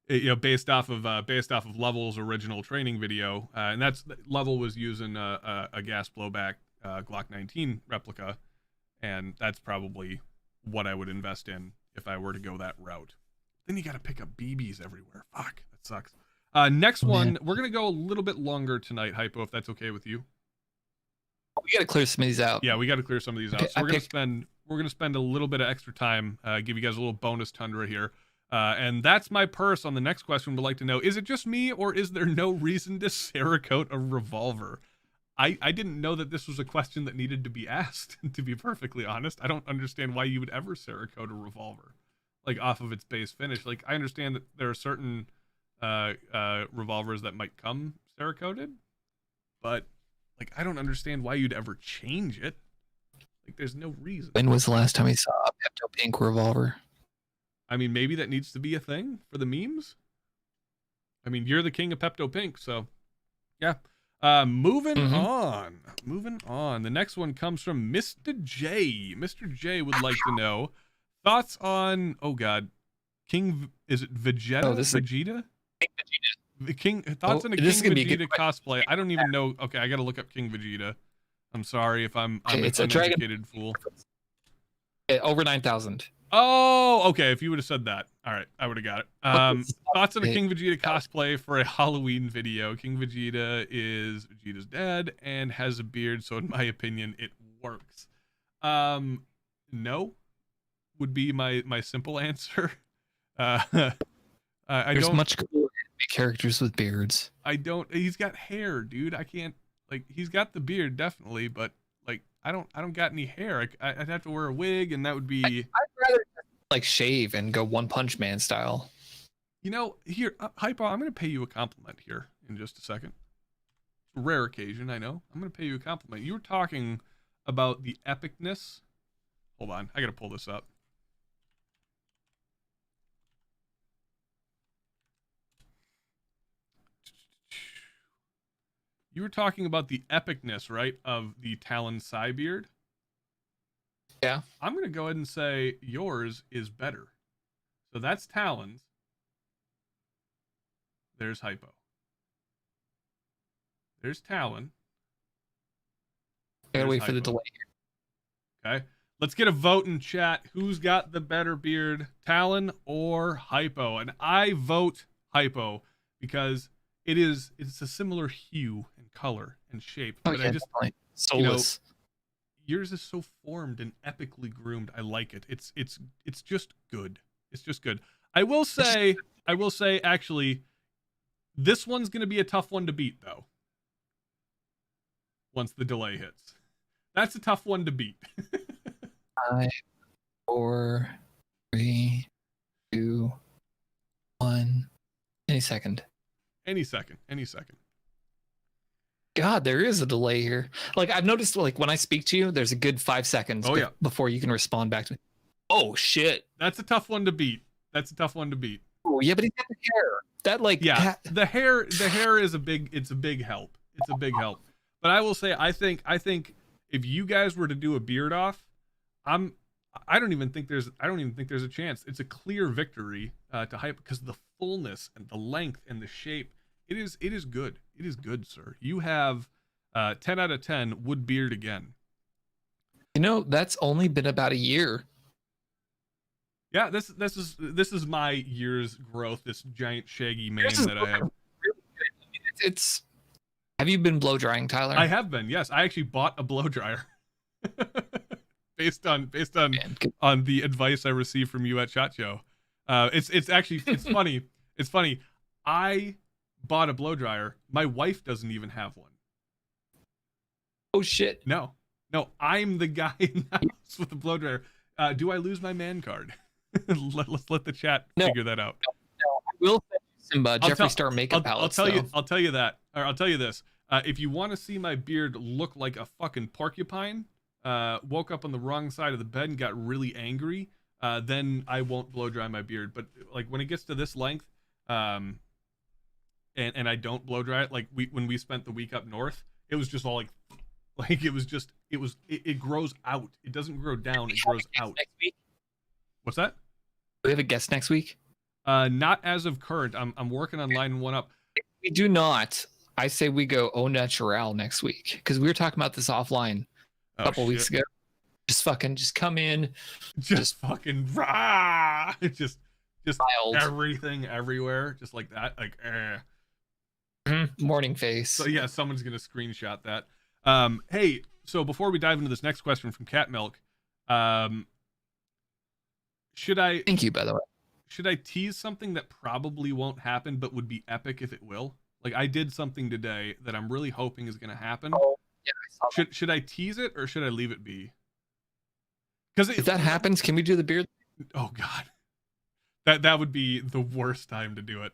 you know, based off of Level's original training video, and that's Level was using a gas blowback Glock 19 replica, and that's probably what I would invest in if I were to go that route. Then you got to pick up BBs everywhere. Fuck, that sucks. Next one, we're gonna go a little bit longer tonight, Hypo, if that's okay with you. We got to clear some of these out. Yeah, we got to clear some of these out. So we're gonna spend a little bit of extra time, give you guys a little bonus Tundra here. And that's my purse on the next question. Would like to know, is it just me, or is there no reason to Cerakote a revolver? I didn't know that this was a question that needed to be asked, to be perfectly honest. I don't understand why you would ever Cerakote a revolver, like off of its base finish. Like, I understand that there are certain revolvers that might come Cerakoted, but like, I don't understand why you'd ever change it. Like, there's no reason. When was the last time you saw a Pepto Pink revolver? I mean, maybe that needs to be a thing for the memes. I mean, you're the king of Pepto Pink, so yeah. Moving on. The next one comes from Mr. J. Mr. J would like to know thoughts on, oh god, is it Vegeta? Oh, this Vegeta? The King thoughts on a King Vegeta cosplay. I don't even know. Okay, I gotta look up King Vegeta. I'm sorry if I'm it's an a dragon uneducated fool. Over 9,000. Oh, okay. If you would have said that, all right, I would have got it. Thoughts on a King Vegeta cosplay for a Halloween video. King Vegeta is Vegeta's dad and has a beard, so in my opinion, it works. No, would be my simple answer. There's don't much cooler characters with beards. I don't. He's got hair, dude. I can't. Like, he's got the beard definitely, but like, I don't got any hair. I'd have to wear a wig, and that would be. I'd rather like shave and go One Punch Man style. You know, here, Hypo, I'm going to pay you a compliment here in just a second. It's a rare occasion, I know. I'm going to pay you a compliment. You were talking about the epicness. Hold on, I got to pull this up. You were talking about the epicness, right, of the Talon Psybeard? Yeah. I'm going to go ahead and say yours is better. So that's Talon's. There's Hypo. There's Talon. I gotta wait for the delay. Okay. Let's get a vote in chat. Who's got the better beard, Talon or Hypo? And I vote Hypo because it's a similar hue and color and shape. Oh, but yeah, I just, soulless. Yours is so formed and epically groomed. I like it. It's just good. It's just good. I will say actually, this one's gonna be a tough one to beat though. Once the delay hits. That's a tough one to beat. 5, 4, 3, 2, 1. Any second. Any second. God, there is a delay here. Like, I've noticed, like, when I speak to you, there's a good 5 seconds before you can respond back to me. Oh, shit. That's a tough one to beat. Oh, yeah, but he's got the hair. That, like... Yeah, the hair is a big help. It's a big help. But I will say, I think if you guys were to do a beard off, I don't even think there's a chance. It's a clear victory to Hype because the fullness and the length and the shape. It is good. It is good, sir. You have 10 out of 10 would beard again. You know, that's only been about a year. Yeah, this is my year's growth. This giant shaggy mane that I have. It's. Have you been blow drying, Tyler? I have been. Yes, I actually bought a blow dryer. based on the advice I received from you at SHOT Show. It's funny. It's funny. I bought a blow dryer. My wife doesn't even have one. Oh shit. No. No, I'm the guy in the house with the blow dryer. Do I lose my man card? Let's let the chat figure that out. No, I will send you some Jeffree Star makeup palettes. I'll tell you that, or I'll tell you this. If you want to see my beard look like a fucking porcupine, woke up on the wrong side of the bed and got really angry, then I won't blow dry my beard. But like when it gets to this length, and I don't blow dry it, like when we spent the week up north, it was just all like it grows out. It doesn't grow down. It grows out. Next week? What's that? Do we have a guest next week? Not as of current. I'm working on lining one up. If we do not, I say we go au naturel next week, because we were talking about this offline a couple weeks ago. Just come in, just fucking rah! just wild. Everything everywhere, just like that, like morning face. So yeah, someone's gonna screenshot that. Hey, so before we dive into this next question from Cat Milk, should I? Thank you, by the way. Should I tease something that probably won't happen but would be epic if it will? Like I did something today that I'm really hoping is gonna happen. Oh, yeah, I saw should I tease it or should I leave it be? Because if that happens, can we do the beard? Oh God, that would be the worst time to do it.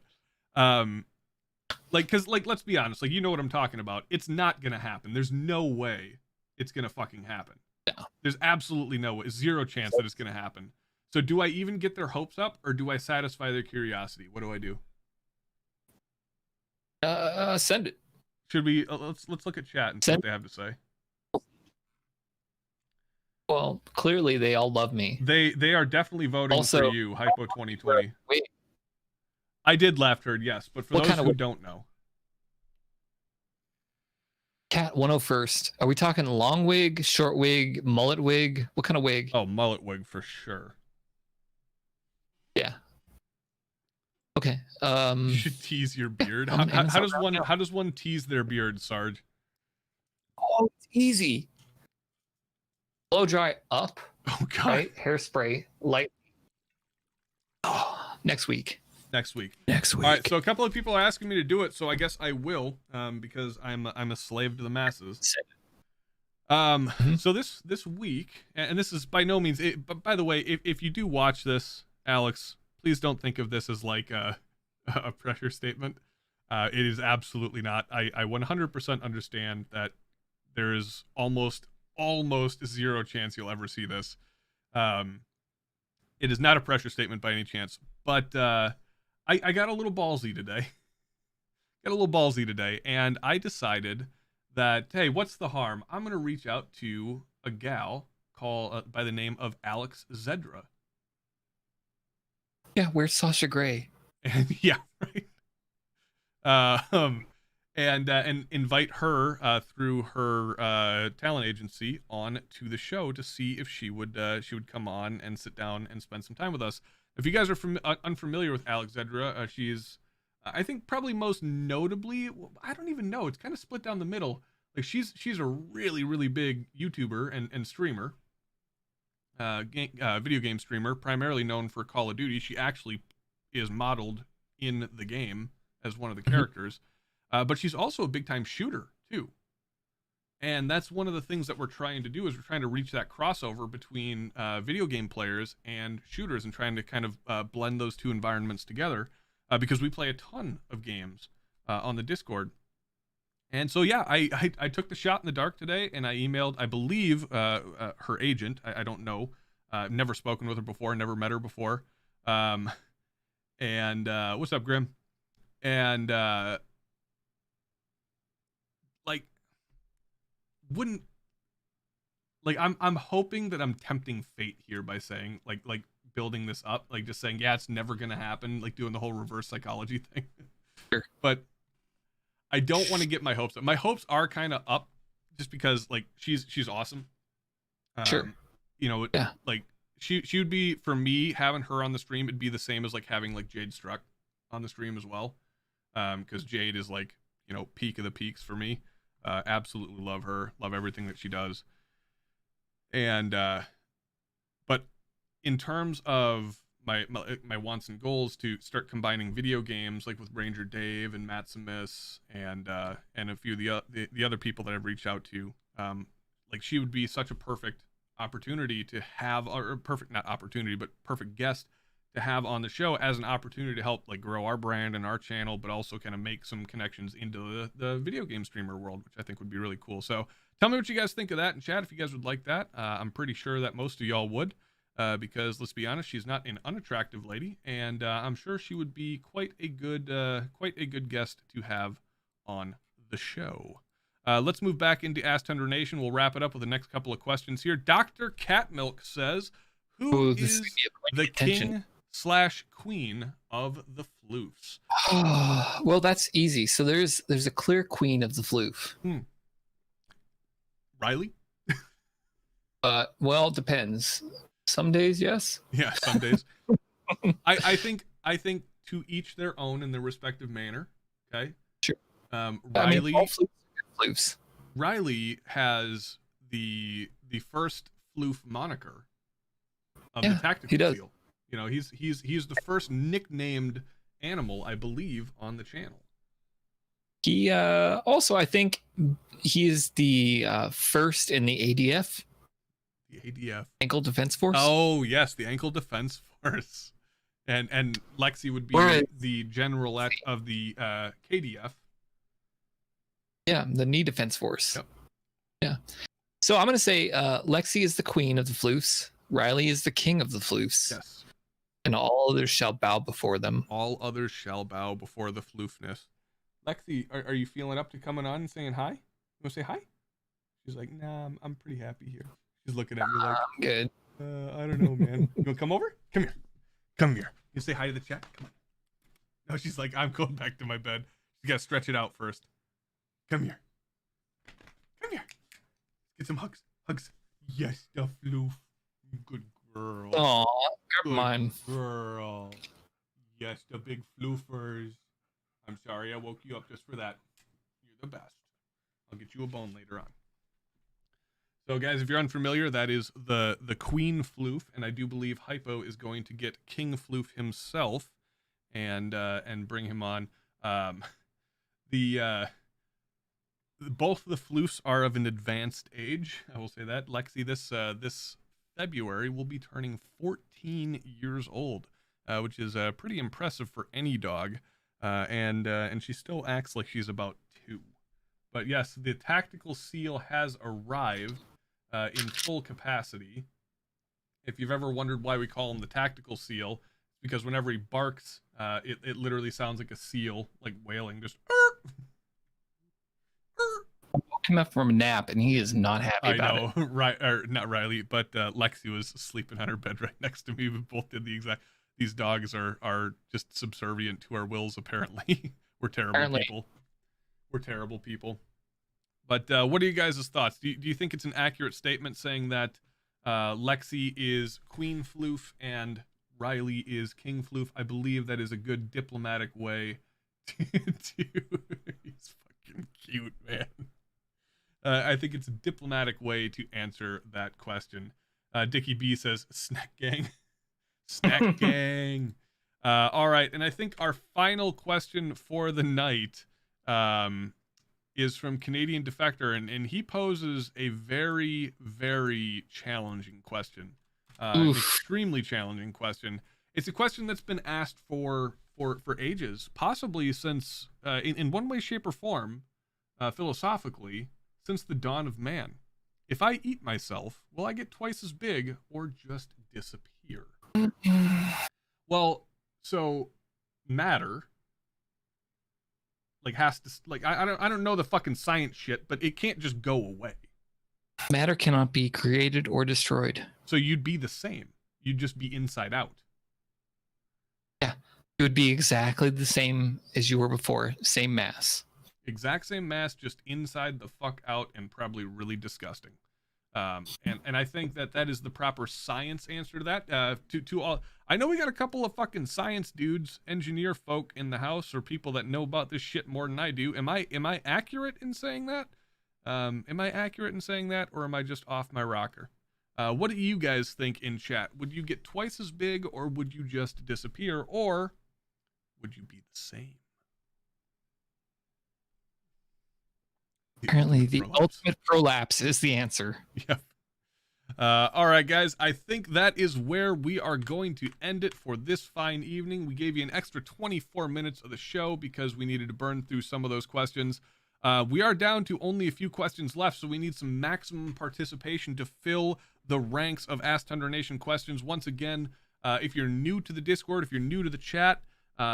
Because let's be honest, like you know what I'm talking about. It's not gonna happen. There's no way it's gonna fucking happen. No. There's absolutely no way, zero chance that it's gonna happen. So do I even get their hopes up or do I satisfy their curiosity? What do I do? Send it. Should we let's look at chat and see what they have to say. Well, clearly they all love me. They are definitely voting also, for you, Hypo 2020. Wait. I did laugh turd, yes, but for those who don't know. Cat 101st. Are we talking long wig, short wig, mullet wig? What kind of wig? Oh, mullet wig for sure. Yeah. Okay. You should tease your beard. How does one tease their beard, Sarge? Oh, it's easy. Blow dry up. Oh God. Right? Hairspray light. Oh, next week. All right. So a couple of people are asking me to do it, so I guess I will, because I'm a slave to the masses. So this week, and this is by no means. But by the way, if you do watch this, Alex, please don't think of this as like a pressure statement. It is absolutely not. I 100% understand that there is almost zero chance you'll ever see this. It is not a pressure statement by any chance, but I got a little ballsy today. And I decided that, hey, what's the harm? I'm going to reach out to a gal by the name of Alex Zedra. Yeah, where's Sasha Grey? And yeah, right. And invite her through her talent agency on to the show to see if she would come on and sit down and spend some time with us. If you guys are unfamiliar with Alex Zedra, she's I think probably most notably, I don't even know, it's kind of split down the middle. Like she's a really big YouTuber and streamer, video game streamer, primarily known for Call of Duty. She actually is modeled in the game as one of the characters. But she's also a big-time shooter, too. And that's one of the things that we're trying to do, is we're trying to reach that crossover between video game players and shooters, and trying to kind of blend those two environments together, because we play a ton of games on the Discord. And so, yeah, I took the shot in the dark today, and I emailed, I believe, her agent. I don't know. I've never spoken with her before, never met her before. And what's up, Grim? And I'm hoping that I'm tempting fate here by saying like building this up, like just saying, yeah, it's never gonna happen, like doing the whole reverse psychology thing. Sure. But I don't want to get my hopes up. My hopes are kind of up just because like she's awesome. Sure. You know, yeah. Like she would be, for me, having her on the stream, it'd be the same as like having like Jade Struck on the stream as well. Because Jade is like, you know, peak of the peaks for me. Absolutely love her, love everything that she does. And but in terms of my wants and goals, to start combining video games, like with Ranger Dave and Matsimus and a few of the other people that I've reached out to, like she would be such a perfect opportunity to have, or perfect, not opportunity, but perfect guest to have on the show as an opportunity to help like grow our brand and our channel, but also kind of make some connections into the video game streamer world, which I think would be really cool. So tell me what you guys think of that in chat if you guys would like that. I'm pretty sure that most of y'all would, because let's be honest, she's not an unattractive lady, and I'm sure she would be quite a good guest to have on the show. Let's move back into Ask Tundra Nation. We'll wrap it up with the next couple of questions here. Dr. Catmilk says, who is the king/queen of the floofs? Well, that's easy. So there's a clear queen of the floof. Riley? Well, it depends. Some days, yes. Yeah, some days. I think to each their own in their respective manner. Okay. Sure. Riley. All floofs. Riley has the first floof moniker of the tactical seal. You know, he's the first nicknamed animal, I believe, on the channel. He also, I think, he is the first in the ADF. The ADF. Ankle Defense Force. Oh yes, the Ankle Defense Force. And Lexi would be the generalette of the KDF. Yeah, the Knee Defense Force. Yep. Yeah. So I'm gonna say Lexi is the queen of the floofs. Riley is the king of the floofs. Yes. And all others shall bow before them. All others shall bow before the floofness. Lexi, are you feeling up to coming on and saying hi? You want to say hi? She's like, nah, I'm pretty happy here. She's looking at me like, I'm good. I don't know, man. You want to come over? Come here. Come here. You say hi to the chat? Come on. No, she's like, I'm going back to my bed. You got to stretch it out first. Come here. Come here. Get some hugs. Hugs. Yes, the floof. Good girl. Aw, good mine. Girl. Yes, the big floofers. I'm sorry I woke you up just for that. You're the best. I'll get you a bone later on. So, guys, if you're unfamiliar, that is the Queen Floof, and I do believe Hypo is going to get King Floof himself and bring him on. Both the floofs are of an advanced age. I will say that. Lexi, this February will be turning 14 years old, which is pretty impressive for any dog. And she still acts like she's about 2. But yes, the tactical seal has arrived in full capacity. If you've ever wondered why we call him the tactical seal, it's because whenever he barks, it literally sounds like a seal, like wailing, just. I woke him up from a nap, and he is not happy about it. I know, right? Or not Riley, but Lexi was sleeping on her bed right next to me. We both did the exact. These dogs are just subservient to our wills. Apparently, we're terrible people. We're terrible people. But what are you guys' thoughts? Do you think it's an accurate statement saying that Lexi is Queen Floof and Riley is King Floof? I believe that is a good diplomatic way to he's fucking cute, man. I think it's a diplomatic way to answer that question. Dickie B says, snack gang. Snack gang. All right, and I think our final question for the night is from Canadian Defector, and he poses a very, very challenging question. An extremely challenging question. It's a question that's been asked for ages, possibly since, in one way, shape, or form, philosophically, since the dawn of man. If I eat myself, will I get twice as big or just disappear? Well, so matter has to I don't know the fucking science shit, but it can't just go away. Matter cannot be created or destroyed. So you'd be the same. You'd just be inside out. Yeah, it would be exactly the same as you were before. Same mass. Exact same mass, just inside the fuck out, and probably really disgusting. And I think that is the proper science answer to that. To all, I know we got a couple of fucking science dudes, engineer folk in the house, or people that know about this shit more than I do. Am I accurate in saying that? Am I accurate in saying that, or am I just off my rocker? What do you guys think in chat? Would you get twice as big, or would you just disappear, or would you be the same? Apparently, the ultimate prolapse is the answer. Yep. All right, guys. I think that is where we are going to end it for this fine evening. We gave you an extra 24 minutes of the show because we needed to burn through some of those questions. We are down to only a few questions left, so we need some maximum participation to fill the ranks of Ask Tundra Nation questions. Once again, if you're new to the Discord, if you're new to the chat,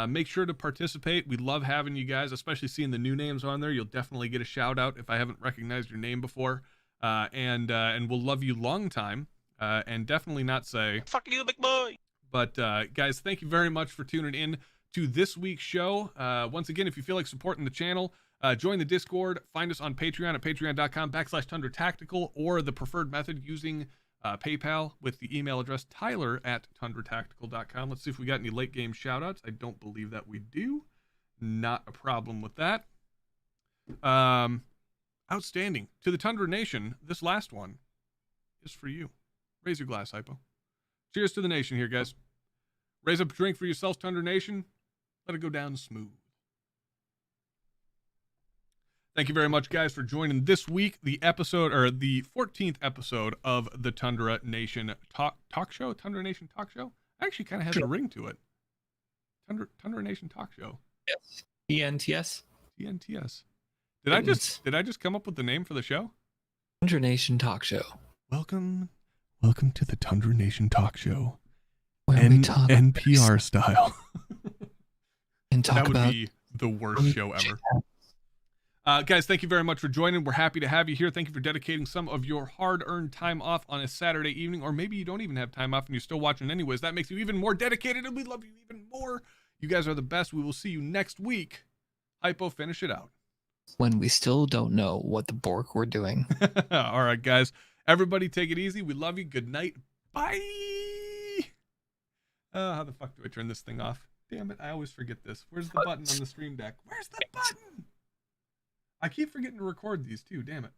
make sure to participate. We love having you guys, especially seeing the new names on there. You'll definitely get a shout out if I haven't recognized your name before. And we'll love you long time, and definitely not say fuck you, big boy. But guys, thank you very much for tuning in to this week's show. Once again, if you feel like supporting the channel, join the Discord. Find us on Patreon at patreon.com/Tundra Tactical, or the preferred method using PayPal with the email address tyler@tundratactical.com. Let's see if we got any late game shout outs. I don't believe that we do. Not a problem with that. Outstanding. To the Tundra Nation, this last one is for you. Raise your glass, Hypo. Cheers to the nation here, guys. Raise up a drink for yourselves, Tundra Nation. Let it go down smooth. Thank you very much, guys, for joining this week, the 14th episode of the Tundra Nation talk show. Tundra Nation talk show actually kind of has a ring to it. Tundra Nation talk show. Yes. TNTS. TNTS. Did I just come up with the name for the show? Tundra Nation talk show. Welcome to the Tundra Nation talk show. Where we talk NPR style. And talk that would about be the worst show ever. Guys, thank you very much for joining. We're happy to have you here. Thank you for dedicating some of your hard-earned time off on a Saturday evening, or maybe you don't even have time off and you're still watching anyways. That makes you even more dedicated, and we love you even more. You guys are the best. We will see you next week. Hypo, finish it out. When we still don't know what the Borg we're doing. All right, guys. Everybody take it easy. We love you. Good night. Bye. How the fuck do I turn this thing off? Damn it. I always forget this. Where's the button on the stream deck? Where's the button? I keep forgetting to record these too. Damn it.